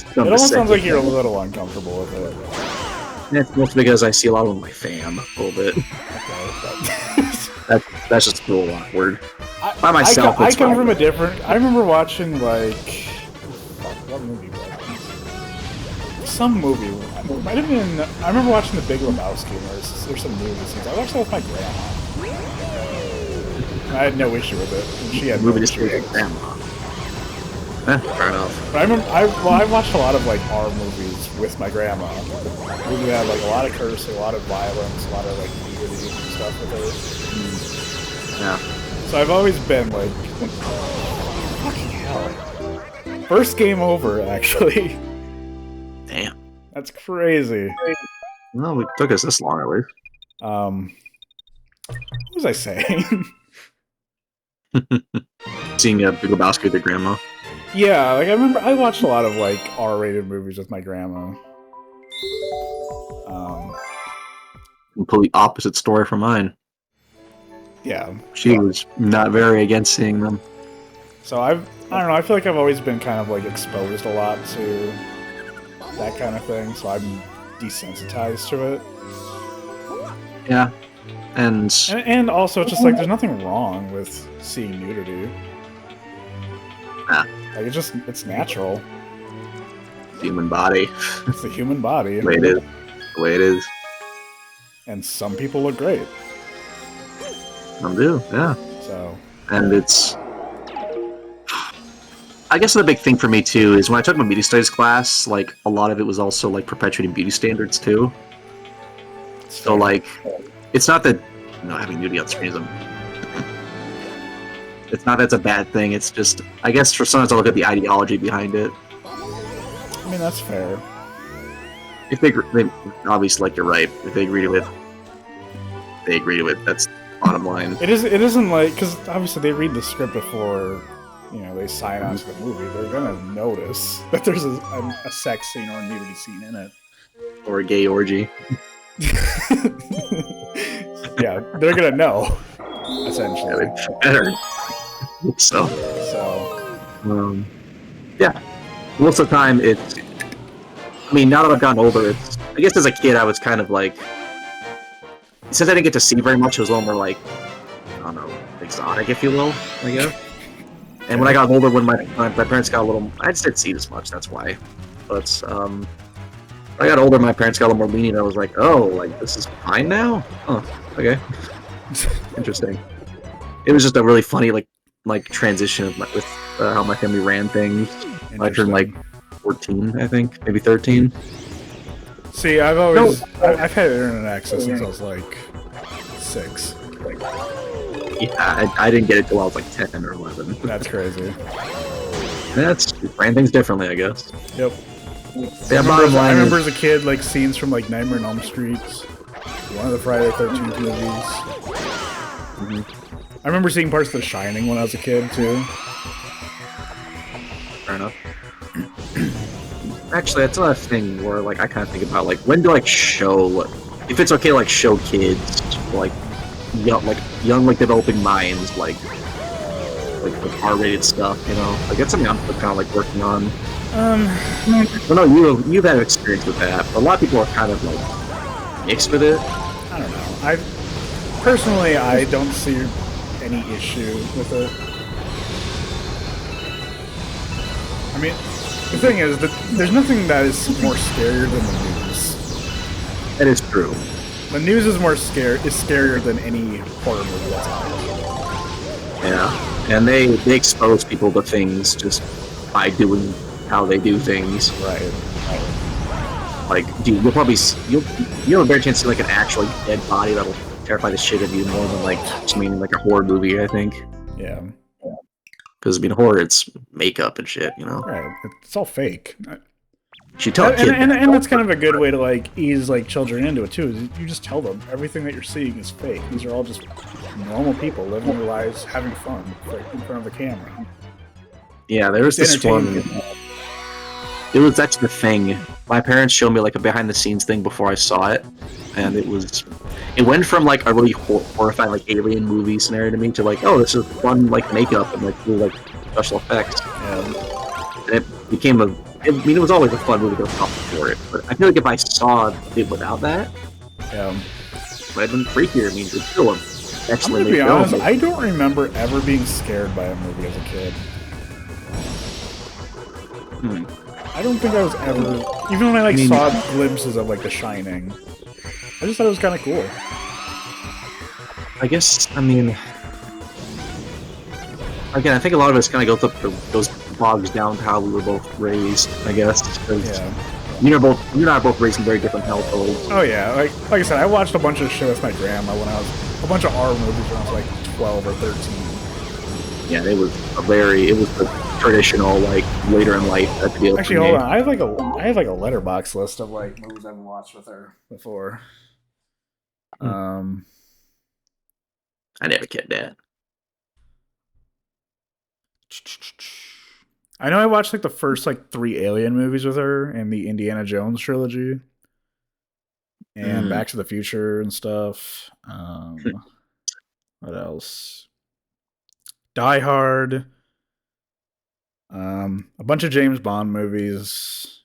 It almost sounds like you're a little uncomfortable with it. And it's mostly because I see a lot of my fam, a little bit. That's just a little awkward. By myself, I come from a different... I remember watching, like... What movie was it? Some movie. Might have been... I remember watching The Big Lebowski, and there's some movie scenes. I watched that with my grandma. I had no issue with it. And she had no issue with it. Grandma. Fair enough. But I remember... I watched a lot of, like, horror movies with my grandma. We had, like, a lot of cursing, a lot of violence, a lot of, like, nudity and stuff with her. Yeah. So I've always been like, fucking hell. First game over, actually. Damn. That's crazy. Well, it took us this long, at least. What was I saying? Seeing Big Lebowski with your grandma. Yeah, like I remember I watched a lot of like R-rated movies with my grandma. Completely opposite story from mine. Yeah. She was not very against seeing them. So I don't know, I feel like I've always been kind of like exposed a lot to that kind of thing, so I'm desensitized to it. Yeah. And also it's just like there's nothing wrong with seeing nudity. Like it's natural. Human body. It's the human body. The way it is. The way it is. And some people look great. Some do, yeah. So. And it's... I guess the big thing for me, too, is when I took my beauty studies class, like, a lot of it was also, like, perpetuating beauty standards, too. So, like, it's not that, having nudity on screen is it's not that it's a bad thing, it's just, I guess for sometimes I look at the ideology behind it. I mean, that's fair. If they obviously, like, you're right, if they agree to it, that's bottom line. It isn't like, because obviously they read the script before, they sign on to the movie. They're gonna notice that there's a sex scene or a nudity scene in it. Or a gay orgy. Yeah, they're gonna know, essentially. Yeah, better. So. Yeah. most of the time it's. I mean, now that I've gotten older, it's. I guess as a kid, I was kind of like. Since I didn't get to see very much, it was a little more like. I don't know, exotic, if you will, I guess. And when I got older, when my parents got a little. I just didn't see it as much, that's why. But, when I got older, my parents got a little more lenient. I was like, oh, like, this is fine now? Oh, okay. Interesting. It was just a really funny, like transition with how my family ran things. I turned, like, 14, I think, maybe 13. See, I've had internet access since I was like 6. Yeah, I didn't get it till I was like 10 or 11. That's crazy. That's ran things differently, I guess. Yep. Yeah, I remember as a kid, like scenes from like Nightmare on Elm Street, one of the Friday the 13th movies. I remember seeing parts of The Shining when I was a kid too. Fair enough. Actually, that's another thing where like I kind of think about like when to like show, if it's okay to like show kids like young developing minds like R-rated stuff, you know, like that's something I'm kind of like working on. I know you've had experience with that, but a lot of people are kind of like mixed with it. I don't know. I don't see any issue with it. I mean, the thing is that there's nothing that is more scarier than the news. That is true. The news is scarier than any horror movie that's out. Yeah, and they expose people to things just by doing how they do things. Right. Like, dude, you'll have a better chance to see like an actually dead body that'll terrify the shit out of you more than like like a horror movie, I think. Yeah. Because I mean, horror, it's makeup and shit, you know. Right. It's all fake. You tell a kid, and that's kind of a good way to like ease like children into it too. Is you just tell them everything that you're seeing is fake. These are all just normal people living their lives, having fun, like in front of the camera. Yeah, there was this one. It was actually the thing. My parents showed me like a behind-the-scenes thing before I saw it, and it went from like a really horrifying like alien movie scenario to me to like, oh, this is fun like makeup and like cool like special effects. And it became it was always a fun movie to go for it, but I feel like if I saw it without that, it would have been freakier. I mean, it's still an excellent. I'm gonna be honest, I don't remember ever being scared by a movie as a kid. I don't think I was ever, even when I saw glimpses of like The Shining, I just thought it was kind of cool. I guess, I mean, again, I think a lot of it's kind of goes bogs down to how we were both raised, I guess. Yeah. You and I are both raised in very different households. Oh yeah, like I said, I watched a bunch of shit with my grandma when I was, a bunch of horror movies when I was like 12 or 13. Yeah, it was the traditional, like, later in life type of deal. Actually, hold on, I have like a letterbox list of like movies I've watched with her before. I never kept that. I know I watched like the first like 3 Alien movies with her and the Indiana Jones trilogy and Back to the Future and stuff. What else? Die Hard. A bunch of James Bond movies.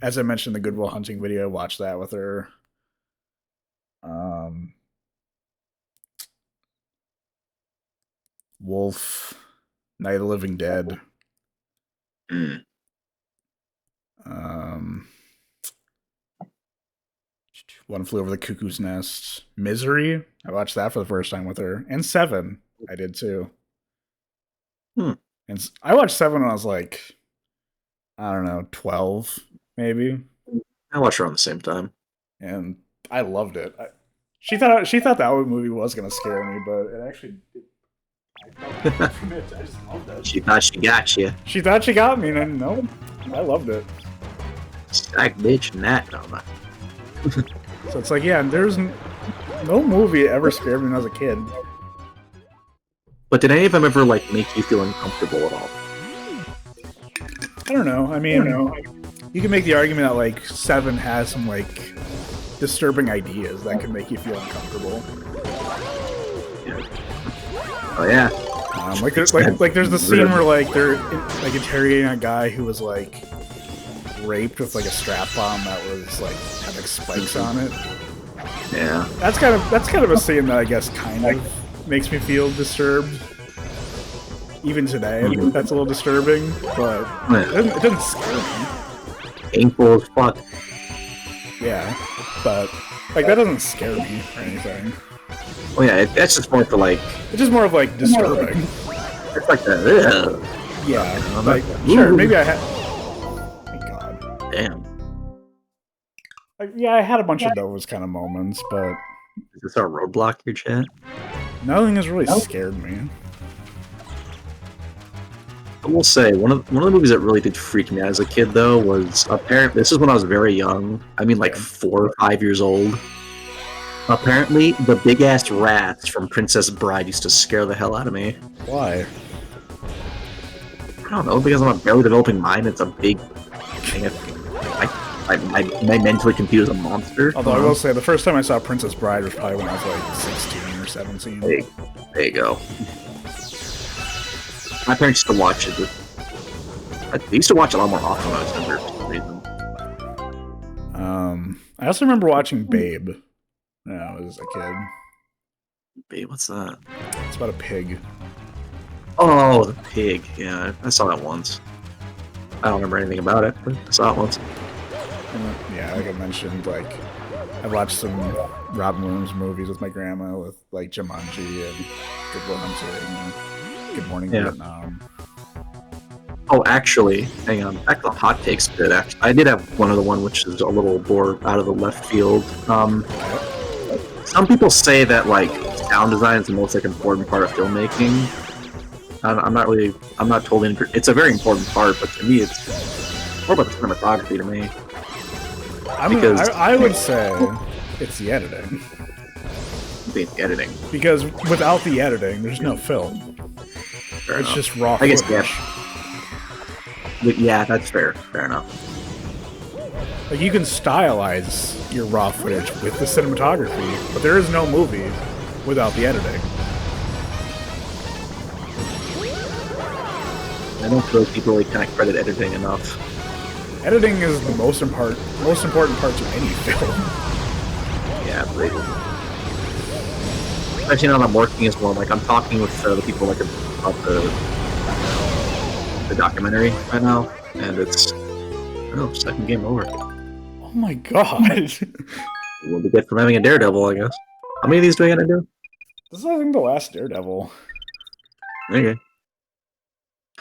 As I mentioned, the Good Will Hunting video, I watched that with her. Wolf, Night of the Living Dead. One Flew Over the Cuckoo's Nest. Misery, I watched that for the first time with her. And Seven, I did too. And I watched Seven when I was like, I don't know, 12, maybe. I watched her around the same time. And I loved it. She thought that movie was going to scare me, but it actually did. I just loved it. She thought she got you. She thought she got me, and no, I loved it. Stack bitch and that, no. So it's like, yeah, there's no movie ever scared me when I was a kid. But did any of them ever like make you feel uncomfortable at all? I don't know. I mean, you can make the argument that like Seven has some like disturbing ideas that can make you feel uncomfortable. Oh yeah. There's the scene where like they're like interrogating a guy who was like raped with like a strap on that was like having spikes on it. Yeah. That's kind of a scene that I guess kind of makes me feel disturbed. Even today, that's a little disturbing, but it doesn't scare me. Painful as fuck. Yeah, but like that doesn't scare me or anything. Oh yeah, that's just more for like. It's just more of like disturbing. It's like the. Yeah, like sure, maybe I had. Thank God. Damn. Like, yeah, I had a bunch of those kind of moments, but. Is this our roadblock here, chat? Nothing has really scared me. I will say one of the movies that really did freak me out as a kid though was apparently this is when I was very young. I mean like 4 or 5 years old. Apparently the big ass rats from Princess Bride used to scare the hell out of me. Why? I don't know, because I'm a barely developing mind. It's a big thing. I mentally confused a monster. Although I will say the first time I saw Princess Bride was probably when I was like 16 or 17. There you go. My parents used to watch it. They used to watch it a lot more often when I was younger for some reason. I also remember watching Babe when I was a kid. Babe, what's that? It's about a pig. Oh, the pig. Yeah, I saw that once. I don't remember anything about it, but I saw it once. And, yeah, like I mentioned, like I watched some Robin Williams movies with my grandma, with like Jumanji and Good Will Hunting and Good Morning Vietnam. Oh, actually, hang on. Back to the hot takes bit. Actually, I did have one other one, which is a little more out of the left field. Some people say that like sound design is the most like important part of filmmaking. I'm not totally. It's a very important part, but to me, it's more about the cinematography to me. I would say it's the editing. The editing. Because without the editing, there's no film. Fair it's enough. Just raw I guess, footage. yeah, that's fair. Fair enough. Like, you can stylize your raw footage with the cinematography, but there is no movie without the editing. I don't feel like people really kind of credit editing enough. Editing is the most important part to any film. Yeah, but especially now that I'm working as well. Like I'm talking with the people like about the documentary right now, and it's second game over. Oh my god! We'll be good from having a Daredevil, I guess. How many of these do I gotta do? This is I think the last Daredevil. Okay.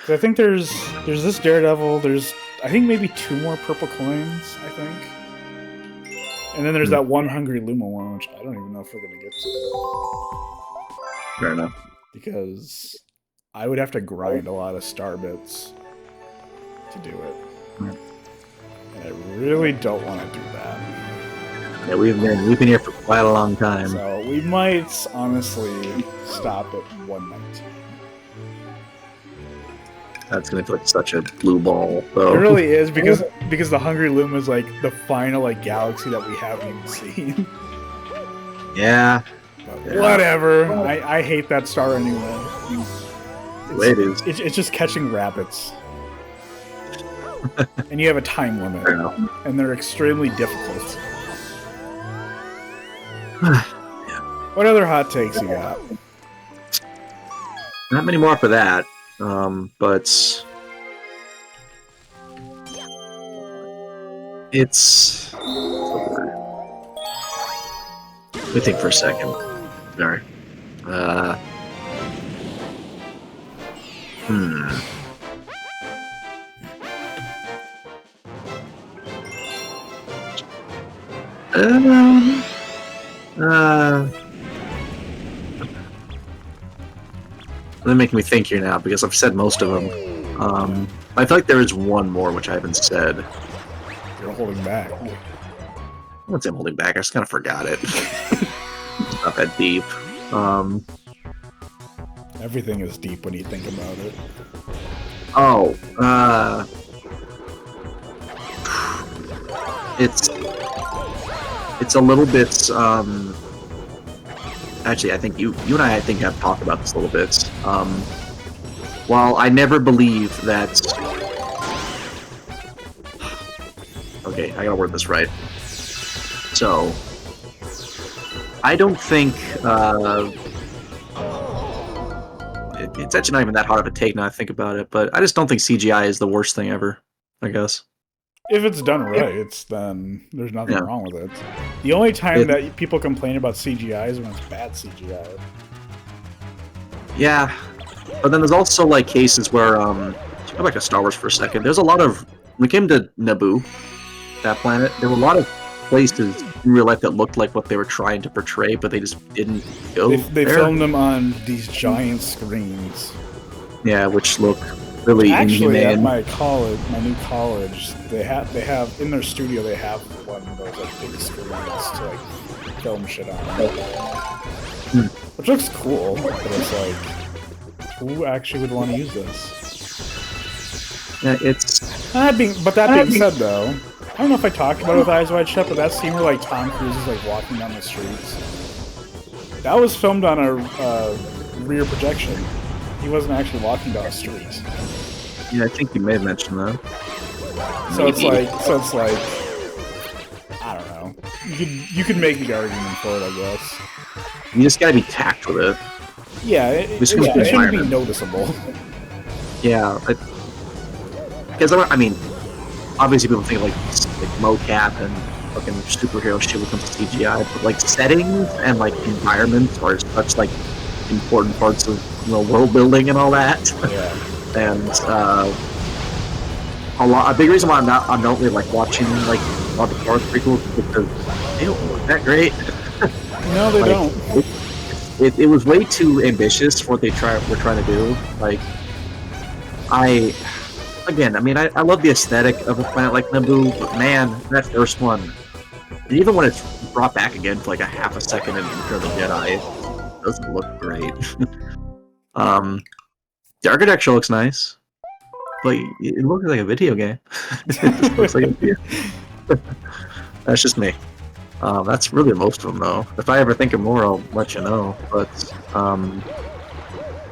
I think there's this Daredevil. There's I think maybe 2 more purple coins. I think. And then there's that one Hungry Luma one, which I don't even know if we're gonna get to. Fair enough. Because I would have to grind a lot of Starbits to do it. And I really don't want to do that. Yeah, we've been here for quite a long time. So we might honestly stop at 119. That's gonna feel like such a blue ball, though. It really is because the Hungry Luma is like the final like galaxy that we haven't even seen. Yeah. But whatever. I hate that star anyway. The way it is. It's just catching rabbits. And you have a time limit. And they're extremely difficult. What other hot takes you got? Not many more for that. But it's. Let me think for a second. Sorry. They're making me think here now because I've said most of them. I feel like there is one more which I haven't said. You're holding back. I wouldn't say I'm holding back. I just kind of forgot it. It's not that deep. Everything is deep when you think about it. Oh, it's a little bit. Actually, I think you and I think have talked about this a little bit. while I never believe that... Okay, I gotta word this right. So, I don't think, it's actually not even that hard of a take now I think about it, but I just don't think CGI is the worst thing ever, I guess. If it's done right, then there's nothing Yeah. wrong with it. The only time that people complain about CGI is when it's bad CGI. Yeah, but then there's also like cases where go back to Star Wars for a second. There's a lot of when it came to Naboo, that planet, there were a lot of places in real life that looked like what they were trying to portray, but they just didn't go. They filmed them on these giant screens. Yeah, which look really Actually, inhumane. at my college, my new college, they have in their studio they have one of those like big screens to like film shit on. Which looks cool, but it's like, who actually would want to use this? Yeah, it's... That being said, though, I don't know if I talked about it with Eyes Wide Shut, but that scene where like Tom Cruise is like walking down the streets, that was filmed on a rear projection. He wasn't actually walking down the streets. Yeah, I think you may have mentioned that. So it's like, I don't know. You could make the argument for it, I guess. You just gotta be tacked with it. Yeah, it shouldn't be noticeable. Yeah, because I mean, obviously people think like mocap and fucking superhero shit when it comes to CGI, but like settings and like environments are such like important parts of world building and all that. Yeah. And a big reason why I'm not really like watching like a lot of the Star Wars prequels because they don't look that great. No, they don't. It was way too ambitious for what they were trying to do. Like, I love the aesthetic of a planet like Naboo, but man, that first one, and even when it's brought back again for like a half a second in Return of the Jedi, it doesn't look great. The architecture looks nice, but it looks like a video game. It just looks like a video. That's just me. That's really most of them, though. If I ever think of more, I'll let you know. But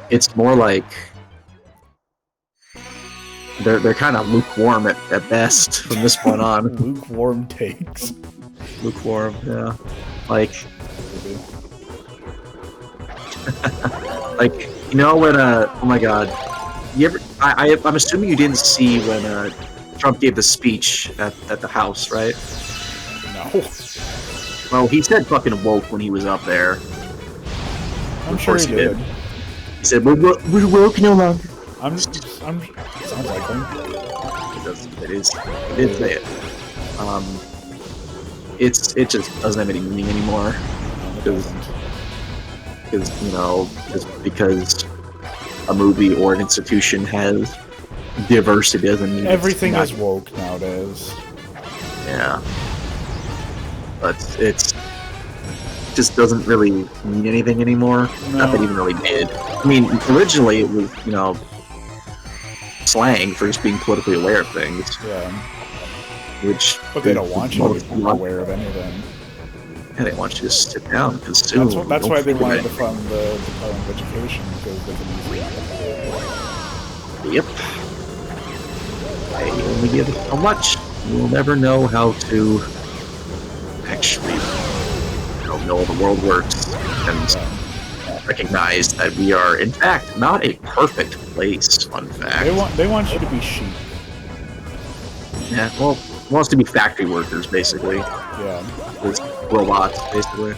it's more like they're kind of lukewarm at best from this point on. Lukewarm takes. Lukewarm, yeah. Like, like when oh my god, you ever? I'm assuming you didn't see when Trump gave the speech at the House, right? No. Well, he said fucking woke when he was up there. I'm sure he did. He said, we're woke no longer. Sounds like him. It is it. It just doesn't have any meaning anymore. Because a movie or an institution has diversity doesn't mean everything is woke nowadays. Yeah. But it just doesn't really mean anything anymore. No. Not that it even really did. I mean, originally it was, slang for just being politically aware of things. Yeah. But they don't want you to be aware of anything. Yeah, they want you to just sit down and consume. That's why they wanted to fund the Department of Education, because they can easily. Yep. They only give us so much. We'll never know how to actually know how the world works and recognize that we are, in fact, not a perfect place. Fun fact. They want you to be sheep. Yeah, well, wants to be factory workers, basically. Yeah. With robots, basically.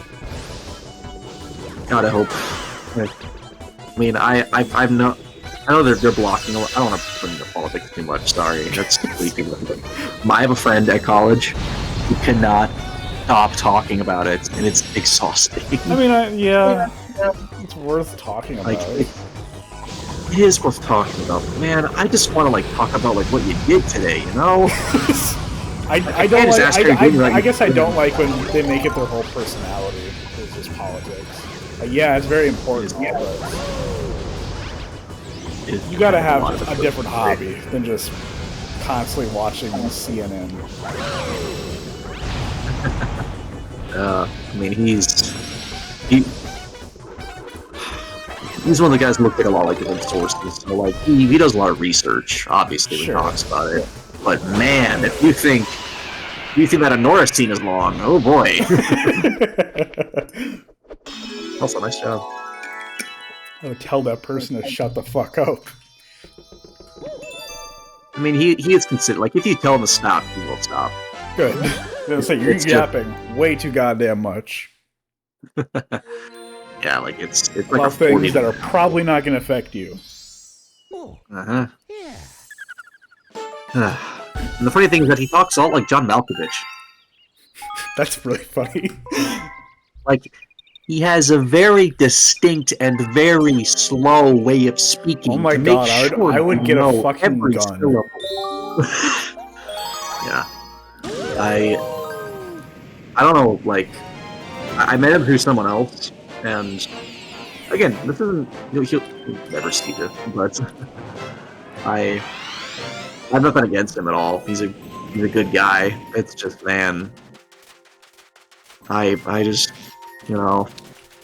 God, I hope. I know they're blocking. I don't want to put into politics too much. Sorry, that's completely. I have a friend at college who cannot stop talking about it, and it's exhausting. I mean, yeah, it's worth talking about. It is worth talking about, but man. I just want to talk about what you did today. I guess I don't like when they make it their whole personality. It's just politics. Yeah, it's very important. But you gotta have a different hobby than just constantly watching CNN. he's one of the guys who looked at a lot like different sources. So like he does a lot of research, obviously, when he talks about it. But man, if you think that Honora scene is long, oh boy. Also, nice job. I would tell that person to shut the fuck up. I mean, he is considered, like, if you tell him to stop, he will stop. Good. So you're yapping way too goddamn much. Yeah, like, it's like about things that are probably not going to affect you. Uh-huh. Yeah. And the funny thing is that he talks all like John Malkovich. That's really funny. Like, he has a very distinct and very slow way of speaking. Oh my god, I would get a fucking gun. Yeah. I don't know, like, I met him through someone else, and again, this isn't, he'll never see this, but I have nothing against him at all. He's a good guy. It's just, man, I just, you know,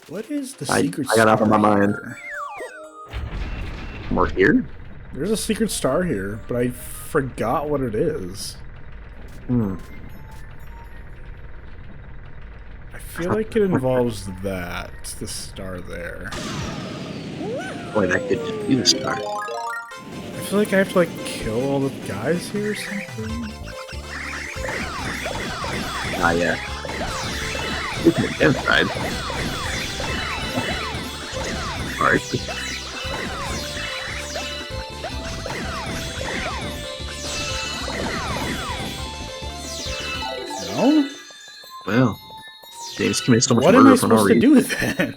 what is the secret I got off of my mind. More here? There's a secret star here, but I forgot what it is. I feel like it involves that, the star there. Boy, that could just be the star. I feel like I have to, like, kill all the guys here or something? Ah, yeah. You can again, right? Sorry. No? Well, James committed so much what am I murder for no supposed to reason. do with that?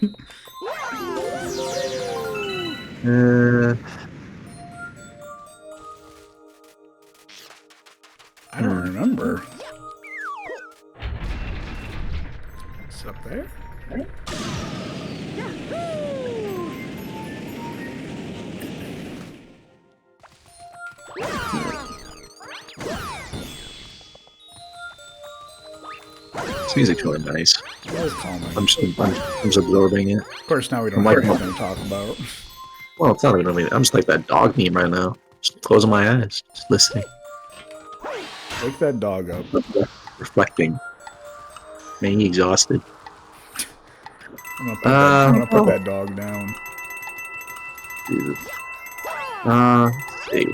I don't remember. It's up there? This music's really nice. I'm just absorbing it. Of course, now we don't know what we're going to talk about. Well, it's not even really. I'm just like that dog meme right now. Just closing my eyes, just listening. Wake that dog up. Reflecting. Being exhausted. I'm gonna put that dog down. Jesus. Let's see.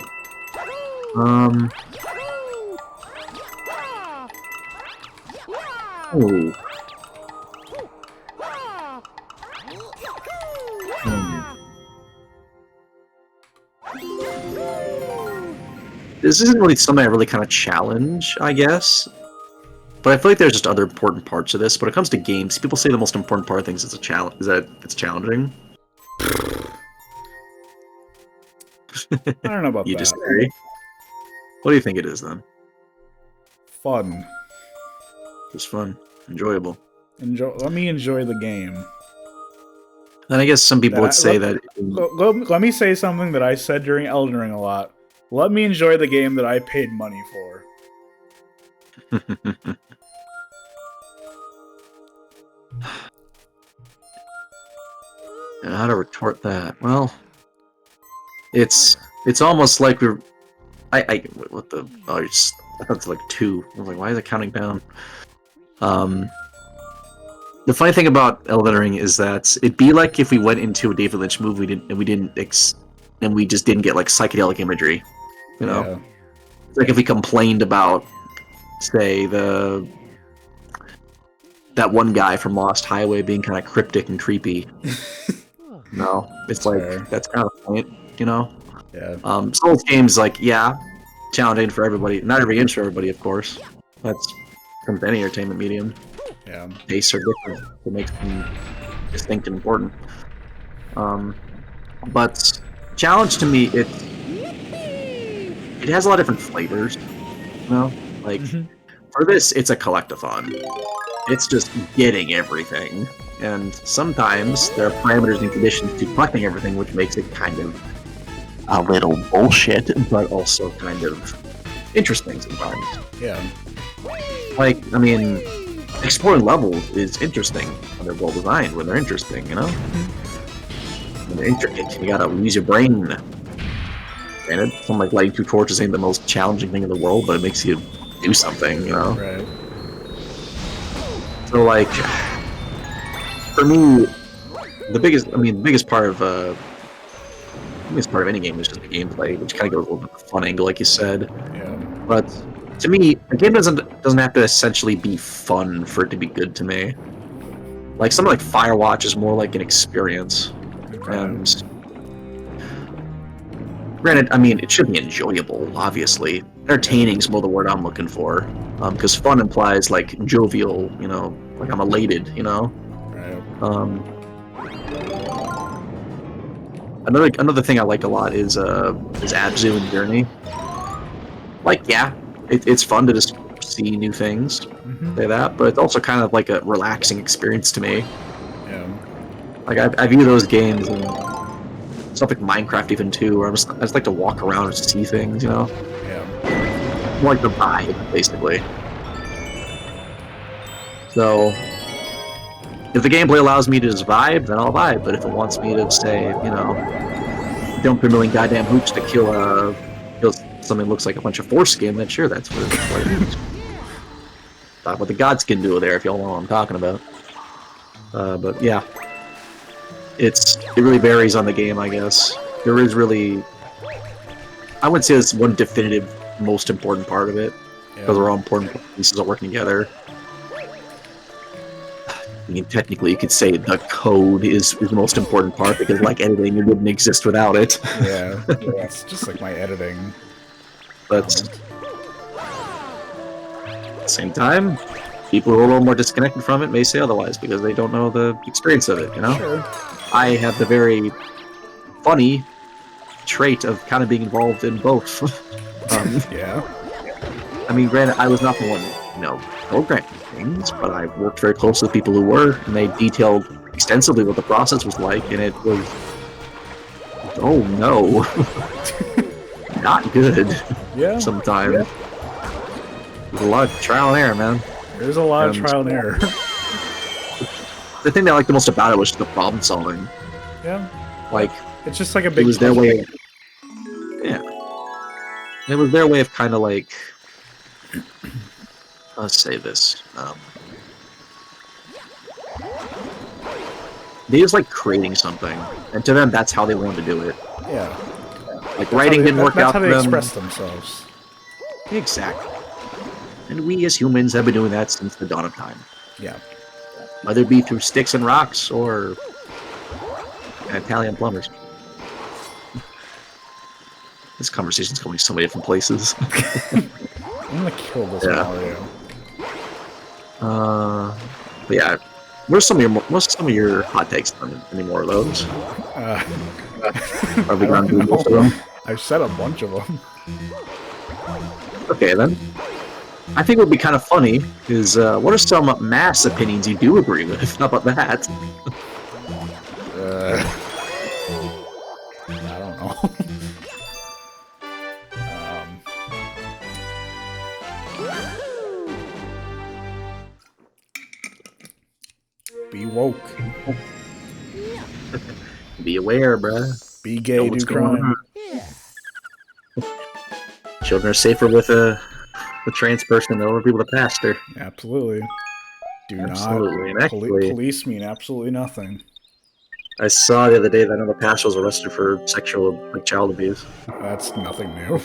Oh. This isn't really something I really kind of challenge, I guess. But I feel like there's just other important parts of this. When it comes to games, people say the most important part of things is that it's challenging. I don't know about you that. disagree? What do you think it is then? Fun. Just fun, enjoyable. Let me enjoy the game. Then I guess some people would say that. Let me say something that I said during Elden Ring a lot. Let me enjoy the game that I paid money for. And how to retort that? Well, it's almost like we're. What the? Oh, I thought it's like 2. I was like, why is it counting down? The funny thing about Elden Ring is that it'd be like if we went into a David Lynch movie and we just didn't get like psychedelic imagery, you know. Yeah. It's like if we complained about, say, that one guy from Lost Highway being kind of cryptic and creepy. No, it's like fair. That's kind of the point, you know. Yeah. Souls games, like, yeah, challenging for everybody. Not every game's for everybody, of course. That's from any entertainment medium. Yeah. Tastes are different. It makes them distinct and important. But challenge to me, it has a lot of different flavors. You know, like for this, it's a collectathon. It's just getting everything, and sometimes there are parameters and conditions to collecting everything, which makes it kind of a little bullshit, but also kind of interesting sometimes. Yeah. Like, I mean, exploring levels is interesting when they're well designed, when they're interesting, you know? and intricate. You gotta use your brain. Granted, something like lighting 2 torches ain't the most challenging thing in the world, but it makes you do something, you know? Right. So, like, for me, the biggest part of any game is just the gameplay, which kind of goes a little bit of the fun angle, like you said. Yeah. But to me, a game doesn't have to essentially be fun for it to be good to me. Like something like Firewatch is more like an experience, and granted, I mean, it should be enjoyable. Obviously, entertaining is more the word I'm looking for, because fun implies like jovial, you know, like I'm elated, you know. Right. Another thing I like a lot is Abzu and Journey. Like, yeah, it's fun to just see new things, say that, but it's also kind of like a relaxing experience to me. Yeah. Like I view those games and stuff like Minecraft even too, where I just like to walk around and see things, you know. Yeah. More like the vibe, basically. So, if the gameplay allows me to just vibe, then I'll vibe. But if it wants me to say, you know, jump through a million goddamn hoops to kill something that looks like a bunch of foreskin, then sure, that's what it is. Talk about the Godskin duo there, if y'all know what I'm talking about. But yeah, it really varies on the game, I guess. There is really, I wouldn't say there's one definitive most important part of it, because they're all important pieces all working together. I mean, technically, you could say the code is the most important part, because like editing, it wouldn't exist without it. Yeah, it's just like my editing. But at the same time, people who are a little more disconnected from it may say otherwise, because they don't know the experience of it, you know? Sure. I have the very funny trait of kind of being involved in both. Yeah. I mean, granted, I was not the one, you know, programming things, but I worked very close with people who were, and they detailed extensively what the process was like, and it was, oh no, not good. Yeah. Sometimes. Yeah. There's a lot of trial and error, man. There's a lot of trial and error. The thing that I liked the most about it was the problem solving. Yeah. Like, it's just like a big. It was their way. Yeah. It was their way of kind of like. Let's say this. They just like creating something, and to them, that's how they wanted to do it. Yeah. Like writing didn't work out for them. That's how they express themselves. Exactly. And we as humans have been doing that since the dawn of time. Yeah. Whether it be through sticks and rocks or Italian plumbers. This conversation's going so many different places. I'm gonna kill this Mario. But yeah, what's some of your hot takes on any more of those? Are we gonna do most of them? I've said a bunch of them. Okay then. I think what would be kind of funny is what are some mass opinions you do agree with? How about that? I don't know. Be woke. Be aware, bruh. Be gay, do crime. Children are safer with a trans person than other people to pastor. Absolutely. Do absolutely. not. Police mean absolutely nothing. I saw the other day that another pastor was arrested for child abuse. That's nothing new.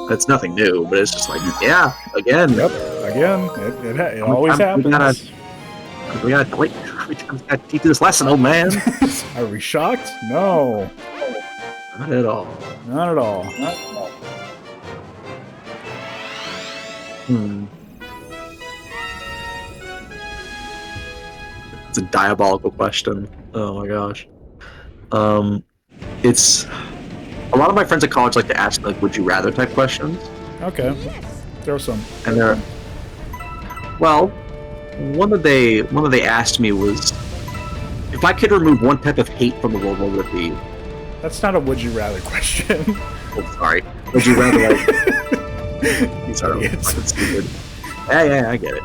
That's nothing new, but it's just like, yeah, again. Yep, again. It always happens. We gotta teach this lesson, old man. Are we shocked? No. Not at all. Not at all. It's a diabolical question. Oh my gosh. It's a lot of my friends at college like to ask like would you rather type questions. Okay. Throw some. And they're one that they asked me was if I could remove one type of hate from the world, what would it be? That's not a would you rather question. Oh, sorry. Would you rather like these are fucking stupid. Yeah, I get it.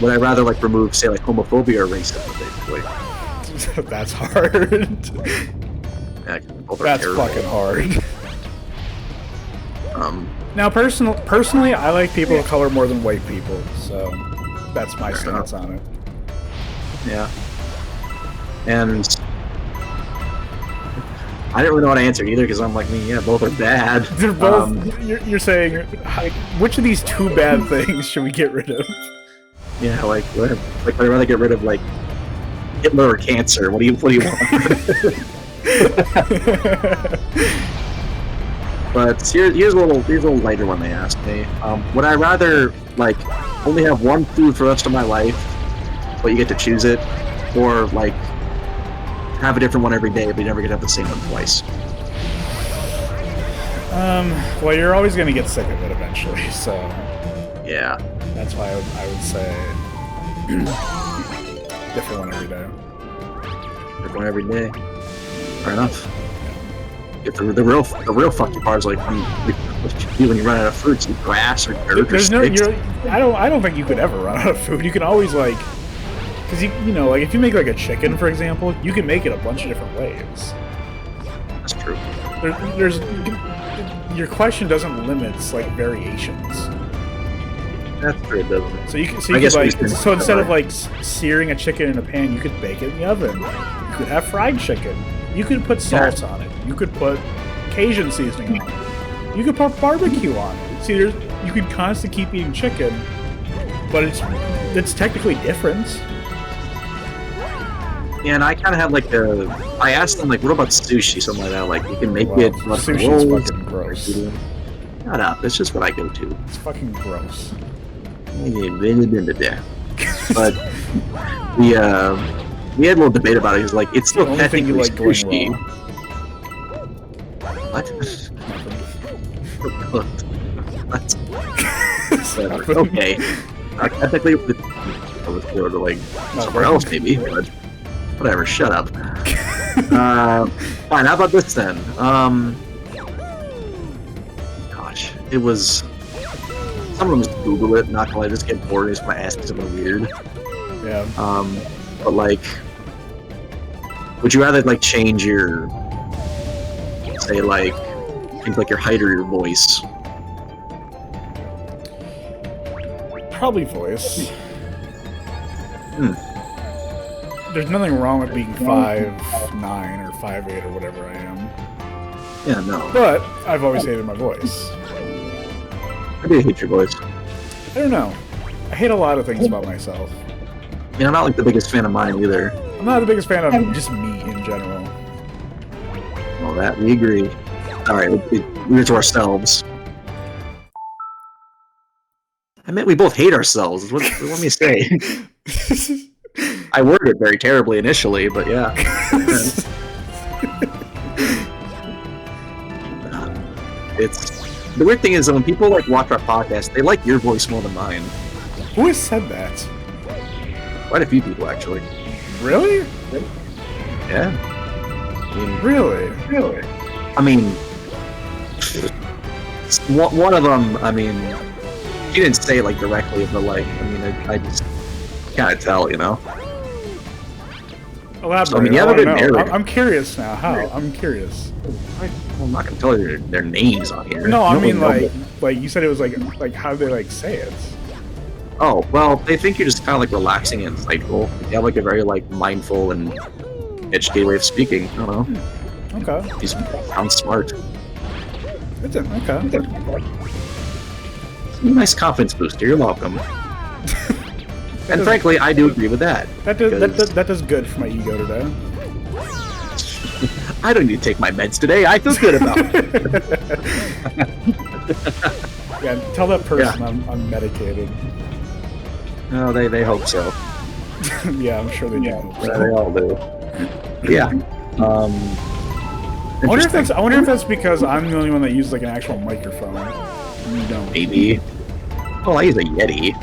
Would I rather like remove say like homophobia or racism basically? That's hard. Yeah, both are That's terrible. fucking hard. Um, Now, personally, I like people of color more than white people, so that's my stance on it. yeah. And I didn't really know what to answer either because I'm like, yeah, both are bad. They're both. You're saying, which of these two bad things should we get rid of? Yeah, like I'd rather get rid of like Hitler or cancer. What do you want? But here's a little lighter one they asked me. Would I rather like only have one food for the rest of my life, but you get to choose it, or like have a different one every day, but you never get to have the same one twice? Well, you're always going to get sick of it eventually, so Yeah. that's why I would say different one every day. Different one every day. Fair enough. If the real fucking part is like when you run out of fruits, you grass or dirt or There's no. sticks. I don't think you could ever run out of food. You can always like, because you know, like if you make like a chicken, for example, you can make it a bunch of different ways. That's true. There's your question doesn't limit like variations. That's true. It doesn't. So you can so instead of like searing a chicken in a pan, you could bake it in the oven. You could have fried chicken. You could put salt on it. You could put Cajun seasoning on it. You could put barbecue on it. See, you could constantly keep eating chicken, but it's technically different. Yeah, and I kind of had like I asked them like, what about sushi, something like that? Like you can make it. Sushi's fucking gross. Shut up. That's just what I go to. It's fucking gross. But we had a little debate about it. He's like, it's still technically like sushi. What? What? Okay. Technically, I was going to like somewhere else maybe, but whatever. Shut up. Fine. How about this then? Gosh, it was. Someone just Google it. Not gonna just get bored. Just want to ask something weird. Yeah. But like, would you rather like change your, say like, things like your height or your voice? Probably voice. There's nothing wrong with being 5'9" or 5'8" or whatever I am. Yeah, no. But I've always hated my voice. I do hate your voice. I don't know. I hate a lot of things about myself. I mean, I'm not like the biggest fan of mine either. I'm not the biggest fan of just me in general. Well, that we agree. All right, we're to ourselves. I meant we both hate ourselves. What let me say? I worded it very terribly initially, but yeah. It's the weird thing is that when people like watch our podcast, they like your voice more than mine. Who has said that? Quite a few people, actually. Really? Yeah. I mean, Really? I mean, one of them. I mean, he didn't say it like directly, but like, I mean, I just kind of tell, you know. Elaborate. So, I mean, you haven't been married. I'm curious now. How? I'm curious. Well, I'm not gonna tell you their names on here. No, I Nobody mean knows it. like you said it was like how do they like say it? Oh, well, they think you're just kind of like relaxing and insightful. You have like a very like mindful and educated way of speaking. I don't know. Okay. You sound smart. Okay. Nice confidence booster. You're welcome. And frankly, I do agree with that. That does good for my ego today. I don't need to take my meds today. I feel good about it. Yeah, tell that person I'm medicated. No, they hope so. Yeah, I'm sure they do. Yeah, they all do. Yeah. I wonder if that's because I'm the only one that uses like an actual microphone. You don't. Maybe. Well, I use a Yeti.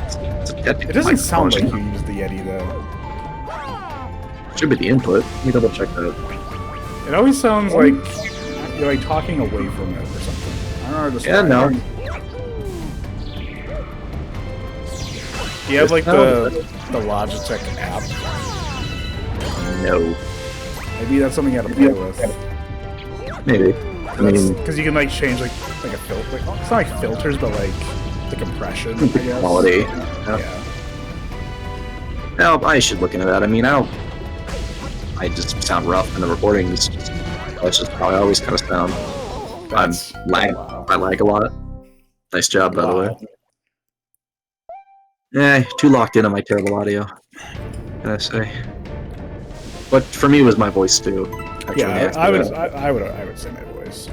It doesn't sound like you use the Yeti though. Should be the input. Let me double check that. It always sounds like you're like talking away from it or something. I don't know how to describe it. No. Do you have like the Logitech app? no. Maybe that's something you have to play with. Maybe. I mean, because you can like change like a filter. Like, it's not like filters, but like the compression. I guess. quality. Yeah. No, I should look into that. I mean, I just sound rough in the recordings. That's just how I always kind of sound. I lag a lot. Nice job, by the way. Yeah, too locked in on my terrible audio. What can I say? But for me, it was my voice too. Yeah, I would say my voice.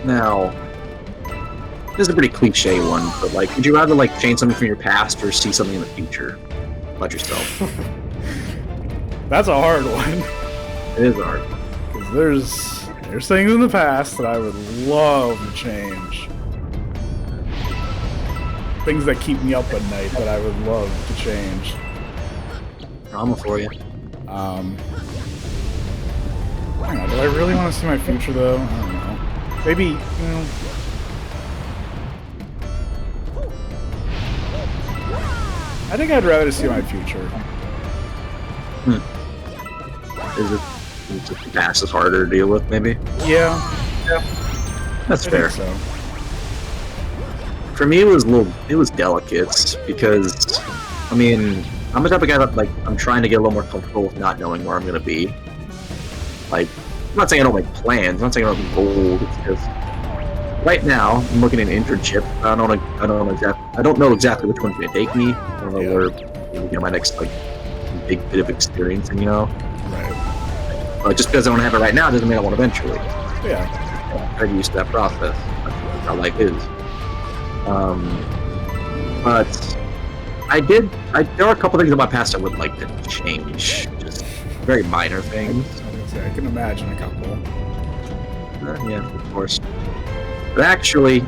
Now, this is a pretty cliche one, but like, would you rather like change something from your past or see something in the future about yourself? That's a hard one. It is hard. Because there's things in the past that I would love to change. Things that keep me up at night that I would love to change. Drama for you. I don't know, do I really want to see my future though? I don't know. Maybe, you know. I think I'd rather see my future. Is it the past is harder to deal with, maybe? Yeah. That's I fair. think so. For me, it was delicate because, I mean, I'm the type of guy that like I'm trying to get a little more comfortable with not knowing where I'm gonna be. Like, I'm not saying I don't make plans. I'm not saying I don't have goals. It's just right now I'm looking at an internship. I don't know exactly which one's gonna take me. I don't know where my next like big bit of experience, you know. Right. But just because I don't have it right now doesn't mean I won't eventually. Yeah. I'm used to that process. That's how life is. But there are a couple things in my past I would like to change. Just very minor things. I can imagine a couple. Yeah, of course. But actually,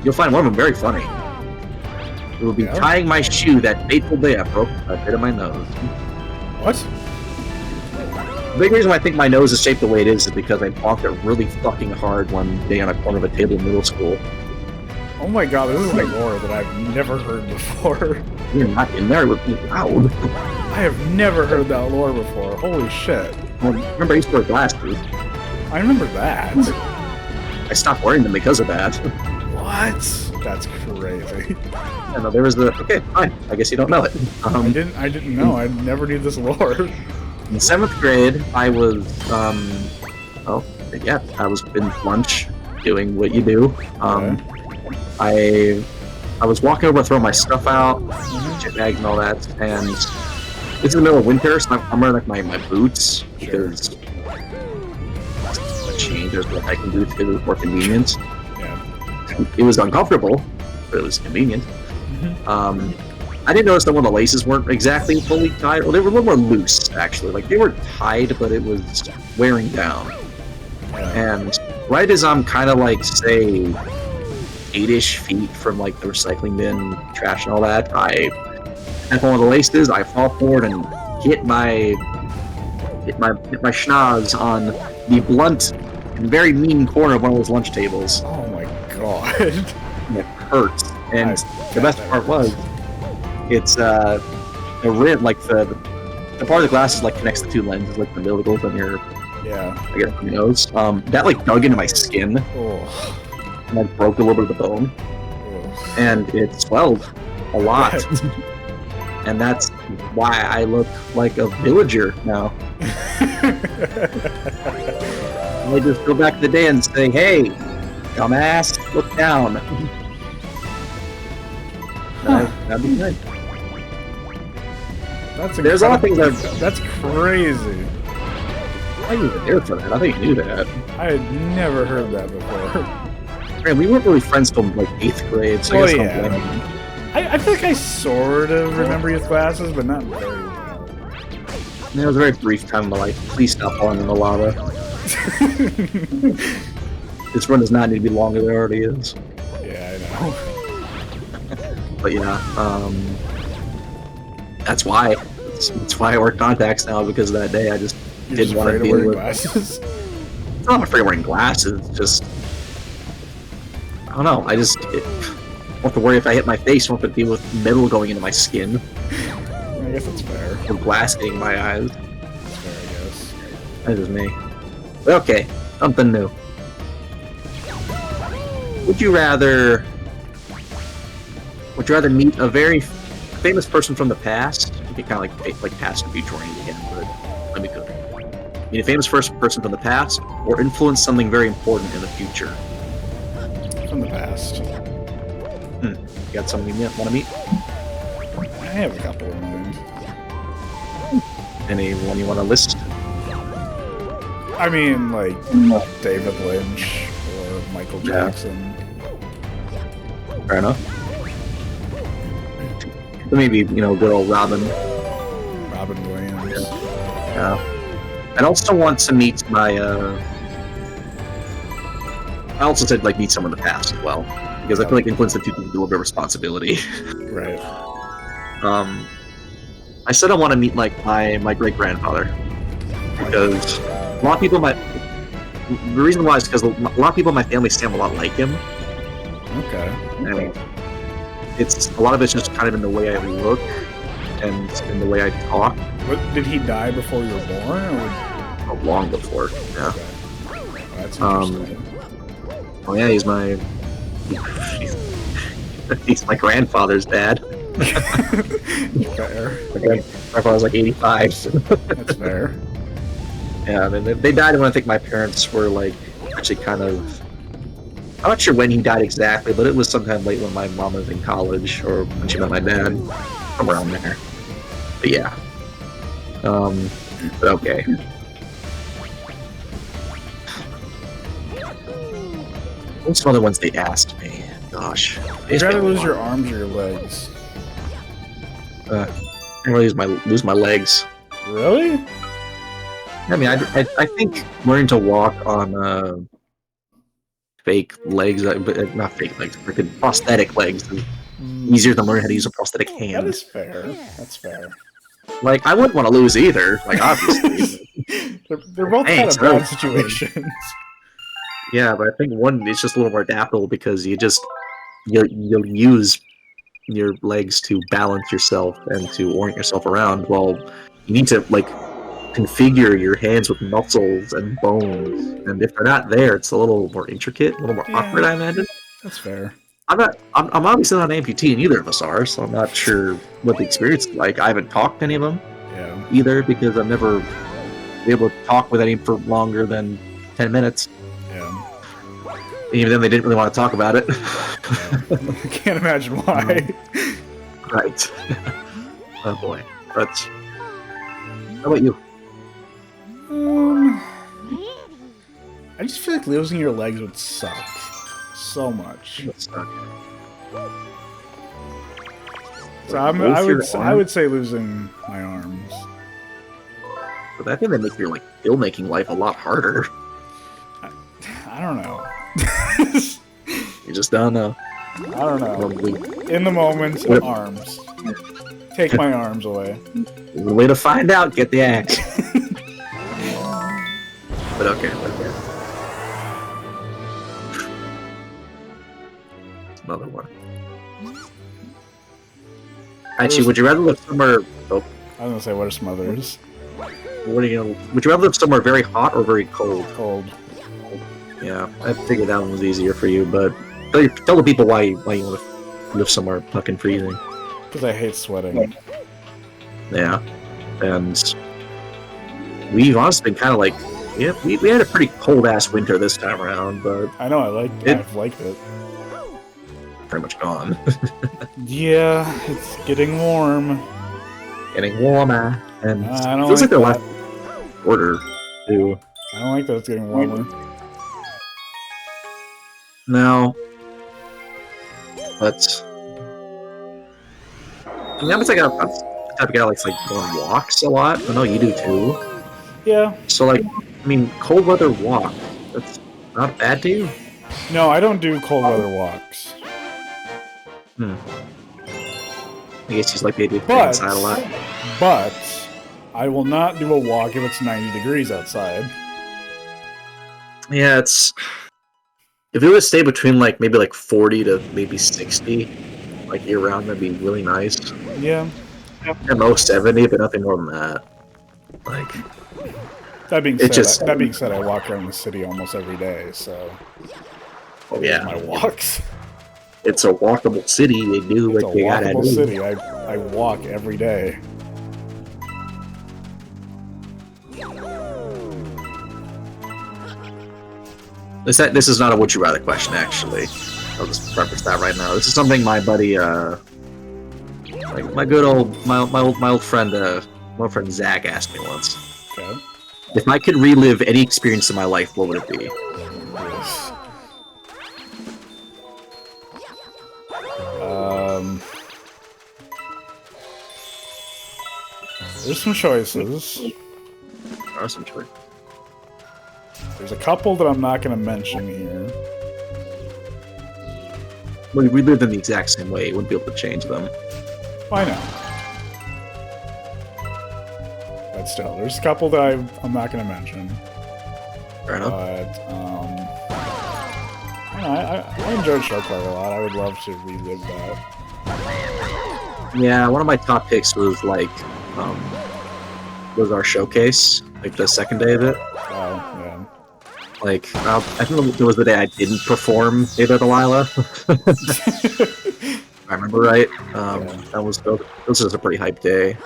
you'll find one of them very funny. It will be tying my shoe that fateful day I broke a bit of my nose. What? The big reason why I think my nose is shaped the way it is because I bonked it really fucking hard one day on a corner of a table in middle school. Oh my god, this is like lore that I've never heard before. You're not in there with me loud. I have never heard that lore before. Holy shit. Well, remember I used to wear glasses. I remember that. I stopped wearing them because of that. What? That's crazy. Yeah, no, there was okay, fine. I guess you don't know it. I didn't know. I never knew this lore. In 7th grade, I was, I was in lunch doing what you do. I was walking over to throw my stuff out, chip bags and all that, and it's in the middle of winter, so I'm wearing like my boots because a change. There's what I can do to it more convenient. Yeah. It was uncomfortable, but it was convenient. I didn't notice that one of the laces weren't exactly fully tied, or they were a little more loose actually. Like they were tied, but it was wearing down. And right as I'm kind of like say 8-ish feet from like the recycling bin, trash and all that, I snap one of the laces, I fall forward and hit my schnoz on the blunt and very mean corner of one of those lunch tables. Oh my god. And it hurts. And the best part was, it's the rim, like the part of the glass is like connects the two lenses, like the middle that goes on your I guess on your nose. That like dug into my skin. Oh. And I broke a little bit of the bone, and it swelled a lot. And that's why I look like a villager now. I just go back to the day and say, "Hey, dumbass, look down." That'd be good. There's a lot of things that's crazy. I wasn't there for that. I think you knew that. I had never heard that before. Man, we weren't really friends till like 8th grade, so I guess I feel like I sort of remember youth classes, but not very well. It was a very brief time in my life. Please stop falling in the lava. This run does not need to be longer than it already is. Yeah, I know. But yeah, that's why. That's why I wear contacts now, because of that day. I just didn't want to deal with glasses. I'm not afraid of wearing glasses. Just I don't know. I don't have to worry if I hit my face. I don't have to deal with metal going into my skin. You guess that's fair. Or blasting my eyes. That's fair, I guess. That is me. Okay, something new. Would you rather meet a very famous person from the past? You can kind of like past and future oriented again, but let me go. Meet a famous person from the past, or influence something very important in the future. From the past. You got someone you want to meet? I have a couple in mind. Anyone you want to list? I mean, like David Lynch or Michael Jackson. Fair enough. Maybe, good old Robin. Robin Williams. Yeah. I'd also want to meet my, I also said, like, meet someone in the past as well. Because I feel like influence the people with a little bit of responsibility. Right. I said I want to meet, like, my great-grandfather. Because a lot of people the reason why is because a lot of people in my family sound a lot like him. Okay. And a lot of it's just kind of in the way I look and in the way I talk. What, did he die before you were born, or long before? Yeah. Okay. That's interesting. Oh yeah, he's my grandfather's dad. Fair. My grandfather was like 85. That's fair. Yeah, I mean, they died when I think my parents were like actually kind of. I'm not sure when he died exactly, but it was sometime late when my mom was in college, or when she met my dad, around there. But yeah. But okay. What's some other ones they asked me? Gosh. Would you rather lose your arms or your legs? I'm gonna lose my legs. Really? I mean, I think learning to walk on fake legs, but not fake legs, freaking prosthetic legs is easier than learning how to use a prosthetic hand. That is fair. That's fair. Like, I wouldn't want to lose either, like, obviously. they're both kind of bad situations. Yeah, but I think one is just a little more adaptable because you'll use your legs to balance yourself and to orient yourself around, while you need to, like, configure your hands with muscles and bones, and if they're not there, it's a little more intricate, a little more awkward, I imagine. That's fair. I'm obviously not an amputee, and neither of us are, so I'm not sure what the experience is like. I haven't talked to any of them either, because I've never been able to talk with any for longer than 10 minutes. Yeah. Even then, they didn't really want to talk about it. I can't imagine why. Right. Oh boy. But how about you? I just feel like losing your legs would suck so much. So I would say losing my arms. But I think that makes your like filmmaking life a lot harder. I don't know. You just don't know. I don't know. In the moment, arms. Take my arms away. The way to find out, get the axe. But okay. Another one. Actually, would you rather live somewhere? Oh, I was gonna say, what are some others? Would you rather live somewhere very hot or very cold? Cold. Yeah, I figured that one was easier for you, but tell the people why you want to live somewhere fucking freezing. Because I hate sweating. Yeah, and we've honestly been kind of like, yeah, we had a pretty cold ass winter this time around, but I know I've liked it. Pretty much gone. Yeah, it's getting warm. Getting warmer, and I don't feels like like the that. last quarter too. I don't like that it's getting warmer. No, but I mean, I'm the type of guy that likes like going on walks a lot. I know you do too. Yeah. So like, I mean, cold weather walk. That's not bad to you. No, I don't do cold weather walks. I guess he's like the idea of being inside a lot. But I will not do a walk if it's 90 degrees outside. Yeah, it's if it would stay between like maybe like 40 to maybe 60, like year round, that'd be really nice. Yeah. At most 70, but nothing more than that. Like, That being it said, just, that being said, I walk around the city almost every day, so oh those are yeah, my walks. it's a walkable city. They do It's what a they gotta walkable do. city. I walk every day. This is not a would you rather question, actually. I'll just preface that right now. This is something my buddy, like my good old, my old friend, Zach asked me once. Okay. If I could relive any experience in my life, what would it be? Yes. There's some choices. There are some choices. There's a couple that I'm not going to mention here. Well, we lived in the exact same way. You wouldn't be able to change them. Why not? But still, there's a couple that I'm not going to mention. Fair enough. But, I enjoyed Showcard a lot. I would love to relive that. Yeah, one of my top picks was like, was our showcase, like the second day of it. Oh, yeah. Like, I think it was the day I didn't perform Ada Delilah. If I remember right. That was a pretty hype day.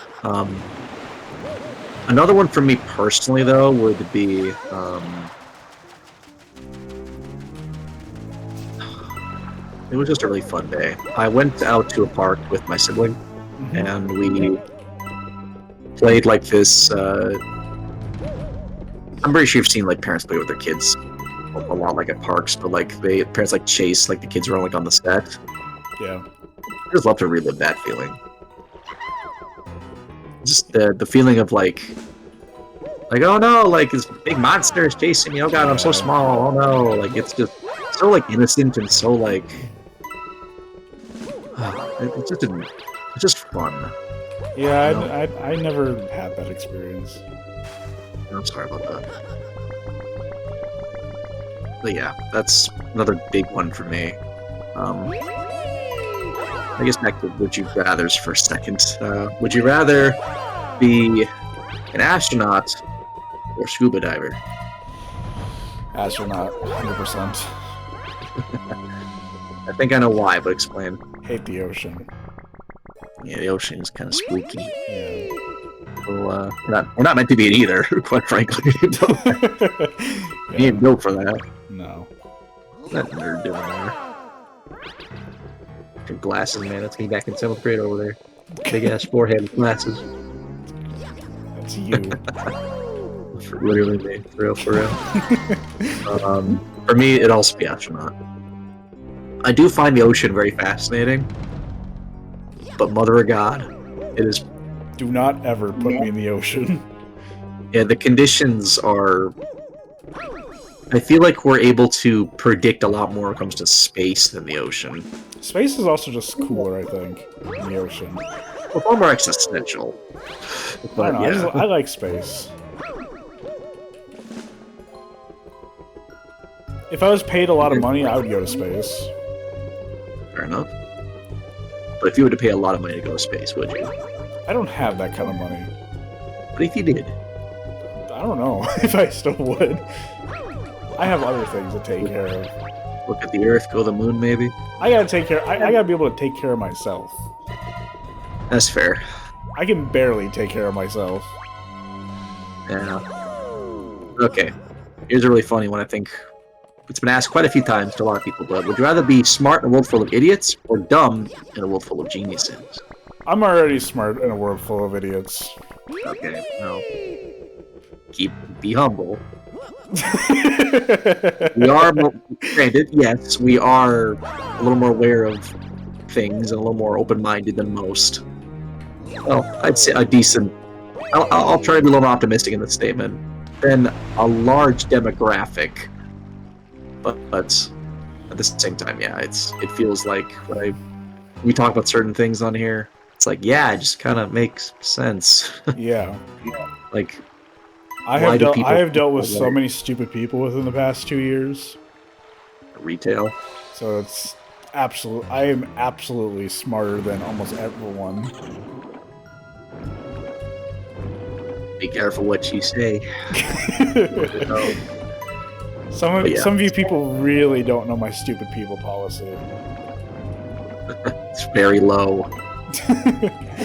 Another one for me personally, though, would be it was just a really fun day. I went out to a park with my sibling, and we played like this. I'm pretty sure you've seen like parents play with their kids a lot, like at parks, but like parents like chase like the kids around like on the set. Yeah. I just love to relive that feeling. Just the feeling of like oh no, like this big monster is chasing me. Oh god, I'm so small. Oh no, like it's just so like innocent and so like it's just fun. Yeah, you know? I never had that experience. I'm sorry about that. But yeah, that's another big one for me. I guess back to would you rathers for a second. Would you rather be an astronaut or scuba diver? Astronaut, 100%. I think I know why, but explain. Hate the ocean. Yeah, the ocean is kind of spooky. Yeah. Well, we're not meant to be in either, quite frankly. You ain't built for that. No. That nerd doing there. Your glasses, man. That's me back in 7th grade over there. Big ass forehead and glasses. That's you. Literally me. For real. For me, it'd also be astronaut. I do find the ocean very fascinating. But mother of God, it is... Do not ever put me in the ocean. Yeah, the conditions are... I feel like we're able to predict a lot more when it comes to space than the ocean. Space is also just cooler, I think, than the ocean. Well, far more existential. But, I don't know, I like space. If I was paid a lot of money, I would go to space. Fair enough. But if you were to pay a lot of money to go to space, would you? I don't have that kind of money. But if you did? I don't know if I still would. I have other things to take care of. Look at the Earth, go to the moon, maybe? I gotta take care. I gotta be able to take care of myself. That's fair. I can barely take care of myself. Yeah. Okay. Here's a really funny one, I think. It's been asked quite a few times to a lot of people, but would you rather be smart in a world full of idiots or dumb in a world full of geniuses? I'm already smart in a world full of idiots. Okay, well, be humble. We are more, granted, yes, we are a little more aware of things and a little more open-minded than most. Well, I'd say a decent... I'll try to be a little optimistic in this statement. Than a large demographic. But at the same time, yeah, it feels like when we talk about certain things on here, it's like, yeah, it just kind of makes sense. Yeah. Like, I have dealt with so many stupid people within the past 2 years. Retail. So I am absolutely smarter than almost everyone. Be careful what you say. Some of you people really don't know my stupid people policy. It's very low.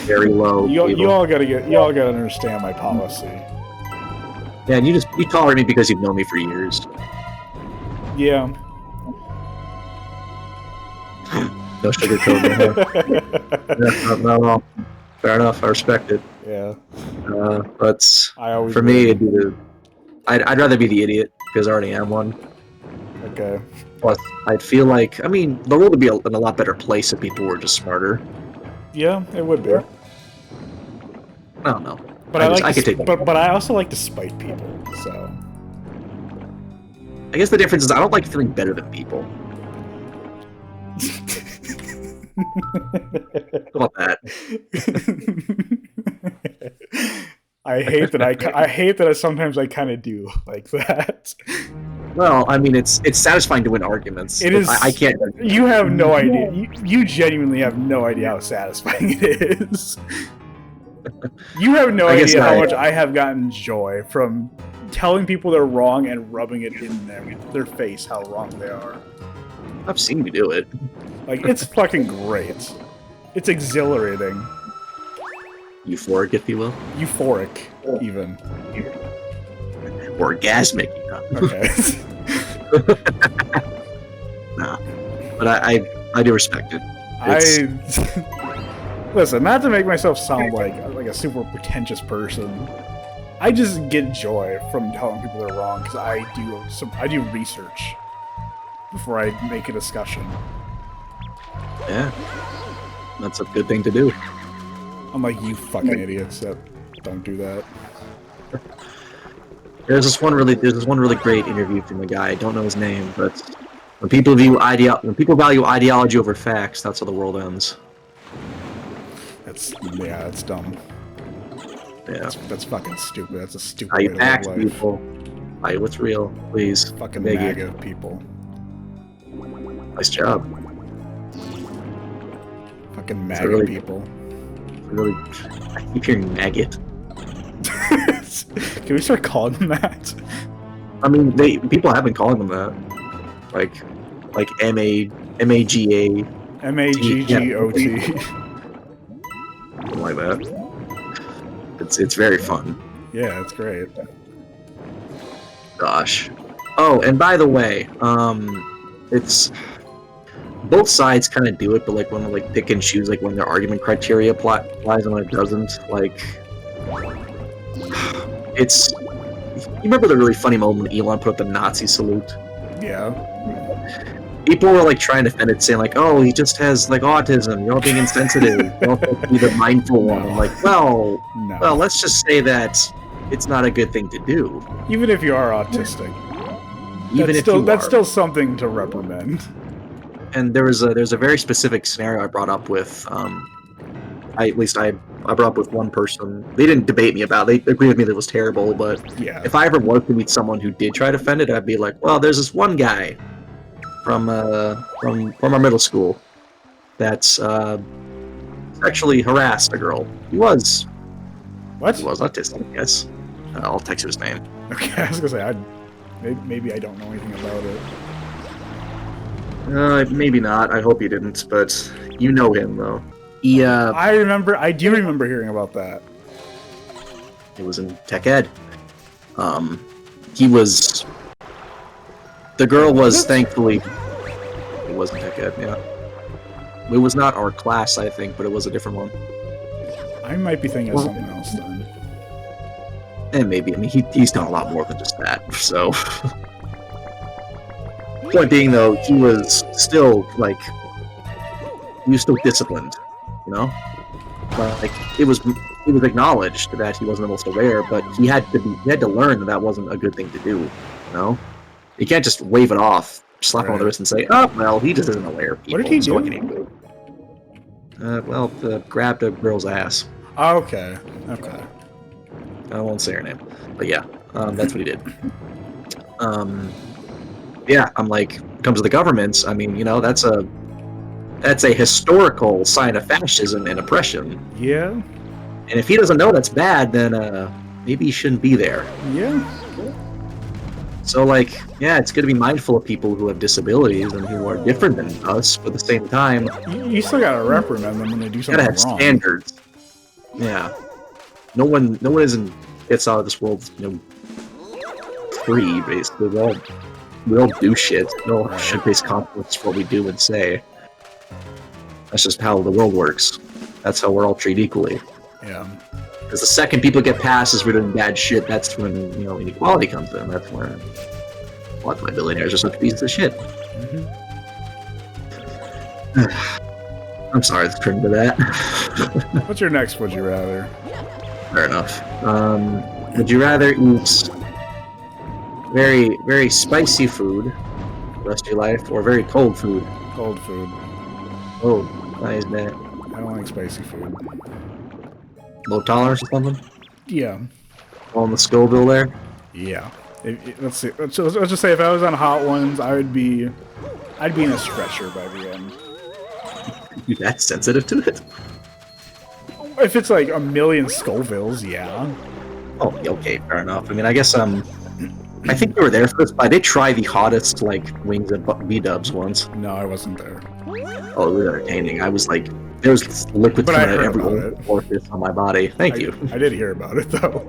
Very low. You all gotta understand my policy. Yeah, and you tolerate me because you've known me for years. Yeah. No sugarcoating. No. Fair enough. I respect it. Yeah. But for me, I'd rather be the idiot because I already am one. Okay. Plus, I'd feel like the world would be in a lot better place if people were just smarter. Yeah, it would be. I don't know. But I also like to spite people. So. I guess the difference is I don't like feeling better than people. How about that? I hate that sometimes I kind of do like that. Well, it's satisfying to win arguments. It is. I can't. You have no idea. You genuinely have no idea how satisfying it is. You have no idea how much I have gotten joy from telling people they're wrong and rubbing it in their face how wrong they are. I've seen you do it. Like, it's fucking great. It's exhilarating. Euphoric, if you will. Euphoric, even. Orgasmic, you know. Okay. Nah. But I do respect it. Listen, not to make myself sound like a super pretentious person. I just get joy from telling people they're wrong because I do research before I make a discussion. Yeah, that's a good thing to do. I'm like, you fucking idiots that don't do that. There's this one really great interview from a guy. I don't know his name, but when people value ideology over facts, that's how the world ends. That's dumb. Yeah, that's fucking stupid. That's a stupid. How you fact people? Buy what's real, please. Fucking MAGA people. Nice job. Fucking MAGA people. Really, I keep hearing maggot. Can we start calling them that? I mean, people have been calling them that, like MAGA, MAGGOT, something like that. It's very fun. Yeah, it's great. Gosh. Oh, and by the way, it's both sides kind of do it, but like when they pick and choose, like when their argument criteria applies and when it doesn't, like it's. You remember the really funny moment when Elon put up the Nazi salute? Yeah. People were like trying to defend it, saying like, "Oh, he just has like autism. You're all being insensitive. You don't have to be the mindful one." I'm like, well, let's just say that it's not a good thing to do. Even if you are autistic, that's still something to reprimand. And there's a very specific scenario I brought up with. I brought up with one person. They didn't debate me about it. They agreed with me that it was terrible, but yeah. If I ever was to meet someone who did try to defend it, I'd be like, well, there's this one guy from our middle school that's actually harassed a girl. He was autistic, I guess. I'll text you his name. Okay, I was gonna say maybe I don't know anything about it. Maybe not. I hope you didn't, but you know him though. I do remember hearing about that. It was in tech ed. He was. The girl was thankfully. It wasn't tech ed, yeah. It was not our class, I think, but it was a different one. I might be thinking of something else then. And maybe. I mean, he's done a lot more than just that, so. Point being, though, he was still disciplined, you know? Like, it was acknowledged that he wasn't the most aware, but he had to learn that wasn't a good thing to do, you know? You can't just wave it off, slap him on the wrist and say, oh, well, he just isn't aware of people. What did he do? What can he do? Grabbed a girl's ass. Oh, okay. I won't say her name, but yeah, that's what he did. Yeah, I'm like, when it comes to the governments, I mean, you know, that's a historical sign of fascism and oppression. Yeah. And if he doesn't know that's bad, then maybe you shouldn't be there. Yeah. So, like, yeah, it's good to be mindful of people who have disabilities and who are different than us, but at the same time, You still gotta reprimand them when they do you something gotta have wrong. standards. Yeah. No one gets out of this world, free, basically. We all do shit. We all should face consequences for what we do and say. That's just how the world works. That's how we're all treated equally. Yeah. Because the second people get passes for doing bad shit, that's when, inequality comes in. That's where a lot of my billionaires are such pieces of shit. Mm-hmm. I'm sorry to turn to that. What's your next would you rather? Fair enough. Would you rather eat very, very spicy food the rest of your life, or very cold food? Cold food. Oh, why is that? I don't like spicy food. Low tolerance or something? Yeah. On the Scoville there? Yeah. Let's see. Let's just say if I was on hot ones, I'd be in a stretcher by the end. You that sensitive to it? If it's like a million Scovilles, yeah. Oh, okay, fair enough. I mean, I guess I think they were there for this, but I did try the hottest wings at B-dubs once. No, I wasn't there. Oh, it was entertaining. I was like, there was liquid But I coming out of heard every about it. orifice on my body. Thank you. I did hear about it though.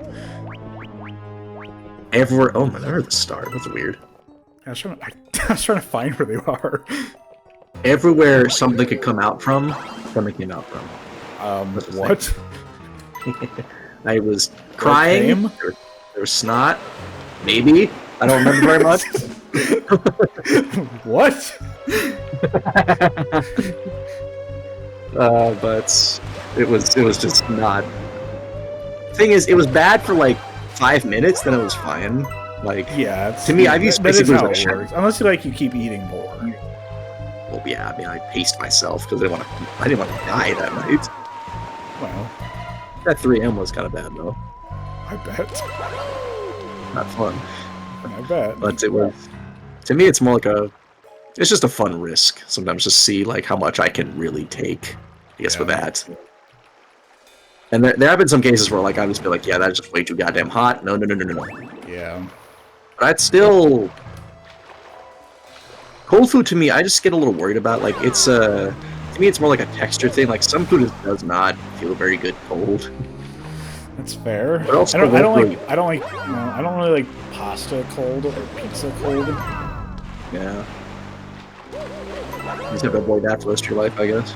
Everywhere. Oh my, there's the star. That's weird. I was trying to find where they are. Everywhere something could come out from, something came out from. What? I was crying. There was snot. Maybe. I don't remember very much. What? But it was just not. Thing is, it was bad for like 5 minutes. Then it was fine. Like, Yeah. to me, I've used that is spicy how foods it like works. Unless you keep eating more. well, yeah. I mean, I paced myself because I didn't want to die that night. Well, That 3M was kind of bad though. I bet. Not fun. I bet. But it was. To me, it's more like it's just a fun risk. Sometimes to see how much I can really take. I guess with that. And there have been some cases where I just feel like, yeah, that's just way too goddamn hot. No. Yeah. But I'd still cold food to me, I just get a little worried about. It's to me, it's more like a texture thing. Like some food does not feel very good cold. That's fair. But also I don't really like pasta cold or pizza cold. Yeah. You just have to avoid that for the rest of your life, I guess.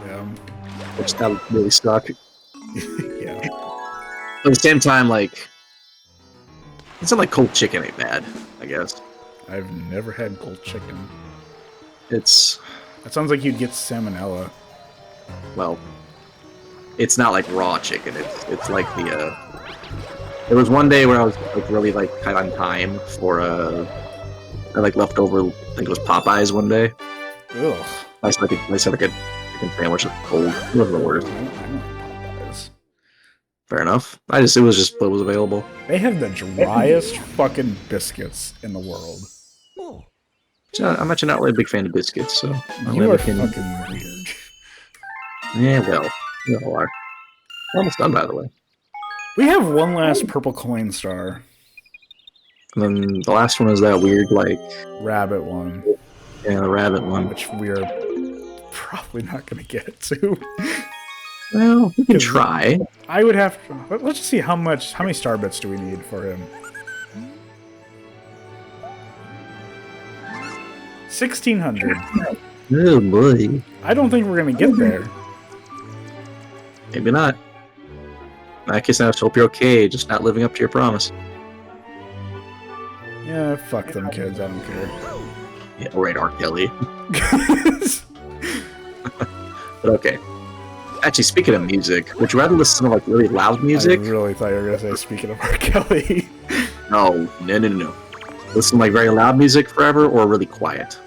Yeah. Which that would really suck. Yeah. But at the same time, it's not like cold chicken ain't bad, I guess. I've never had cold chicken. It's, That sounds like you'd get salmonella. well, it's not like raw chicken. It's like the, there was one day where I was really kind of on time for I leftover, I think it was Popeyes one day. Ugh. I said a chicken sandwich that's cold. It wasn't the worst. I don't like Popeyes. Fair enough. It was just what was available. They have the driest fucking biscuits in the world. So I'm actually not really a big fan of biscuits, so You are fucking weird. Yeah, well, you all are. Almost done, by the way. We have one last purple coin star. And then the last one is that weird, Rabbit one. Yeah, the rabbit one. Which we are probably not going to get to. Well, we can try. I would have to... Let's just see how many Starbits do we need for him. 1,600. Oh boy. I don't think we're going to get there. Maybe not. In that case, I just hope you're okay, just not living up to your promise. Yeah, fuck them kids, I don't care. Yeah, right, R. Kelly. But okay. Actually, speaking of music, would you rather listen to really loud music? I really thought you were going to say, speaking of R. Kelly. No. Listen to very loud music forever or really quiet?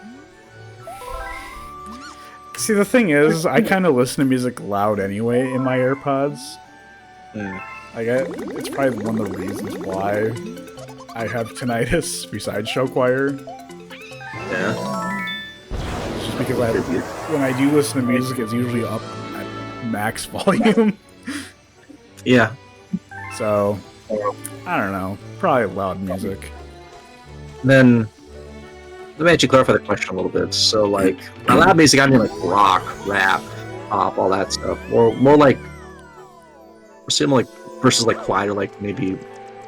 See, the thing is, I kind of listen to music loud anyway in my AirPods. It's probably one of the reasons why I have tinnitus besides show choir. Yeah. It's just because when I do listen to music, it's usually up at max volume. Yeah. So, I don't know. Probably loud music. Then let me actually clarify the question a little bit. So, like, by loud music, I mean like rock, rap, pop, all that stuff. More like, like versus like quieter, like maybe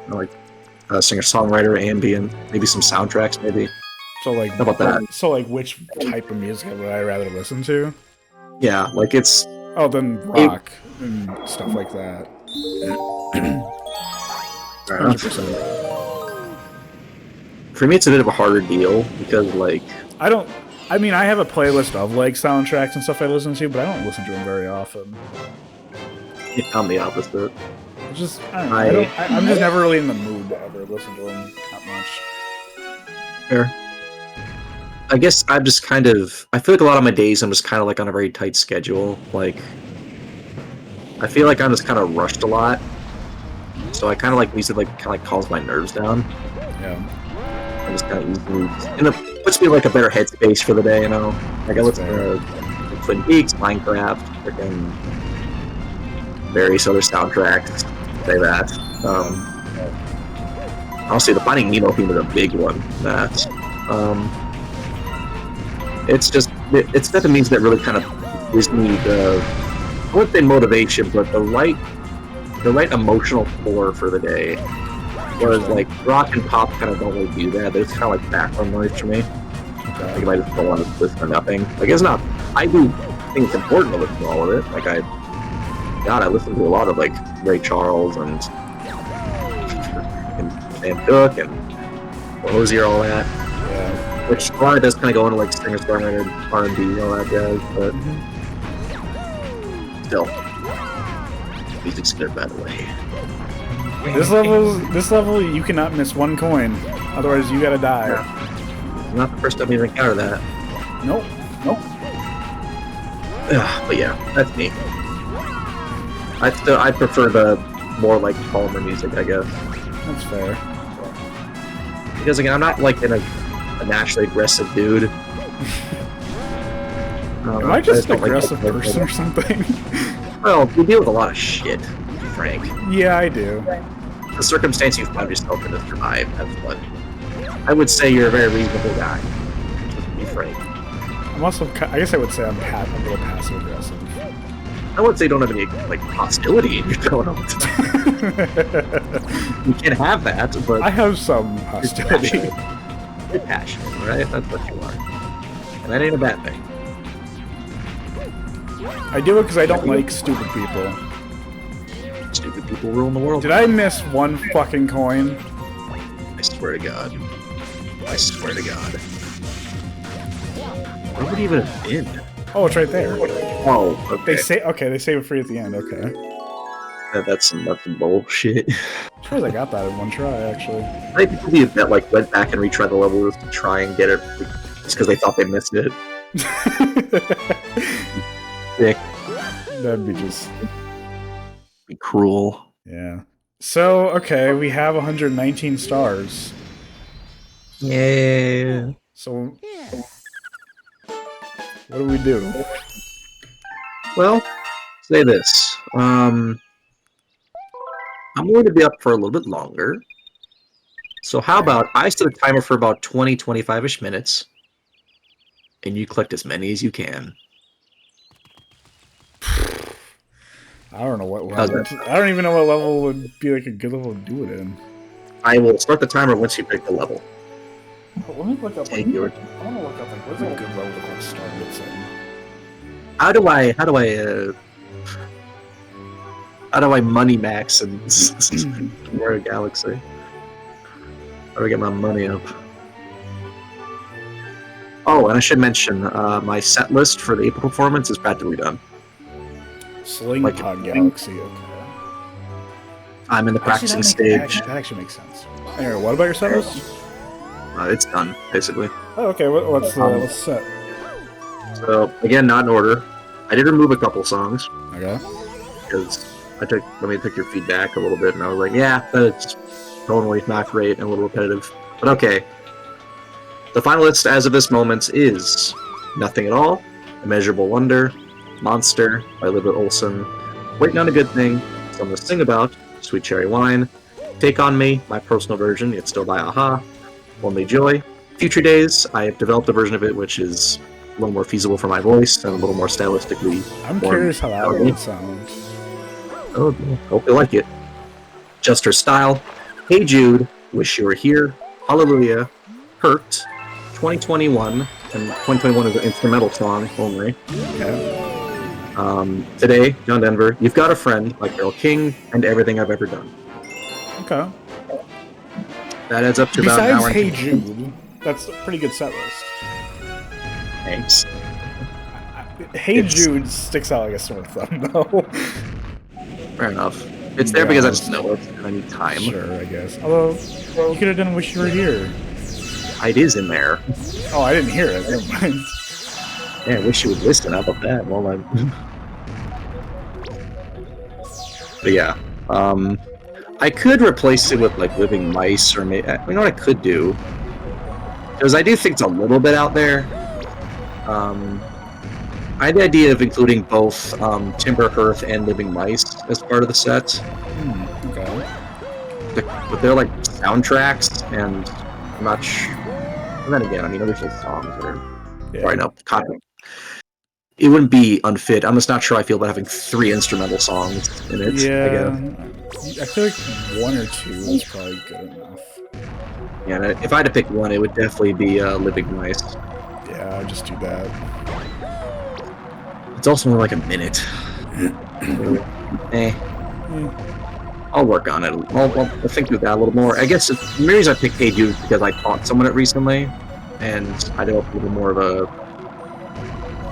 like singer-songwriter, ambient, maybe some soundtracks, maybe. So like, How about that? So like, which type of music would I rather listen to? Yeah, like it's. Oh, then rock and stuff like that. 100%. For me, it's a bit of a harder deal because, like, I mean, I have a playlist of like soundtracks and stuff I listen to, but I don't listen to them very often. I'm the opposite. It's just, I don't know. I'm just never really in the mood to ever listen to them that much. Fair. I guess I'm just kind of. I feel like a lot of my days I'm just kind of like on a very tight schedule. Like, I feel like I'm just kind of rushed a lot. So I kind of like music, like kind of like calms my nerves down. Yeah. I just kind of easily, and it puts me in like a better headspace for the day, you know. Like I listen to Twin Peaks, Minecraft, freaking various other soundtracks. Say that. Honestly, the Finding Nemo theme is a big one. That. It's just it's that means that really kind of gives me the, I wouldn't say motivation, but the right emotional core for the day. Whereas like rock and pop kind of don't really do that. It's kind of like background noise for me. Like if I just don't want to listen to nothing. Like it's not. I do think it's important to listen to all of it. Like I listen to a lot of like Ray Charles and Sam Cooke and Ozzy, all that. Yeah. Which a lot of it does kind of go into like singer-songwriter, R&B, and all that jazz, but still, music's good, by the way. This level, you cannot miss one coin, otherwise you gotta die. Yeah. Not the first time you encounter that. Nope. But yeah, that's me. I prefer the more like calmer music, I guess. That's fair. Because again, I'm not like a naturally aggressive dude. Am I just an aggressive person or something? Well, you deal with a lot of shit, to be frank. Yeah, I do. The circumstance you find yourself in to survive, that's what. I would say you're a very reasonable guy, to be frank. I'm also, I guess I would say I'm a little passive aggressive. I would say you don't have any like hostility in your going on. You can't have that, but I have some hostility. You're passionate, right? That's what you are. And that ain't a bad thing. I do it because I don't like stupid people. Stupid people rule the world. Did I miss one fucking coin? I swear to God. I swear to God. Where would it even have been? Oh, it's right there. Oh, okay. They save it free at the end, okay. That's some bullshit. I'm sure I got that in one try, actually. I think people that like went back and retried the level to try and get it just because they thought they missed it. Sick. That'd be just... Be cruel. Yeah. So, okay, we have 119 stars. Yeah. So... what do we do? Well, say this. I'm going to be up for a little bit longer. So how about I set a timer for about 20, 25-ish minutes, and you collect as many as you can. I don't know what level. I don't even know what level would be like a good level to do it in. I will start the timer once you pick the level. Let me look up. Take your... I want to look up like what's a good level to like Starbit in. How do I money max and Mario Galaxy? How do I get my money up? Oh, and I should mention, my set list for the April performance is practically done. Sling Galaxy, okay. I'm in the practicing stage. That actually makes sense. Anyway, what about your set list? It's done, basically. Oh, okay. What's the set? So, again, not in order. I did remove a couple songs. Okay. Because let me take your feedback a little bit, and I was like, yeah, that's totally not great and a little repetitive. But okay. The final list as of this moment is Nothing at All, Immeasurable Wonder, Monster by Olivia Olson, Waiting on a Good Thing, Someone to Sing About, Sweet Cherry Wine, Take On Me, my personal version, it's still by Aha. Only Joy. Future Days, I have developed a version of it which is a little more feasible for my voice and a little more stylistically. I'm curious how that one sounds. Oh, hope you like it. Just Her Style, Hey Jude, Wish You Were Here, Hallelujah, Hurt, 2021, and 2021 is an instrumental song only. Okay. Today, John Denver, You've Got a Friend, by Carole King, and Everything I've Ever Done. Okay. That adds up to about an hour. Besides Hey Jude, that's a pretty good set list. Thanks. Hey Jude sticks out like a sore thumb, though. Fair enough. It's there because I just know it, and I need time. Sure, I guess. Although, you could have done Wish You Were Here. It is in there. Oh, I didn't hear it. Never mind. Yeah, I wish you would listen. How about that? Well, but yeah, I could replace it with like Living Mice, or maybe you know what I could do, because I do think it's a little bit out there. I had the idea of including both Timber Hearth and Living Mice as part of the set. Okay. But they're like soundtracks, and I'm not sure. And then again, I mean, original songs are right now. It wouldn't be unfit. I'm just not sure I feel about having 3 instrumental songs in it. Yeah, I feel like 1 or 2 is probably good enough. Yeah, and if I had to pick one, it would definitely be Living Mice. Yeah, I'd just do that. It's also only like a minute. I'll work on it. I'll think through that a little more. I guess the reason I picked Hey Jude because I taught someone it recently, and I developed a little more of a...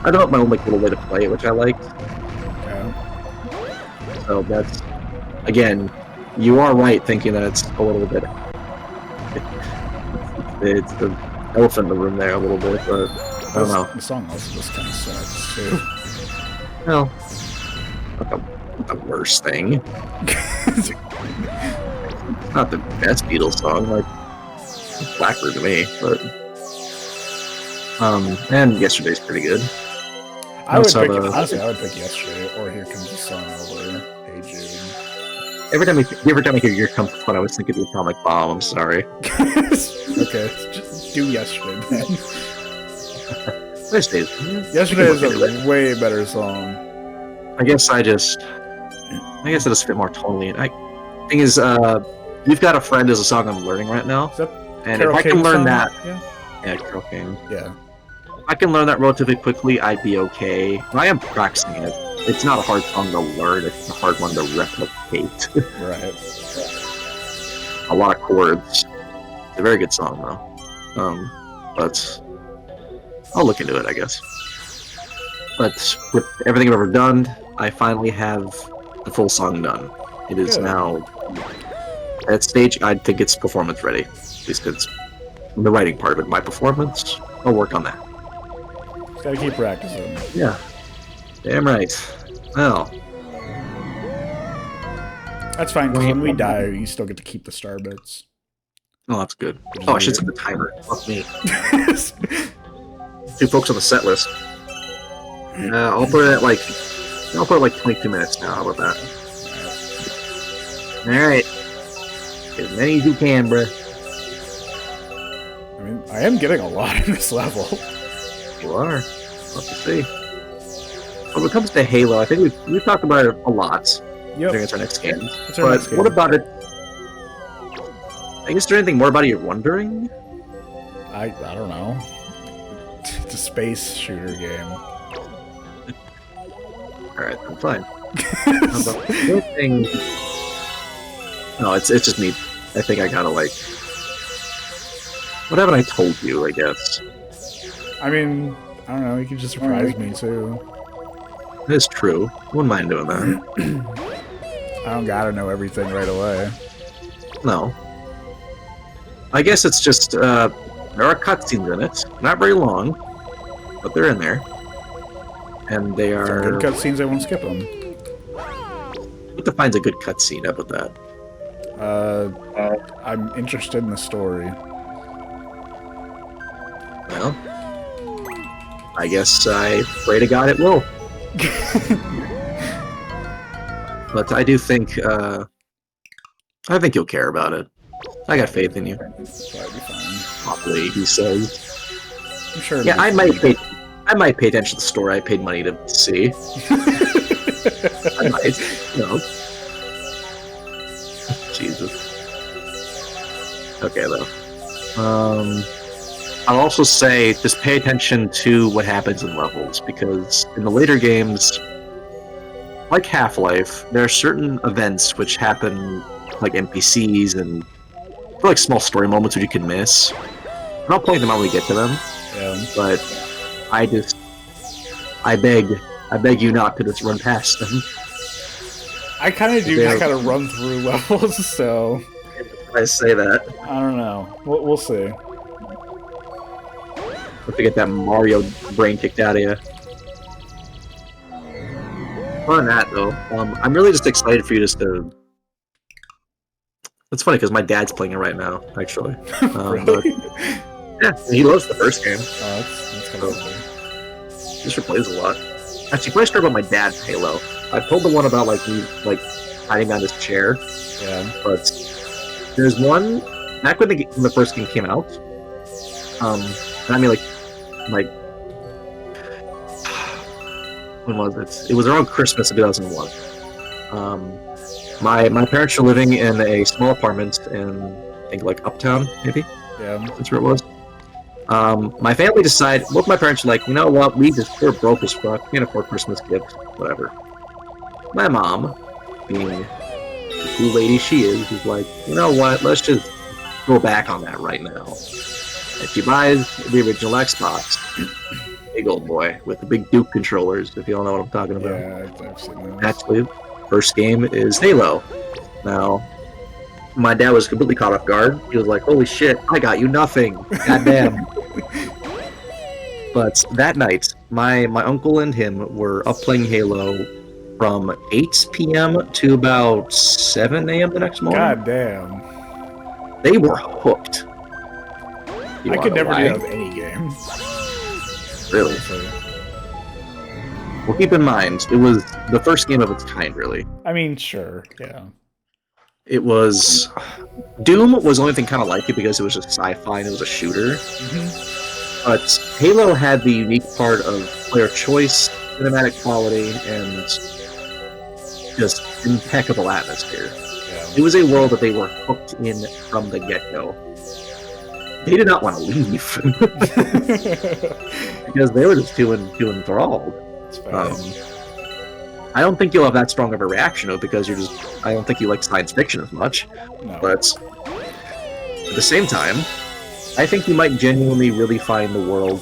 I developed my own like little way to play it, which I liked. Yeah. So that's... Again, you are right thinking that it's a little bit... It's the elephant in the room there a little bit, but I don't know. The song also just kind of sucks, too. Well, not the worst thing. It's not the best Beatles song, like it's Blackbird to me, but and Yesterday's pretty good. I would pick, honestly, I would pick Yesterday or Here Comes the Sun over Hey Jude. Every time I hear Here Comes the Sun, I was thinking of the Atomic Bomb. I'm sorry. Okay, just do Yesterday then. Yesterday is a way better song. I guess I just fit more tonally. Thing is, You've Got a Friend is a song I'm learning right now, and Carole if I can learn song? that, Yeah, Carole King. yeah. If I can learn that relatively quickly, I'd be okay. I am practicing it. It's not a hard song to learn. It's a hard one to replicate. Right. A lot of chords. It's a very good song, though. But I'll look into it, I guess. But with everything I've ever done, I finally have the full song done. It is now at that stage. I think it's performance ready. At least it's the writing part of it. My performance, I'll work on that. Just gotta keep practicing. Yeah, damn right. Well, that's fine. Because when we die, you still get to keep the Starbits. oh, that's good. Oh, I should set the timer. Fuck me. 2 folks on the set list. I'll put it at like 22 minutes now. How about that? Alright. As many as you can, bruh. I mean, I am getting a lot in this level. You are. Let's see. When it comes to Halo, I think we've talked about it a lot. Yep. I think it's our next game. But what about it? I guess is there anything more about it you're wondering? I don't know. It's a space shooter game. Alright, I'm fine. How about the other thing? No, it's just me. I think I gotta like... What haven't I told you, I guess? I mean, I don't know, you could just surprise me too. It's true. Wouldn't mind doing that. I don't gotta know everything right away. No. I guess it's just, there are cutscenes in it. Not very long, but they're in there. And they If they're are... good cutscenes, I won't skip them. What defines a good cutscene? How about that? I'm interested in the story. Well, I guess I pray to God it will. But I do think, I think you'll care about it. I got faith in you. That'd be fine. Probably, he says. I'm sure. Yeah, I might pay attention to the story I paid money to see. I might, Jesus. Okay, though. I'll also say, just pay attention to what happens in levels, because in the later games, like Half-Life, there are certain events which happen, like NPCs, and like small story moments which you can miss. And I'll point them out when we get to them, but I beg you not to just run past them. I kind of do just kind of run through levels, so... I say that. I don't know. We'll see. Have to get that Mario brain kicked out of you. Other than that, though, I'm really just excited for you just to... It's funny, because my dad's playing it right now, actually. Really? But, yeah, he loves the first game. Oh, that's kind of cool. He just replays a lot. Actually, when I started about my dad's Halo, I've told the one about, like, me, like, hiding behind his chair. Yeah. But there's one, back when the first game came out, and I mean, like, when was it? It was around Christmas of 2001. My parents were living in a small apartment in, I think, like, Uptown, maybe? Yeah. That's where it was. My family decided, both my parents were like, you know what, we're broke as fuck, can't afford Christmas gifts, whatever. My mom, being the cool lady she is like, you know what, let's just go back on that right now. And she buys the original Xbox. Big old boy, with the big Duke controllers, if you all know what I'm talking about. Yeah, I've seen those. Actually, first game is Halo. Now, my dad was completely caught off guard. He was like, holy shit, I got you nothing. Goddamn. But that night, my uncle and him were up playing Halo from 8 p.m. to about 7 a.m. the next morning. God damn. They were hooked. I could never do that with any game. Really? Well, keep in mind, it was the first game of its kind, really. I mean, sure, yeah. It was... Doom was the only thing kind of like it because it was just sci-fi and it was a shooter. But Halo had the unique part of player choice, cinematic quality, and just impeccable atmosphere. Yeah. It was a world that they were hooked in from the get-go. They did not want to leave because they were just too enthralled. I don't think you'll have that strong of a reaction to it because I don't think you like science fiction as much. No. But at the same time, I think you might genuinely really find the world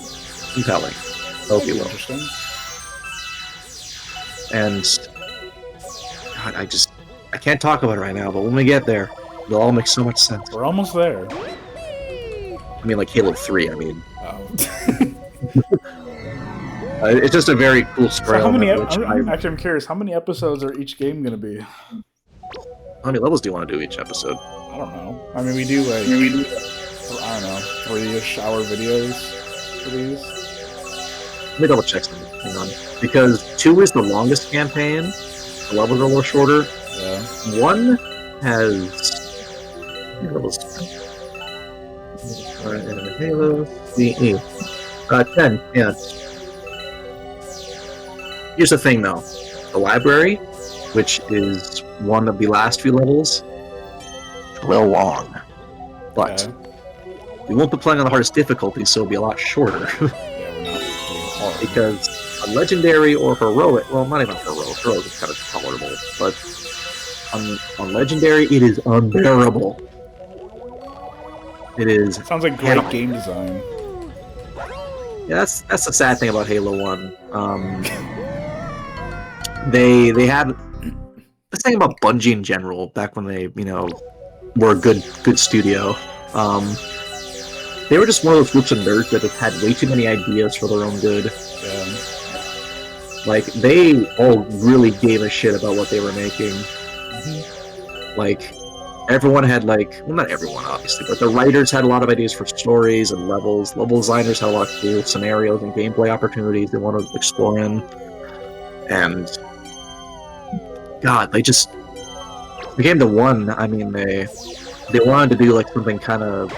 compelling. Hope you will. Interesting. And God, I can't talk about it right now, but when we get there, it'll all make so much sense. We're almost there. I mean, like Halo 3, I mean. Oh. It's just a very cool story. So how many? I'm curious. How many episodes are each game going to be? How many levels do you want to do each episode? I don't know. I mean, we do like I don't know, 3-ish hour videos for these. Let me double check something. Hang on, because 2 is the longest campaign. The levels are a little shorter. Yeah. 1 has Halo 10. Yeah. Here's the thing, though. The library, which is one of the last few levels, a little long. But we won't be playing on the hardest difficulty, so it'll be a lot shorter. Yeah, we're not doing hard. Because on Legendary or Heroic, well, not even Heroic. Heroic is kind of tolerable, but on Legendary, it is unbearable. It is. Sounds like great game design. Yeah, that's the sad thing about Halo 1. They had the thing about Bungie in general back when they were a good studio. They were just one of those groups of nerds that just had way too many ideas for their own good. Yeah. Like they all really gave a shit about what they were making. Like everyone had not everyone obviously, but the writers had a lot of ideas for stories and levels. Level designers had a lot of cool scenarios and gameplay opportunities they wanted to explore in. And God, they came to 1, I mean, they wanted to do like something kind of.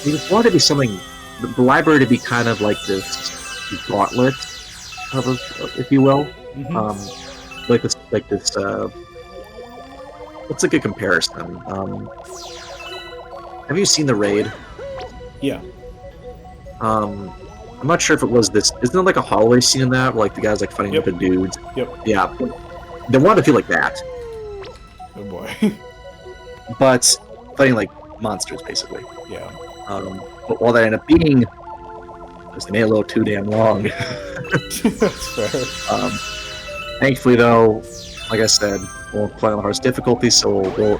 They just wanted to be something. The library to be kind of like this gauntlet, if you will. Mm-hmm. Like this. What's a good comparison? Have you seen the raid? Yeah. I'm not sure if it was this. Isn't there like a hallway scene in that, where like the guys like fighting with the dudes? Yep. Yeah. They wanted to feel like that, Oh boy. but fighting like monsters, basically. Yeah. But while that ended up being, just made it a little too damn long. That's fair. Thankfully, though, like I said, we'll play on the hardest difficulty, so it'll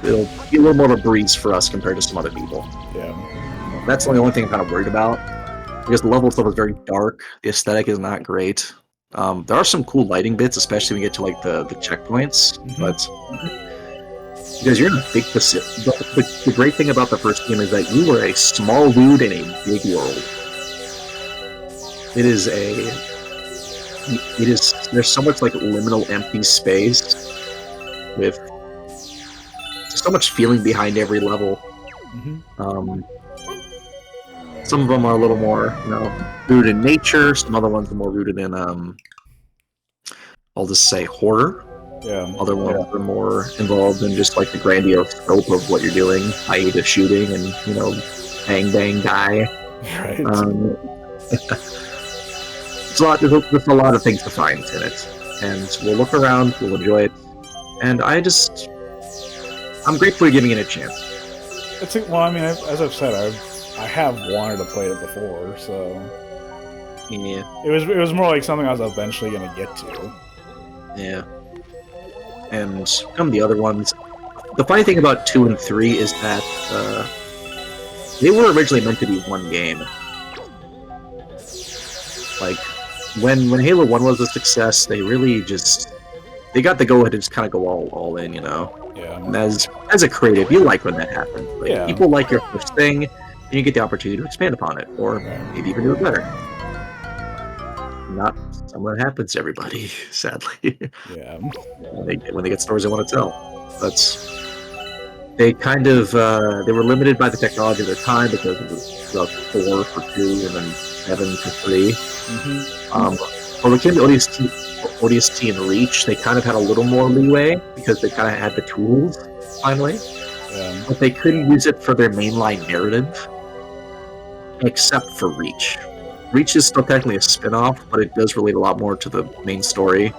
be a little more of a breeze for us compared to some other people. Yeah. That's the only thing I'm kind of worried about, because the level itself is very dark. The aesthetic is not great. There are some cool lighting bits, especially when you get to like the checkpoints, but because you're in a big Pacific. The great thing about the first game is that you were a small dude in a big world. There's so much like liminal empty space with so much feeling behind every level. Some of them are a little more, rooted in nature. Some other ones are more rooted in, I'll just say horror. Yeah. Other ones are more involved in just like the grandiose scope of what you're doing, i.e. the shooting and, bang bang die. Right. There's a lot of things to find in it. And we'll look around, we'll enjoy it. And I'm grateful for giving it a chance. Well, I mean, as I've said, I have wanted to play it before, so Yeah. it was more like something I was eventually going to get to. Yeah. And come the other ones. The funny thing about 2 and 3 is that they were originally meant to be one game. Like when Halo 1 was a success, they really they got the go ahead to just kind of go all in, Yeah. And as a creative, you like when that happens. Like, Yeah. People like your first thing, and you get the opportunity to expand upon it, or maybe even do it better. Not something that happens to everybody, sadly. Yeah. when they get stories they want to tell. They kind of they were limited by the technology of their time, because it was about 4 for 2 and then 7 for 3. When it came to ODST and Reach, they kind of had a little more leeway because they kind of had the tools finally, but they couldn't use it for their mainline narrative, except for Reach. Reach is still technically a spin-off, but it does relate a lot more to the main story,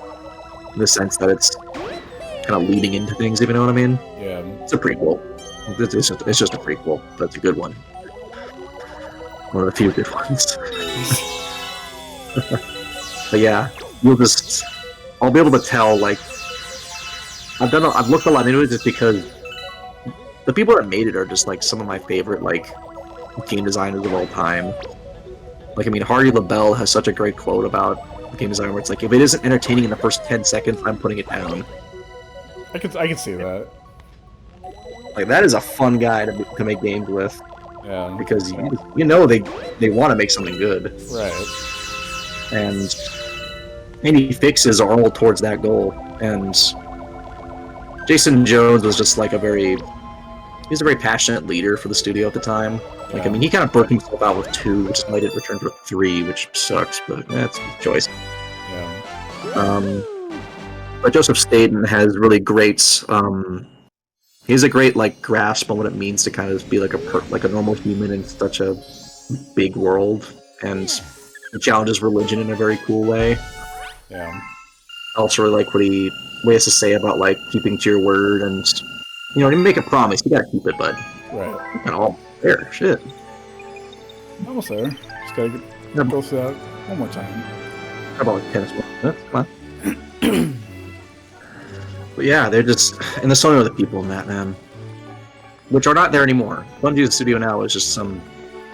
in the sense that it's kind of leading into things, if you know what I mean. Yeah. It's a prequel. It's just a prequel, but it's a good one. One of the few good ones. But yeah, I'll be able to tell, like, I've looked a lot into it just because the people that made it are just, like, some of my favorite, like, game designers of all time. Like, I mean, Hardy LaBelle has such a great quote about the game design where it's like, if it isn't entertaining in the first 10 seconds, I'm putting it down. I can see that. Like, that is a fun guy to make games with. Yeah. Because they want to make something good. Right. And any fixes are all towards that goal. And Jason Jones was just like he was a very passionate leader for the studio at the time. Like, I mean, he kind of burnt himself out with 2, which made it return for 3, which sucks, but that's his choice. Yeah. But Joseph Staten has really great, he has a great, like, grasp on what it means to kind of be like a normal human in such a big world, and he challenges religion in a very cool way. Yeah. I also really like what he has to say about, like, keeping to your word, and, when you make a promise, you gotta keep it, bud. Right. And all there, shit. Almost there. Just gotta go through that one more time. How about like 10 minutes? Come on. But yeah, they're just, and there's so many other people in that, man, which are not there anymore. Bungie's studio now is just some,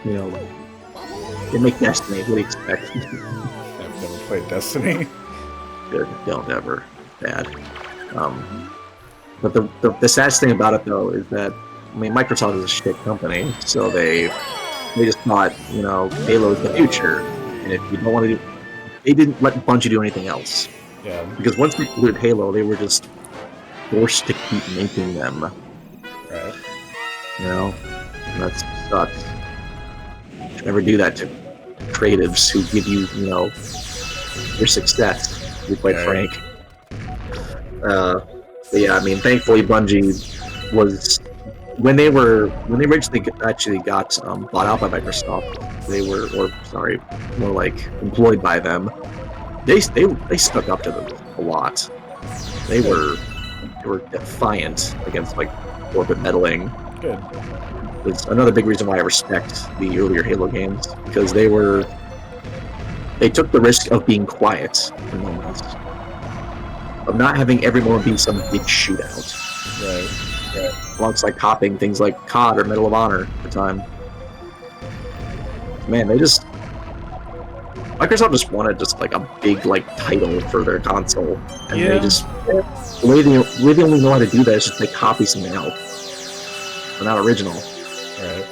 they make Destiny. What do you expect? I've never played Destiny. Good, don't ever. Bad. But the saddest thing about it, though, is that, I mean, Microsoft is a shit company, so they just thought, Halo is the future, and if you don't want to they didn't let Bungie do anything else. Yeah. Because once they included Halo, they were just forced to keep making them. Right. You know, and that sucks. You should never do that to creatives who give you, you know, your success. To be quite frank. But yeah, I mean, thankfully, Bungie was when they originally actually got bought out by Microsoft. They were, or sorry, more like employed by them. They stuck up to them a lot. They were defiant against like corporate meddling. Good. It's another big reason why I respect the earlier Halo games, because they took the risk of being quiet in moments, of not having every moment be some big shootout. Right. Alongside copying things like COD or Medal of Honor at the time. Man, Microsoft just wanted just like a big like title for their console, and they just the way they only know how to do that is just like copy something else. They're not original. Right.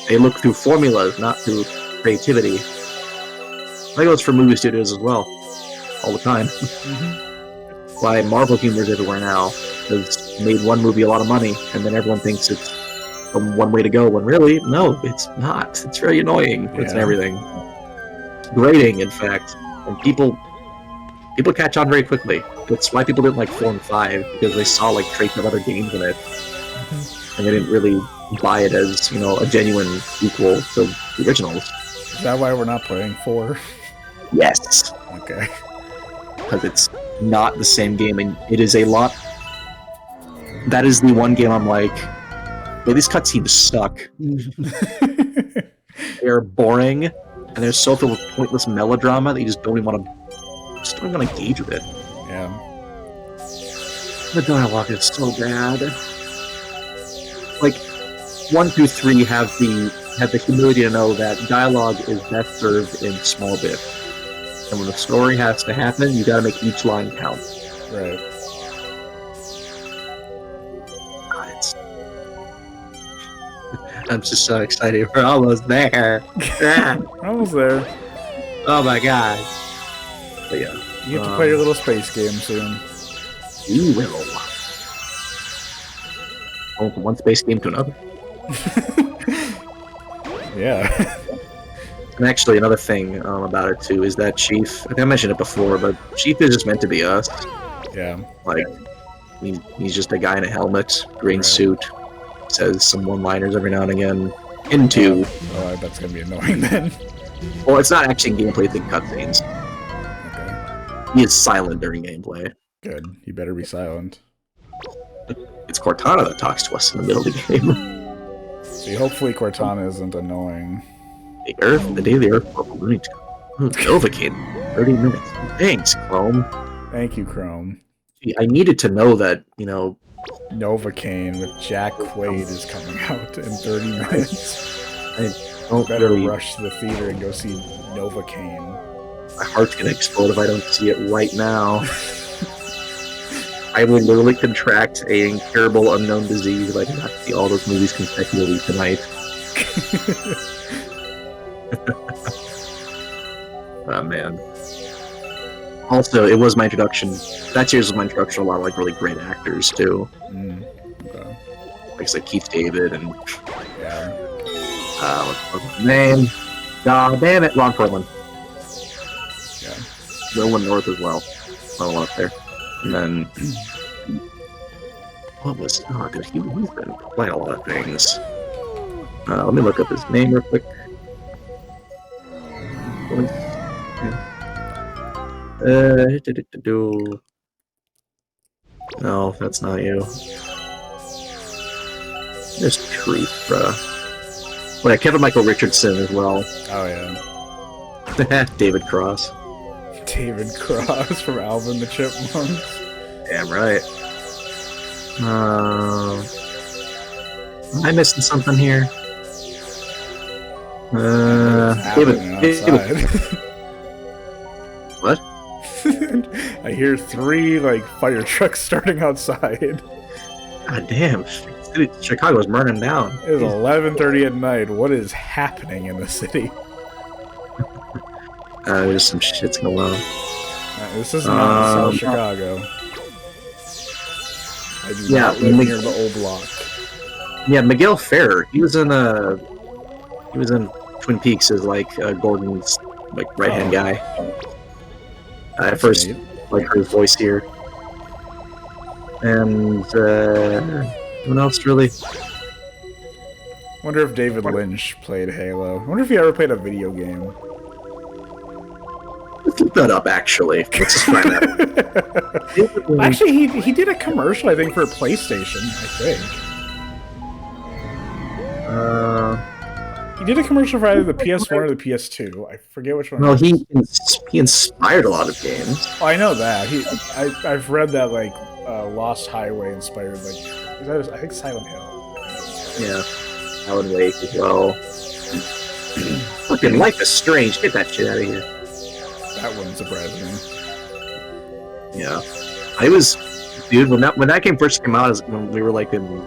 They look through formulas, not through creativity. That goes for movie studios as well, all the time. Why Marvel humor's everywhere now has made one movie a lot of money, and then everyone thinks it's the one way to go. When really, no, it's not. It's very annoying. It's everything. Grating, in fact, and people catch on very quickly. That's why people didn't like 4 and 5, because they saw like traits of other games in it, and they didn't really buy it as, you know, a genuine equal to the originals. Is that why we're not playing 4? Yes. Okay. Because it's not the same game, and it is a lot. That is the one game I'm like, well, these cutscenes suck. They're boring, and they're so filled with pointless melodrama that you just don't even want to engage with it. Yeah. The dialogue is so bad. Like 1 through 3 have the humility to know that dialogue is best served in small bits. And when the story has to happen, you gotta make each line count. Right. I'm just so excited. We're almost there. Almost there. Oh my god. But yeah. You have to play your little space game soon. You will. Going from one space game to another. Yeah. And actually, another thing about it too is that Chief. I think I mentioned it before, but Chief is just meant to be us. Yeah. Like, he's just a guy in a helmet, green suit, says some one-liners every now and again. Into. Oh, I bet it's gonna be annoying then. Well, it's not actually in gameplay; it's in cutscenes. Okay. He is silent during gameplay. Good. You better be silent. It's Cortana that talks to us in the middle of the game. See, hopefully Cortana isn't annoying. The Earth, the day of the Earth broke loony tune. Novocaine, 30 minutes. Thanks, Chrome. Thank you, Chrome. I needed to know that, you know... Novocaine with Jack Quaid is coming out in 30 minutes. I don't better really... rush to the theater and go see Novocaine. My heart's gonna explode if I don't see it right now. I will literally contract a incurable unknown disease if I do not see all those movies consecutively tonight. Oh man. Also, it was my introduction. That year's was my introduction to a lot of like really great actors too. Okay. Like I said, Keith David and Yeah. what's his name? God damn it, Ron Perlman. Yeah. Nolan North as well. Not a lot there. And then what was dude, he's been playing a lot of things. Let me look up his name real quick. No, that's not you. There's Truth, bruh. Well, yeah, Kevin Michael Richardson as well. Oh, yeah. David Cross. David Cross from Alvin the Chipmunks. Damn right. Am I missing something here? David. What? I hear 3 like fire trucks starting outside. God damn, Chicago's burning down. It is 11:30 at night. What is happening in the city? There's some shit's going on. This is not South Chicago. I do not live near the old block. Yeah, Miguel Ferrer. He was in Twin Peaks as like Gordon's like right-hand guy. I first like heard his voice here. And what else really? Wonder if David Lynch played Halo. Wonder if he ever played a video game. Let's look that up, actually. Let's just find that. Actually, he did a commercial, I think, for PlayStation, I think. He did a commercial for either the PS1 or the PS2. I forget which one. No, he inspired a lot of games. Oh, I know that. I've read that, like, Lost Highway inspired, like, I think Silent Hill. Yeah. Alan Wake as well. Fucking Life is Strange. Get that shit out of here. That wouldn't surprise me. Yeah. Dude, when that game first came out, when we were like in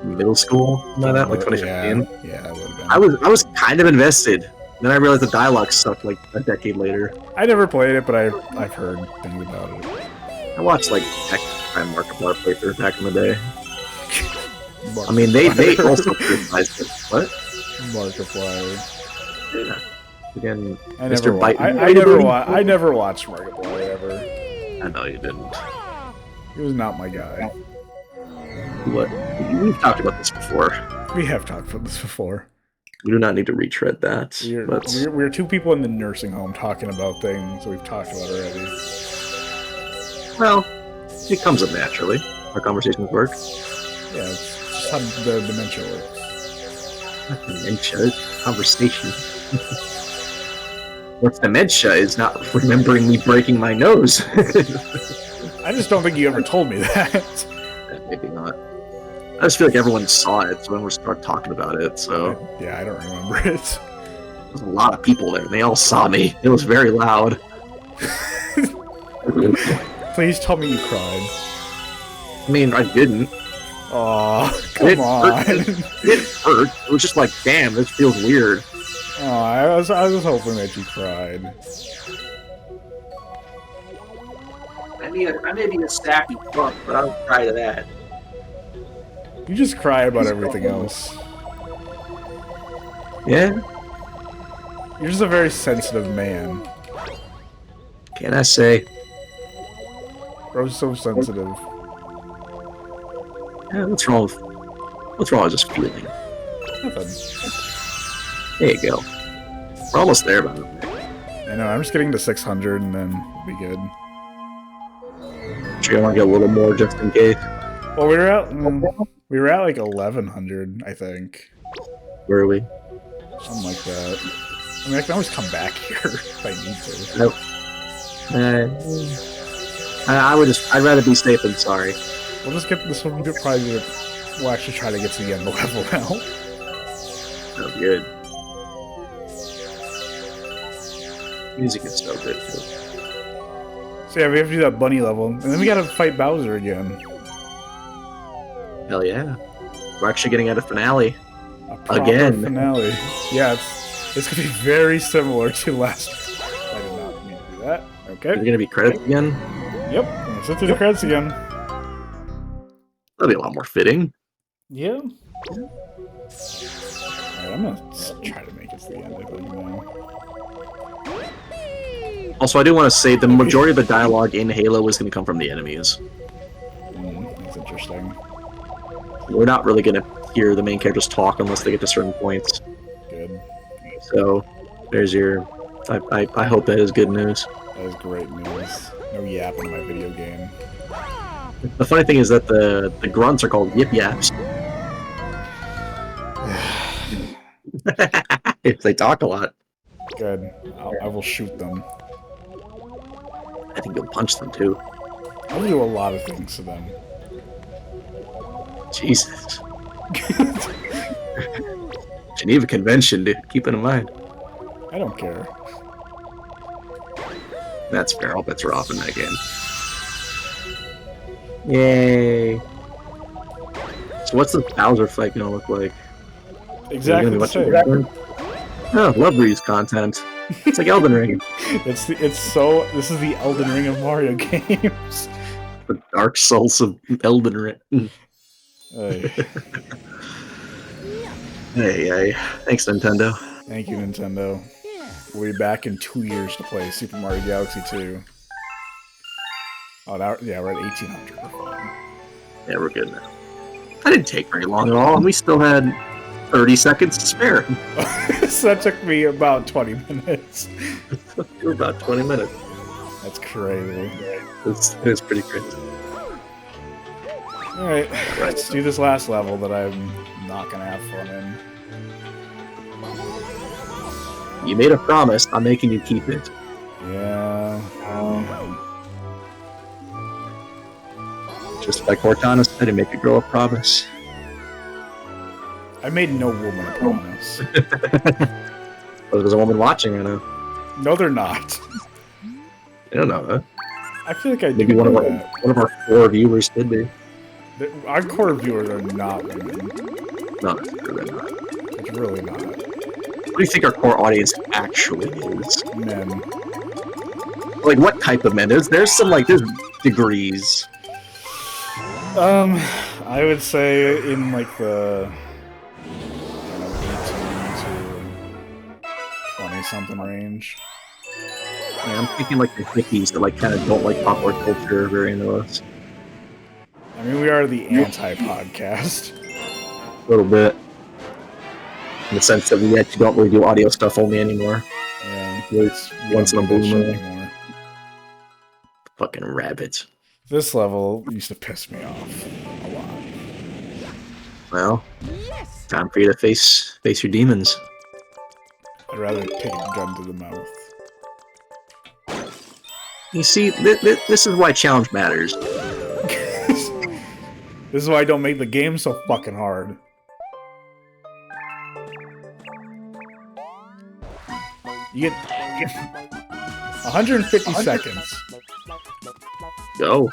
middle school, like that, like 2015. Yeah, that would have been. I was kind of invested. Then I realized the dialogue sucked like a decade later. I never played it, but I've heard things about it. I watched like Markiplier playthrough back in the day. I mean, they also criticized it. What? Markiplier. Yeah. Again, I Mr. Bite. I never watched Markiplier ever. I know you didn't. He was not my guy. What? We've talked about this before. We have talked about this before. We do not need to retread that. We're two people in the nursing home talking about things we've talked about already. Well, it comes up naturally. Our conversations work. Yeah, it's just how the dementia works. Not dementia, it's conversation. What's dementia is not remembering me breaking my nose. I just don't think you ever told me that. Yeah, maybe not. I just feel like everyone saw it, so when we start talking about it, so... Yeah, I don't remember it. There's a lot of people there, and they all saw me. It was very loud. Please tell me you cried. I mean, I didn't. Aw, come on. It hurt. It was just like, damn, this feels weird. Oh, I was hoping that you cried. I may be a sappy fuck, but I don't cry to that. You just cry about everything else. Yeah? You're just a very sensitive man. Can I say? Bro's so sensitive. Yeah, what's wrong with just feeling? Nothing. There you go. We're almost there, by the way. I know, I'm just getting to 600 and then we'll be good. Sure, you want to get a little more just in case? Well, we were at like 1100, I think. Where are we? Something like that. I mean, I can always come back here if I need to. Nope. I'd rather be safe than sorry. We'll just get this one. We'll actually try to get to the end of the level now. Oh, good. Music is so good, too. So yeah, we have to do that bunny level, and then we gotta fight Bowser again. Hell yeah. We're actually getting at a finale. A proper again. Finale. Yeah, it's gonna be very similar to last. I did not mean to do that. Okay. Are there gonna be credits again? Yep. Let's sit through the credits again. That'll be a lot more fitting. Yeah. Alright, I'm gonna try to make it to the end, I think, now. Also, I do want to say the majority of the dialogue in Halo is going to come from the enemies. That's interesting. We're not really going to hear the main characters talk unless they get to certain points. Good. So, there's your... I hope that is good news. That is great news. No yapping in my video game. The funny thing is that the grunts are called yip yaps. They talk a lot. Good. I will shoot them. I think you'll punch them too. I'll do a lot of things to them. Jesus. Geneva Convention, dude. Keep it in mind. I don't care. That's fair. All bets are off in that game. Yay. So what's the Bowser fight gonna look like? Exactly the same. Oh, love reuse content. It's like Elden Ring. This is the Elden Ring of Mario games. The Dark Souls of Elden Ring. Hey. Hey, thanks Nintendo. Thank you, Nintendo. We'll be back in 2 years to play Super Mario Galaxy 2. Oh, now, yeah, we're at 1800. We're fine. Yeah, we're good now. That didn't take very long at all, and we still had 30 seconds to spare. So that took me about 20 minutes. We're about 20 minutes. That's crazy. It's pretty crazy. Alright, let's do this last level that I'm not gonna have fun in. You made a promise, I'm making you keep it. Yeah. Just like Cortana said, to make a girl a promise. I made no woman a promise. Well, there's a woman watching right now. No, they're not. I don't know, huh? I feel like I Maybe do one know of our 4 viewers did be. Our core viewers are not women. No, really not. It's really not. What do you think our core audience actually is? Men. Like, what type of men? There's some, like, there's degrees. I would say in like the 18 to 20-something range. Yeah, I'm thinking like the hippies that like kind of don't like popular culture very into us. I mean, we are the anti-podcast. A little bit. In the sense that we actually don't really do audio stuff only anymore. Yeah, We once in a blue moon. anymore. Fucking rabbits. This level used to piss me off a lot. Well, time for you to face your demons. I'd rather take a gun to the mouth. You see, this is why challenge matters. This is why I don't make the game so fucking hard. You get 150 seconds. Go.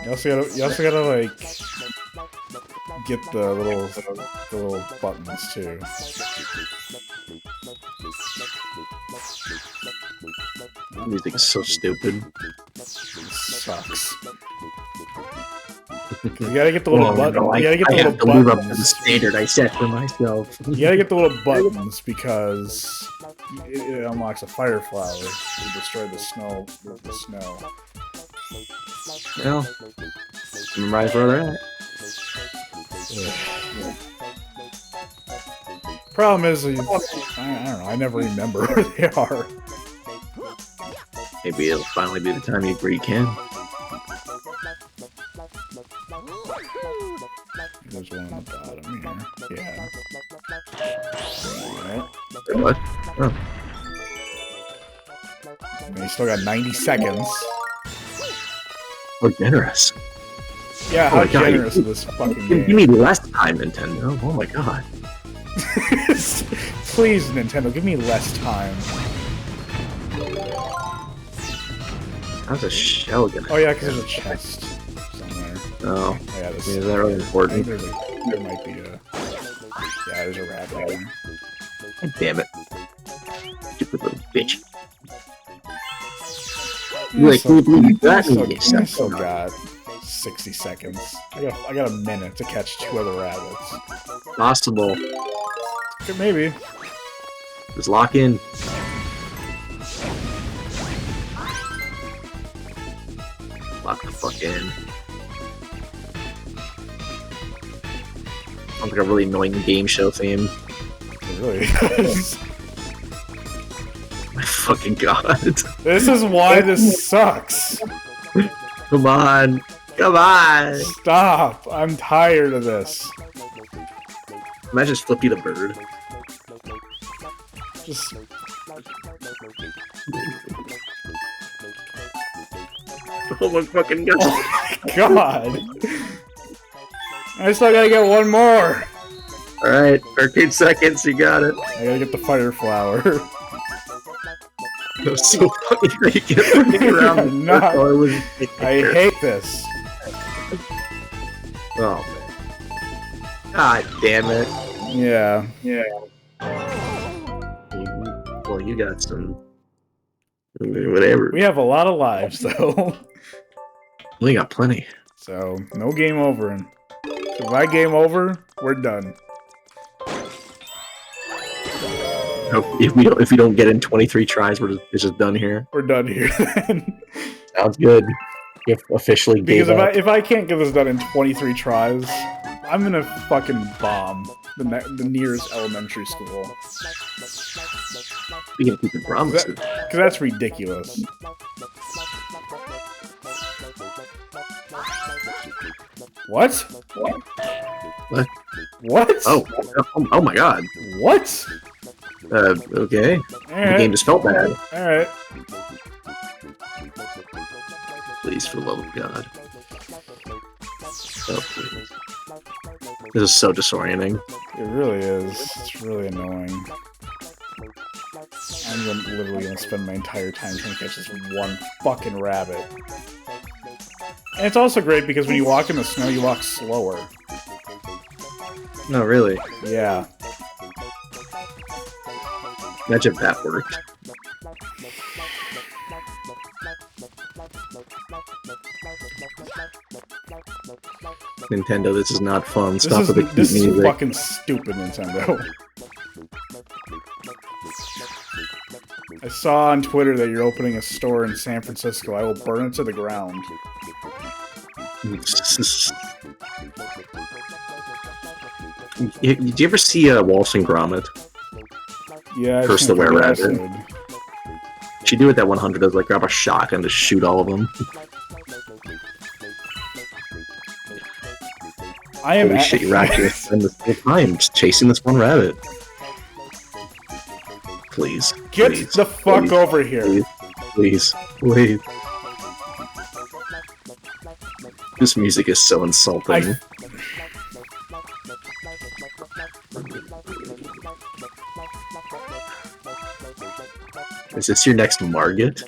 You also gotta like get the little buttons too. Music is so stupid. It sucks. You gotta get the little buttons. No, You gotta get the I have to little live up to the buttons. standard I set for myself. You gotta get the little buttons because it unlocks a fire flower to destroy the snow with the snow. Well, memorize where they're at. Problem is, I don't know. I never remember where they are. Maybe it'll finally be the time where you can. There's one on the bottom here. Yeah. What? Oh. And you still got 90 seconds. Oh, generous. Yeah, Oh how my God, generous is this fucking Give game? me less time, Nintendo. Oh my god. Please, Nintendo, give me less time. How's a shell gonna... Oh yeah, because there's a chest somewhere. Oh. Oh, yeah, this Is that really I important? think there might be a... Yeah, there's a rabbit there. God damn it. Stupid little bitch. Yeah, Like, you got still, me. I still got 60 seconds. I got a minute to catch 2 other rabbits. Possible. Okay, maybe. Just lock in. Lock the fuck in. Sounds like a really annoying game show theme. It really is. My fucking god. This is why this sucks. Come on. Come on. Stop. I'm tired of this. Imagine Flippy the Bird. Just... Oh my fucking god. Oh my god. I still gotta get one more. Alright, 13 seconds, you got it. I gotta get the fire flower. That was so funny how you kept running around the No. circle. I hate this. Oh man. God damn it. Yeah. Well, you got some Whatever. We have a lot of lives, though. We got plenty. So, no game over. And if I game over, we're done. If we don't get in 23 tries, it's just done here. We're done here then. Sounds good. You officially Because gave up. if I can't get this done in 23 tries, I'm gonna fucking bomb the nearest elementary school. We can keep the promises. Because that's ridiculous. What? What? What? Oh my god. What? Okay. The Alright. game just felt bad. Alright. Please, for the love of God. Oh, please. This is so disorienting. It really is. It's really annoying. I'm literally gonna spend my entire time trying to catch this one fucking rabbit. And it's also great because when you walk in the snow, you walk slower. No, really. Yeah. Imagine if that worked. Nintendo, this is not fun. Stop with the cute This is music. fucking stupid, Nintendo. I saw on Twitter that you're opening a store in San Francisco. I will burn it to the ground. Did you ever see Wallace and Gromit? Yeah, I Curse think the I Were did. Rabbit. She do it that 100 does, like grab a shotgun to shoot all of them. I am Holy shit, you're actually spend this whole time just chasing this one rabbit. Please. Get please, the fuck please, over here. Please. Please. This music is so insulting. Is this your next Margit?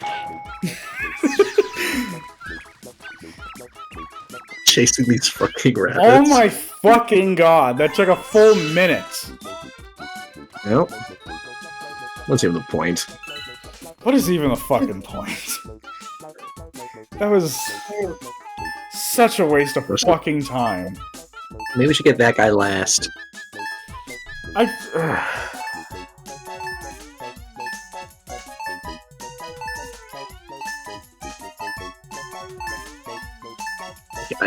Chasing these fucking rabbits. Oh my fucking god, that took a full minute. Nope. That's even the point. What is even the fucking point? That was such a waste of fucking time. Maybe we should get that guy last.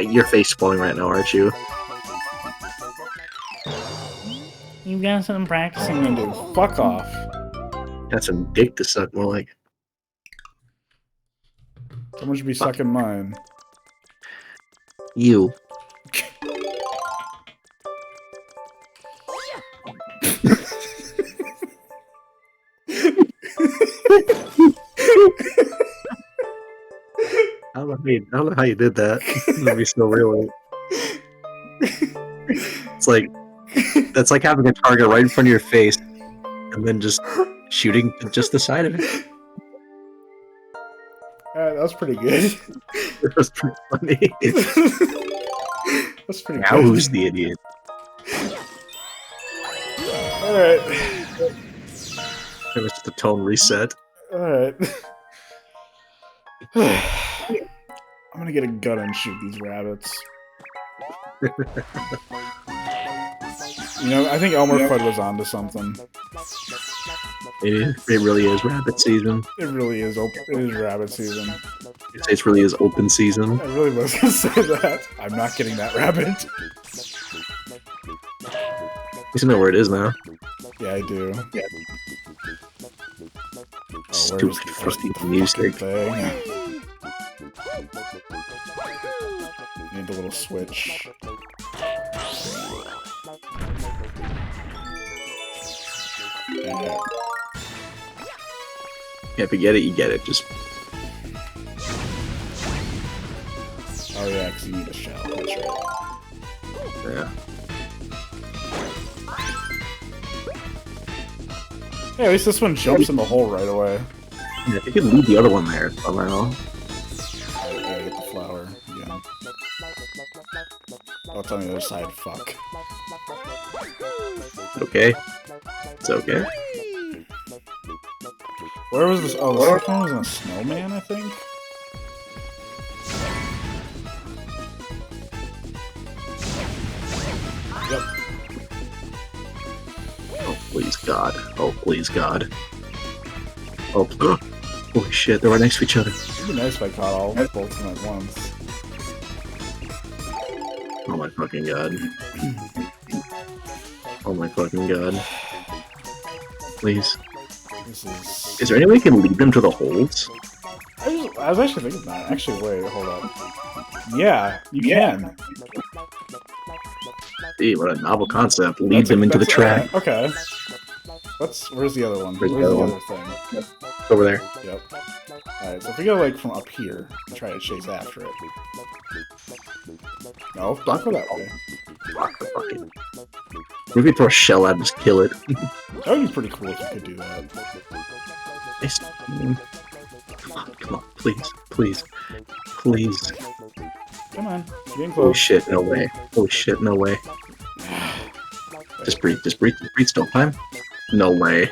You're face falling right now, aren't you? You've got some practicing to do. Fuck off. Got some dick to suck, more like. Someone should be sucking mine. You. I don't know how you did that. That'd be so real. It's like that's like having a target right in front of your face, and then just shooting just the side of it. Alright, that was pretty good. It was pretty funny. That's pretty Now good. who's the idiot? Alright. It was just a tone reset. Alright. I'm gonna get a gun and shoot these rabbits. You know, I think Elmer Fudd was onto something. It really is rabbit season. It really is it is rabbit season. It really is open season. I really was gonna say that. I'm not getting that rabbit. You know where it is now. Yeah, I do. Yeah. Stupid fucking music. Thing? Need the little switch. Yeah. Yeah, if you get it, you get it. Just Oh yeah, because you need a shell. That's right. yeah. Hey, at least this one jumps in the hole right away. Yeah, if you could leave the other one there somehow. I gotta get the flower again. Oh, it's on the other side. Fuck. Okay. It's okay. Where was this? Oh, the first one was in a snowman, I think? Yep. Oh, please, God. Oh, please, God. Oh, holy shit, they're right next to each other. It'd be nice if I caught all both of them at once. Oh my fucking God. Oh my fucking God. Please. This is... Is there any way you can lead them to the holes? I was actually thinking that. Actually, wait, hold up. Yeah, you can. Gee, what a novel concept. Lead them into the track. Okay. Where's the other one? Where's the other thing? Over there. Yep. Alright, so if we go, like, from up here and try to chase after it. No, don't go that way. Fuck the fucking... Maybe throw a shell at and just kill it. That would be pretty cool if you could do that. Come on, please, please, please. Come on, you're getting Holy close. shit, no way. Holy shit, no way. Just breathe, stop time. No way.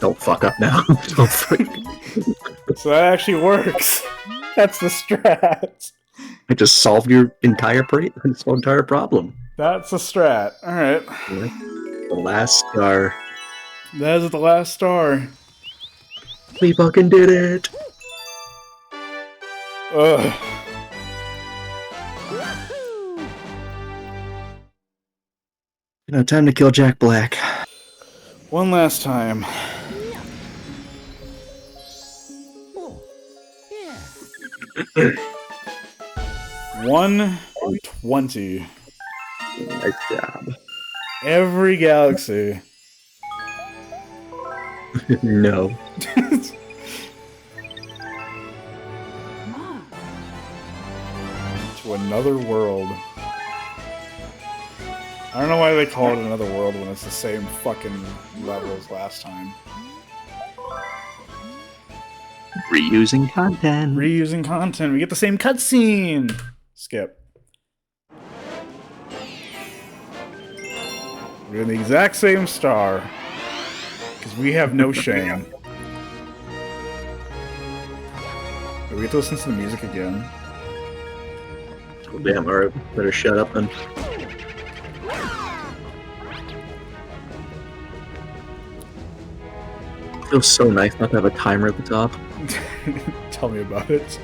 Don't fuck up now. Don't freak. So that actually works. That's the strat. I just solved your entire problem. That's a strat. Alright. The last star. That is the last star. We fucking did it! Ugh. You know, time to kill Jack Black. One last time. $120. Nice job. Every galaxy. No. To another world. I don't know why they call it another world when it's the same fucking level as last time. Reusing content. Reusing content. We get the same cutscene. Skip. We're in the exact same star. Because we have no shame. Do we get to listen to the music again? Oh, damn, alright. Better shut up then. It feels so nice not to have a timer at the top. Tell me about it.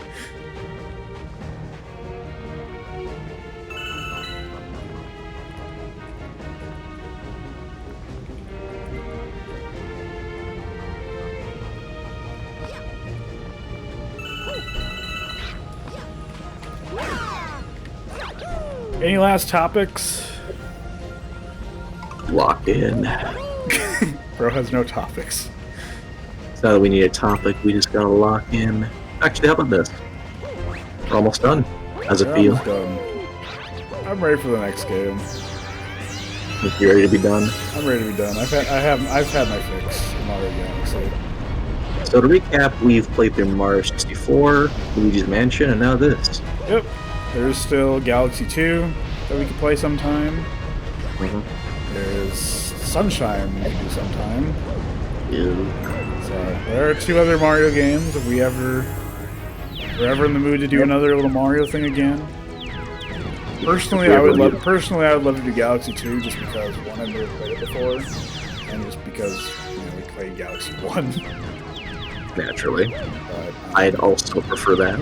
Any last topics? Lock in. Bro has no topics. So we need a topic, we just gotta lock in. Actually, how about this? We're almost done. How's it We're feel? almost done. I'm ready for the next game. If you're ready to be done. I'm ready to be done. I've had my fix in Mario Galaxy. So to recap, we've played through Mario 64, Luigi's Mansion, and now this. Yep. There's still Galaxy 2 that we could play sometime. There's Sunshine we can do sometime. Yeah. So there are 2 other Mario games if we're ever in the mood to do another little Mario thing again. Personally, I would love to do Galaxy 2 just because one, I've never played it before, and just because we played Galaxy 1. Naturally. But, I'd also prefer that.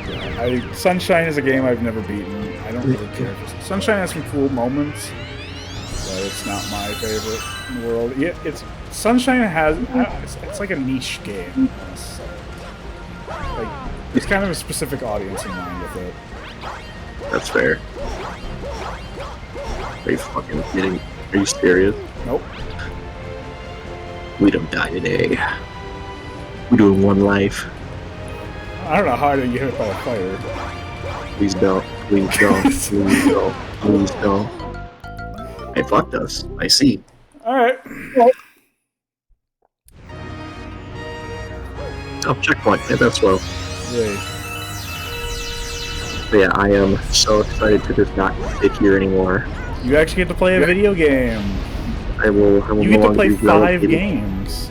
yeah, Sunshine is a game I've never beaten. I don't really care. Sunshine has some cool moments, but it's not my favorite in the world. Yeah, Sunshine has it's like a niche game. Like there's kind of a specific audience in mind with it. That's fair. Are you fucking kidding? Are you serious? Nope. We don't die today. We're doing one life. I don't know how I didn't get hit by a fire. Please don't. Please don't. Please don't. Please don't. Hey, fucked us. I see. Alright. Oh, checkpoint. Yeah, that's well. Yay. But yeah, I am so excited to just not sit here anymore. You actually get to play a video game. I will You no get to longer play be 5 relegated. games.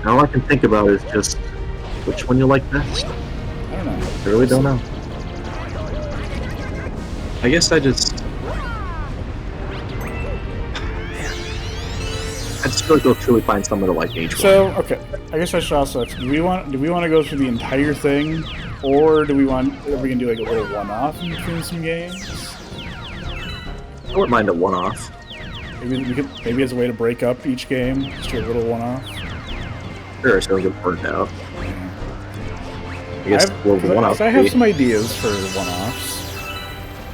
all I can think about is just which one you like best. I don't know. I really don't know. I guess I just gotta go truly find someone to like each one. So, okay, I guess I should also ask, do we want to go through the entire thing, or are we gonna do like a little one-off in between some games? I wouldn't mind a one-off. Maybe as a way to break up each game, just do a little one-off. Sure, so get burnt out. I guess one-off. I have some ideas for one-offs.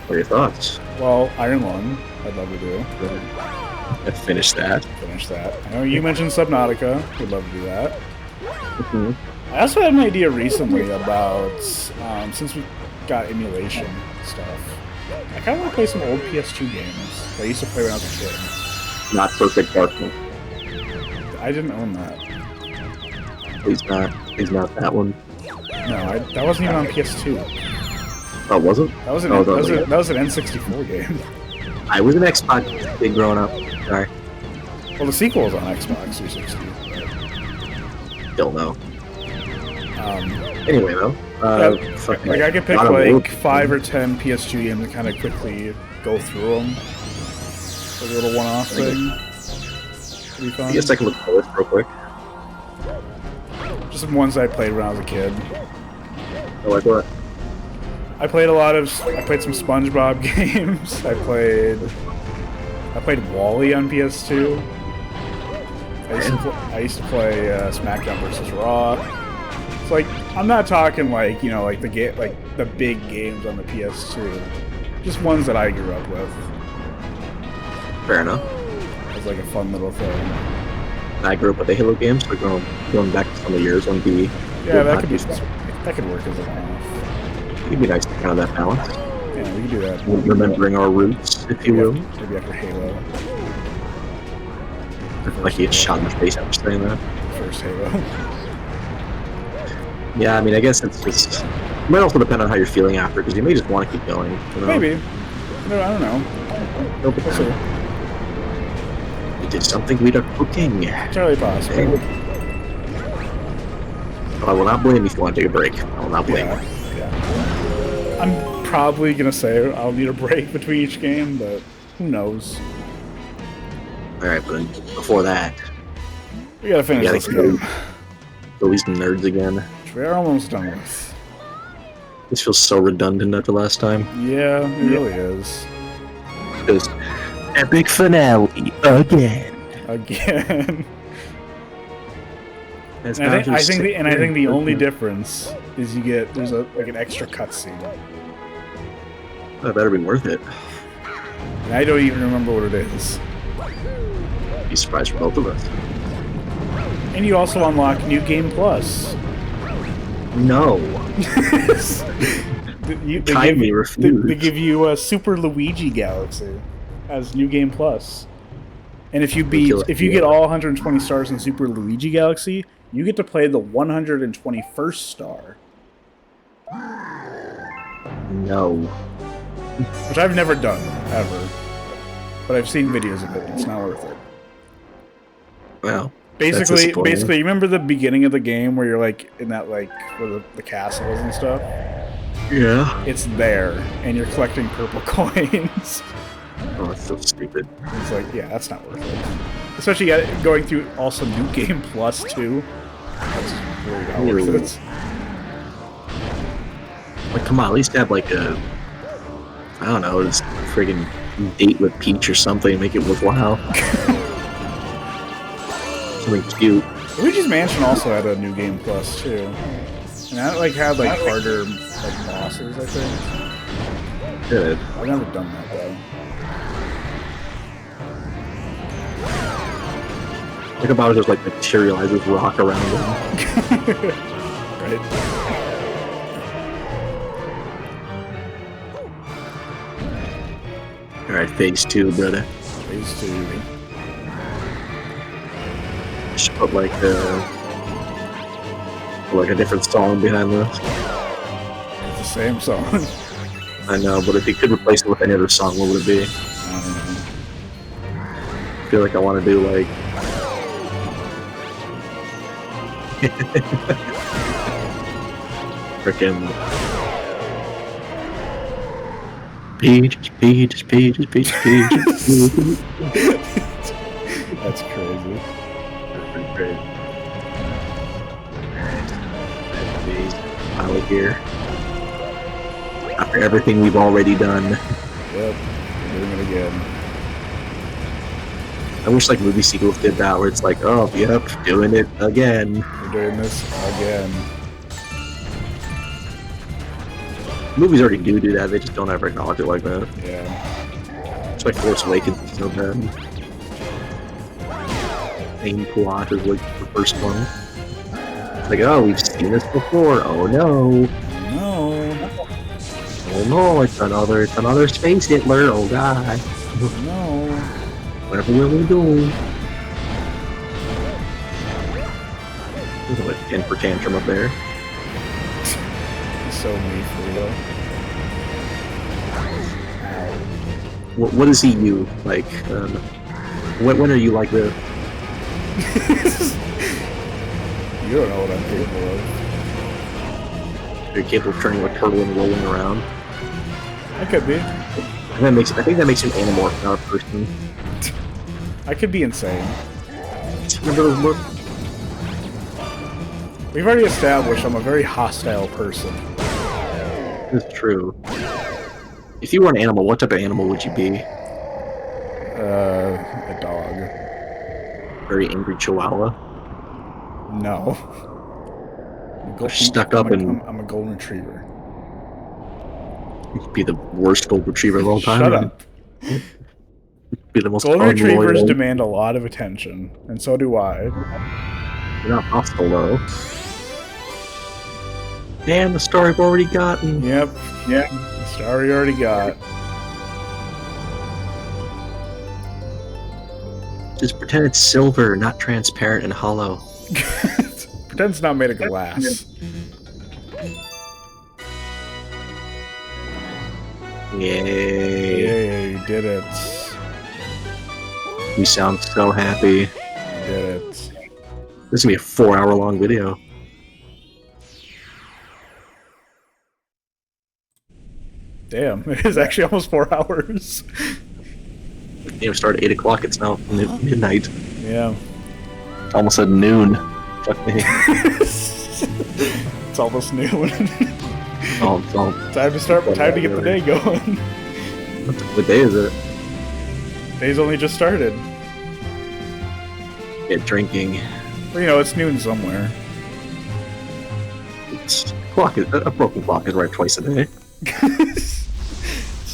What are your thoughts? Well, Iron Lung, I'd love to do. Finish that. I know you mentioned Subnautica. Would love to do that. Mm-hmm. I also had an idea recently about, since we got emulation stuff, I kind of want to play some old PS2 games that I used to play when I was a kid. Not Perfect Darkness. I didn't own that. Please not. Please not that one. No, that wasn't even on PS2. Oh, was it? That was an N64 game. I was an Xbox kid growing up. Sorry. Well, the sequel was on Xbox 360. Still no. Anyway, though. Like I could pick like 5 or 10 PS2 games and kind of quickly go through them. Like a little one-off thing. Be fun. I guess I can look at the list real quick. Just some ones I played when I was a kid. Oh, like what? I played some SpongeBob games. I played Wall-E on PS2. I used to play SmackDown vs. Raw. It's like, I'm not talking like, like the big games on the PS2. Just ones that I grew up with. Fair enough. It's like a fun little thing. I grew up with the Halo games, so going back to some of yours on the... Yeah, that could work as a one-off. It'd be nice to kind of that balance. Yeah, we can do that. Remembering our roots, if you will. Maybe after Halo. Like he had shot in the face after saying that. First Halo. Yeah, I mean, I guess it's just... It might also depend on how you're feeling after, because you may just want to keep going. You know? Maybe. No, I don't know. We'll see. We did something we are cooking. Entirely possible. I will not blame you if you want to take a break. I will not blame you. Yeah. I'm probably going to say I'll need a break between each game, but who knows. Alright, but before that... We gotta finish this game. Kill these nerds again. Which we are almost done with. This feels so redundant after last time. Yeah, it really is. Because epic finale again. Again. I think the only difference is there's an extra cutscene. That better be worth it. And I don't even remember what it is. Be surprised for both of us. And you also unlock New Game Plus. No. They give you a Super Luigi Galaxy as New Game Plus. And if you get all 120 stars in Super Luigi Galaxy, you get to play the 121st star. No. Which I've never done, ever. But I've seen videos of it. It's not worth it. Well, basically, you remember the beginning of the game where you're like in that where the castle is and stuff? Yeah. It's there, and you're collecting purple coins. Oh, that's so stupid. It's like, yeah, that's not worth it. Especially going through also New Game Plus too. That's really not worth it. Like, come on, at least have like a, I don't know, just friggin' date with Peach or something, make it worthwhile. Something cute. Luigi's Mansion also had a New Game Plus too, and that had harder bosses, I think. Good. I've never done that though. Think about it just materializes rock around him. Right. Alright, phase 2, brother. Phase 2. Should put a different song behind this. It's the same song. I know, but if you could replace it with any other song, what would it be? I don't know. I feel like I want to do Frickin' Peaches, peaches, peaches, peaches, peaches. That's crazy. That's pretty great. Out of here. After everything we've already done. Yep, doing it again. I wish like movie sequels did that, where it's like, oh, yep, doing it again. We're doing this again. Movies already do that, they just don't ever acknowledge it like that. Yeah. It's like Force Awakens is so bad. Main plot is like the first one. It's like, oh, we've seen this before. Oh no. No. Oh no, it's another space Hitler. Oh god. No. Whatever will we do? There's a like temper tantrum up there. So me for real. What is he you like? When are you like this? You don't know what I'm capable of. You're capable of turning like a turtle and rolling around. I could be. I think that makes you an animorph, not a person. I could be insane. Remember those books? We've already established I'm a very hostile person. It's true. If you were an animal, what type of animal would you be? A dog. Very angry chihuahua? No. I'm a golden retriever. You'd be the worst golden retriever of all time. Shut up. Be the most Golden retrievers unloyal. demand a lot of attention, and so do I. You're not hostile though. Damn, the star we've already gotten. Yep. Yeah. The star we already got. Just pretend it's silver, not transparent and hollow. Pretend it's not made of glass. Yay. Yay, you did it. You sound so happy. You did it. This is gonna be a 4-hour-long video. Damn, it is actually almost 4 hours. Game started at 8 o'clock, it's now midnight. Yeah. Almost at noon. Fuck me. It's almost noon. Time to get the day going. What day is it? Day's only just started. Get drinking. Well, you know, it's noon somewhere. It's a broken clock is right twice a day.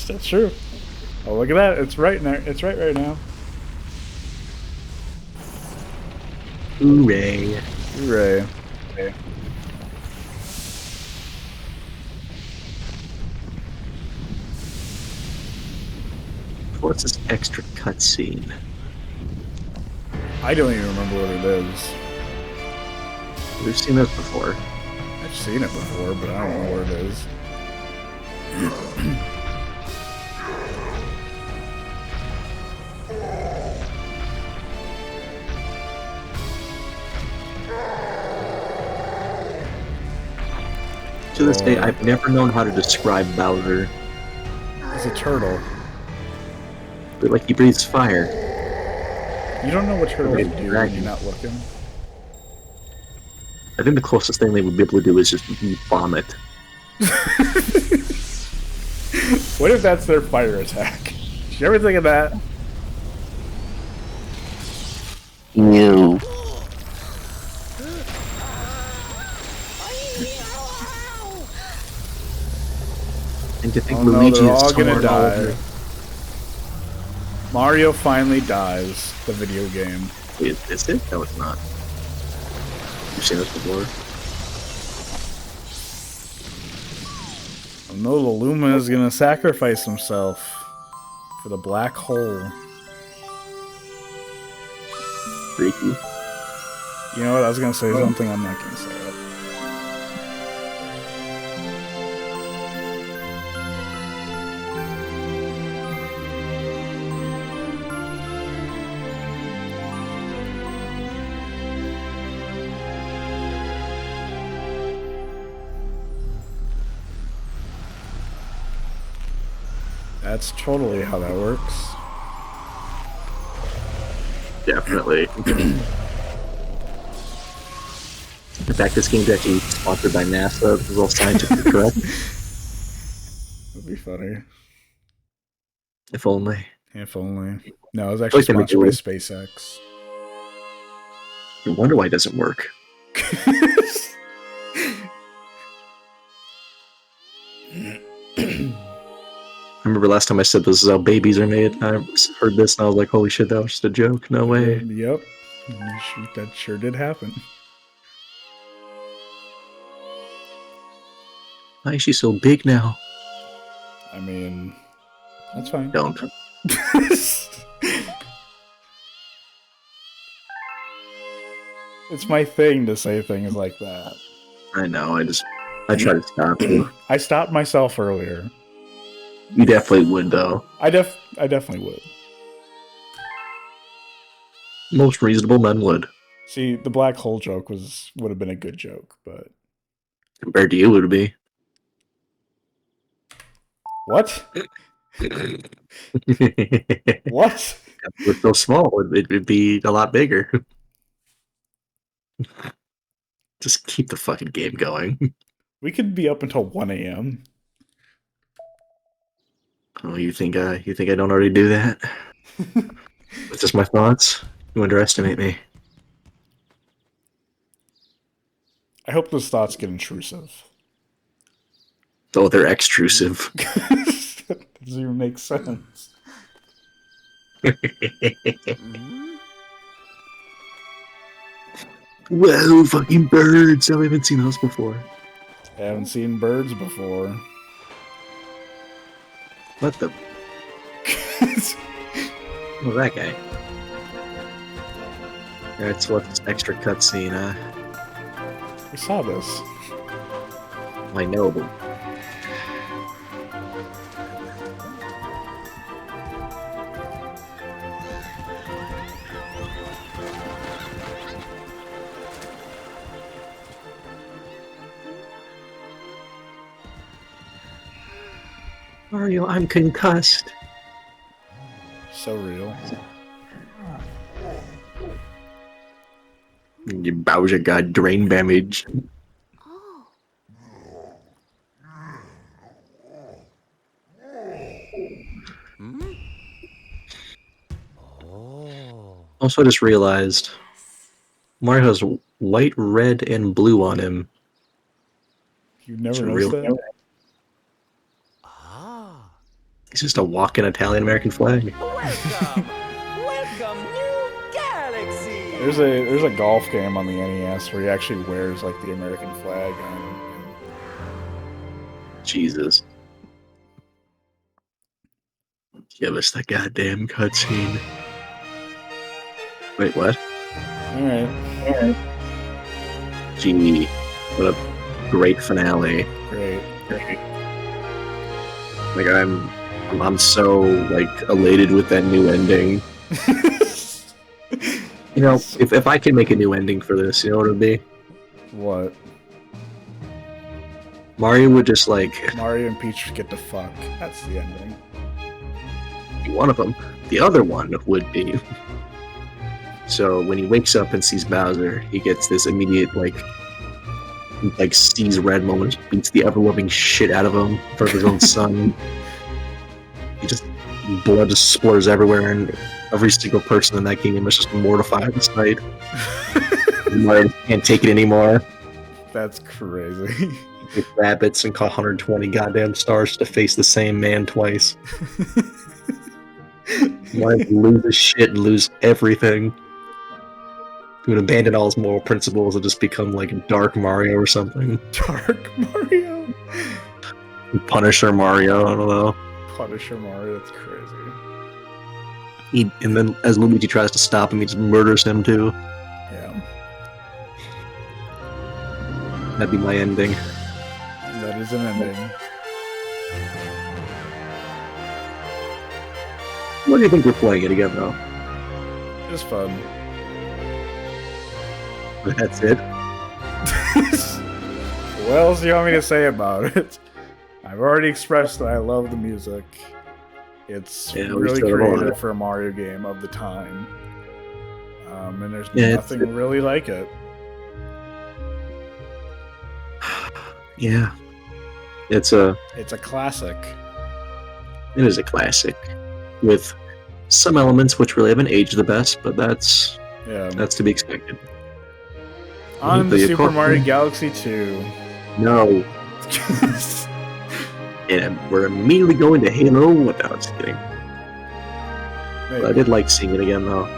That's true. Oh, look at that. It's right now. It's right now. Hooray. Hooray. Okay. What's this extra cutscene? I don't even remember what it is. We've seen this before. I've seen it before, but I don't know what it is. To this day, I've never known how to describe Bowser. He's a turtle. But like he breathes fire. You don't know what turtles Okay, do when dragon. you're not looking. I think the closest thing they would be able to do is just vomit. What if that's their fire attack? Did you ever think of that? Ew. And to think Oh no, Luigi they're is all gonna torn all die. over. Mario finally dies. The video game. Is it? No, it's not. You've seen this before. Oh no, the Luma is gonna sacrifice himself for the black hole. Freaky. You know what? I was gonna say something. I'm not gonna say it. That's totally how that works. Definitely. In fact, this game's actually sponsored by NASA. This is all scientifically correct. That'd be funny. If only. If only. No, it was actually sponsored by SpaceX. I wonder why it doesn't work. I remember last time I said this is how babies are made. I heard this and I was like, holy shit, that was just a joke. No way. Yep. That sure did happen. Why is she so big now? I mean, that's fine. Don't. It's my thing to say things like that. I know, I try to stop you. I stopped myself earlier. You definitely would, though. I definitely would. Most reasonable men would. See, the black hole joke would have been a good joke, but compared to you, would it be? What? What? If we're so small, it'd be a lot bigger. Just keep the fucking game going. We could be up until 1 a.m. Oh, you think I don't already do that? It's just my thoughts. You underestimate me. I hope those thoughts get intrusive. Oh, they're extrusive. That doesn't even make sense. Whoa, fucking birds! I haven't seen those before. I haven't seen birds before. What the? Oh, that guy. Alright, so what's this extra cutscene, huh? We saw this. I know, but... Mario, I'm concussed. So real. Your Bowser got brain damage. Also, I just realized Mario has white, red, and blue on him. You've never noticed that? He's just a walking Italian-American flag. Welcome! Welcome, new galaxy! There's a golf game on the NES where he actually wears like the American flag on. Jesus. Give us the goddamn cutscene. Wait, what? Alright. Gee, what a great finale. Great. Like, I'm so, like, elated with that new ending. You know, if I could make a new ending for this, you know what it would be? What? Mario would just, like... Mario and Peach get to fuck. That's the ending. Be one of them. The other one would be... So, when he wakes up and sees Bowser, he gets this immediate, like sees red moment, beats the ever-loving shit out of him in front of his own son. Blood just splatters everywhere, and every single person in that game is just mortified inside. Mario can't take it anymore. That's crazy. Get rabbits and caught 120 goddamn stars to face the same man twice. Mario lose his shit and lose everything. He would abandon all his moral principles and just become like a Dark Mario or something. Dark Mario? Punisher Mario, I don't know. Punisher Mario, that's crazy. And then as Luigi tries to stop him, he just murders him too. Yeah. That'd be my ending. That is an ending. What do you think we're playing it again, though? It's fun. That's it? What else do you want me to say about it? I've already expressed that I love the music. It's Yeah, we really still have a lot. creative for a Mario game of the time. And there's Yeah, nothing really like it. Yeah, it It's a classic. is a classic with some elements which really haven't aged the best, but that's Yeah. to be expected. On The to Super Comet- Mario Galaxy 2. No, and we're immediately going to Halo. What? No, just kidding. But I did like seeing it again, though.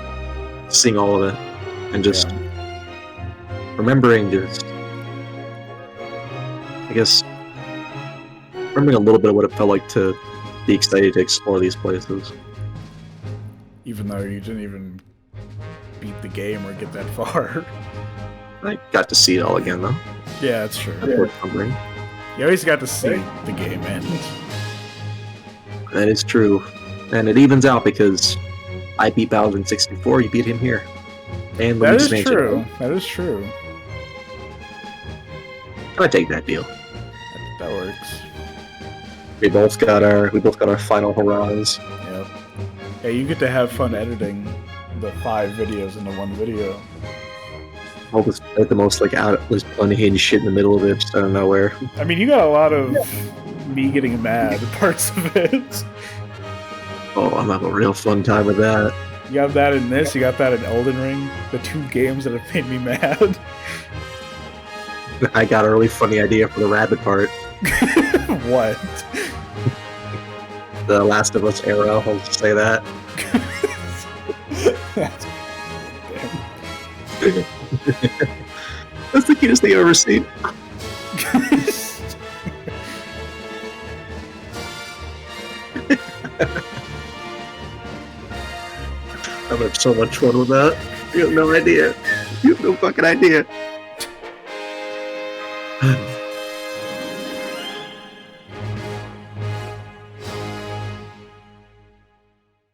Seeing all of it, and just remembering just, I guess, remembering a little bit of what it felt like to be excited to explore these places. Even though you didn't even beat the game or get that far. I got to see it all again, though. Yeah, that's true. That's worth remembering. You always got to see the game end. That is true, and it evens out because I beat Bowser in 64. You beat him here, and That Luigi's is Mansion. true. That is true. I take that deal. That works. We both got our final hurrahs. Yep. Hey, you get to have fun editing the 5 videos into one video. All this at the most like out was unhinged shit in the middle of it, just out of nowhere. I mean, you got a lot of me getting mad parts of it. Oh, I'm having a real fun time with that. You got that in this, you got that in Elden Ring. The 2 games that have made me mad. I got a really funny idea for the rabbit part. What? The Last of Us era, I'll just say that. That's... That's the cutest thing I've ever seen. I'm having so much fun with that. You have no idea. You have no fucking idea.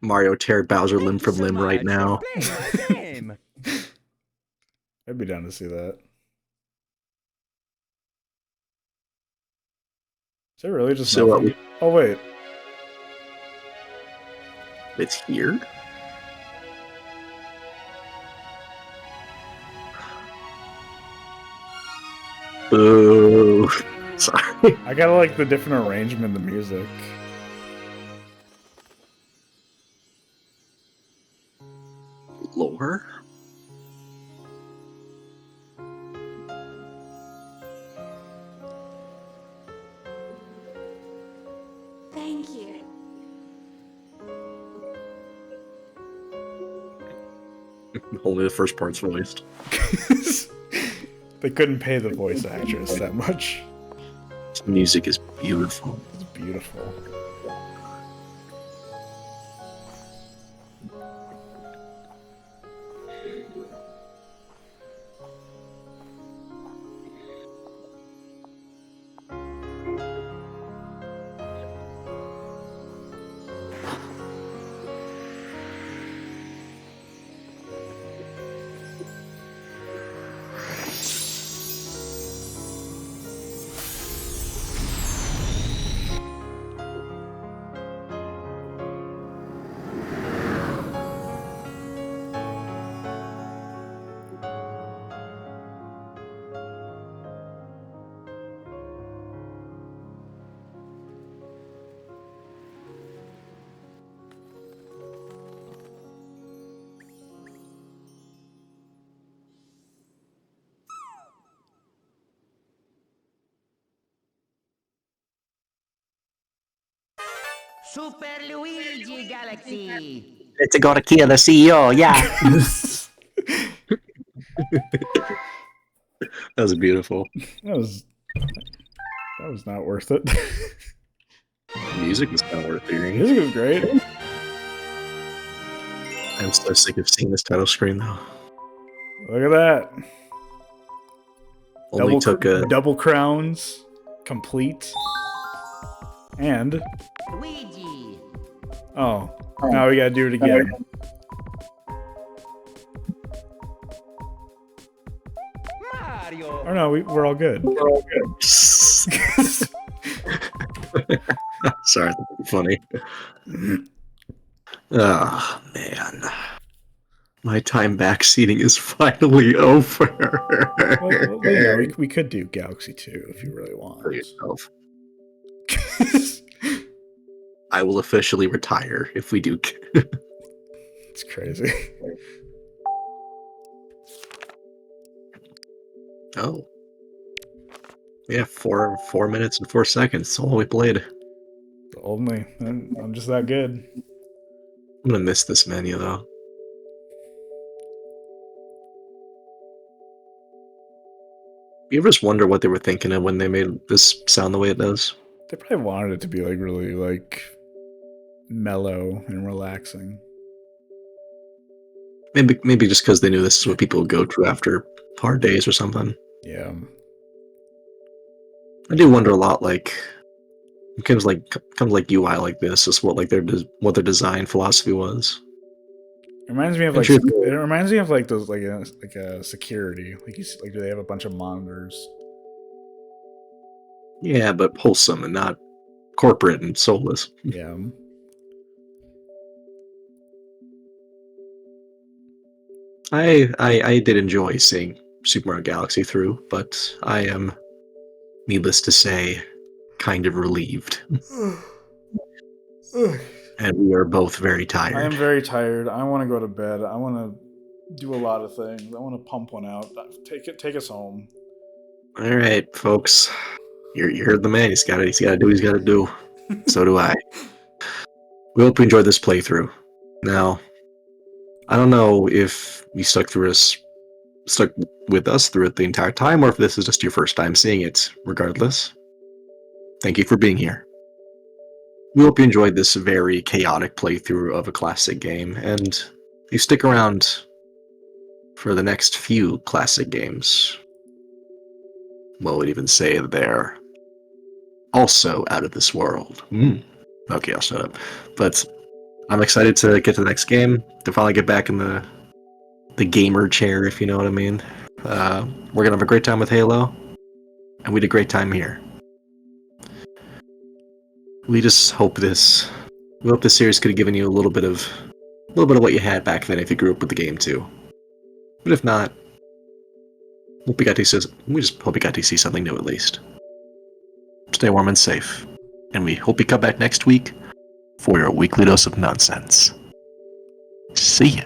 Mario tear Bowser limb from limb right now. I'd be down to see that. Is it really just So, nothing? Oh, wait. It's here? Boo. Sorry. I gotta like the different arrangement of the music. Lore? Thank you. Only the first part's voiced. They couldn't pay the voice actress that much. This music is beautiful. It's beautiful. Super Luigi Galaxy. It's gonna kill the CEO, yeah. That was beautiful. That was not worth it. Music is not worth hearing. Music is great. I'm so sick of seeing this title screen though. Look at that. Only took a double crowns, complete, and Luigi. oh, now we gotta do it again. Mario. Oh no, we're all good. Sorry, that's funny. Oh, man. My time backseating is finally over. We could do Galaxy 2 if you really want. For yourself. I will officially retire if we do. It's crazy. Oh. Yeah, 4 minutes and 4 seconds. That's all we played. Only. I'm just that good. I'm gonna miss this menu, though. You ever just wonder what they were thinking of when they made this sound the way it does? They probably wanted it to be like really like mellow and relaxing. Maybe just because they knew this is what people would go to after hard days or something. Yeah. I do wonder a lot, like, it comes like UI like this is what like what their design philosophy was. It reminds me of like those like a security. Like do they have a bunch of monitors? Yeah, but wholesome and not corporate and soulless. Yeah. I did enjoy seeing Super Mario Galaxy through, but I am, needless to say, kind of relieved. And we are both very tired. I am very tired. I want to go to bed. I want to do a lot of things. I want to pump one out. Take us home. All right, folks. You heard the man. He's got to do what he's got to do. So do I. We hope you enjoyed this playthrough. Now, I don't know if you stuck with us through it the entire time, or if this is just your first time seeing it. Regardless, thank you for being here. We hope you enjoyed this very chaotic playthrough of a classic game, and you stick around for the next few classic games. Well, we'd even say they're also out of this world. Okay, I'll shut up. But I'm excited to get to the next game, to finally get back in the gamer chair, if you know what I mean. We're gonna have a great time with Halo, and we had a great time here. We just hope this series could have given you a little bit of what you had back then if you grew up with the game too. But if not, we just hope you got to see something new at least. Stay warm and safe, and we hope you come back next week for your weekly dose of nonsense. See ya.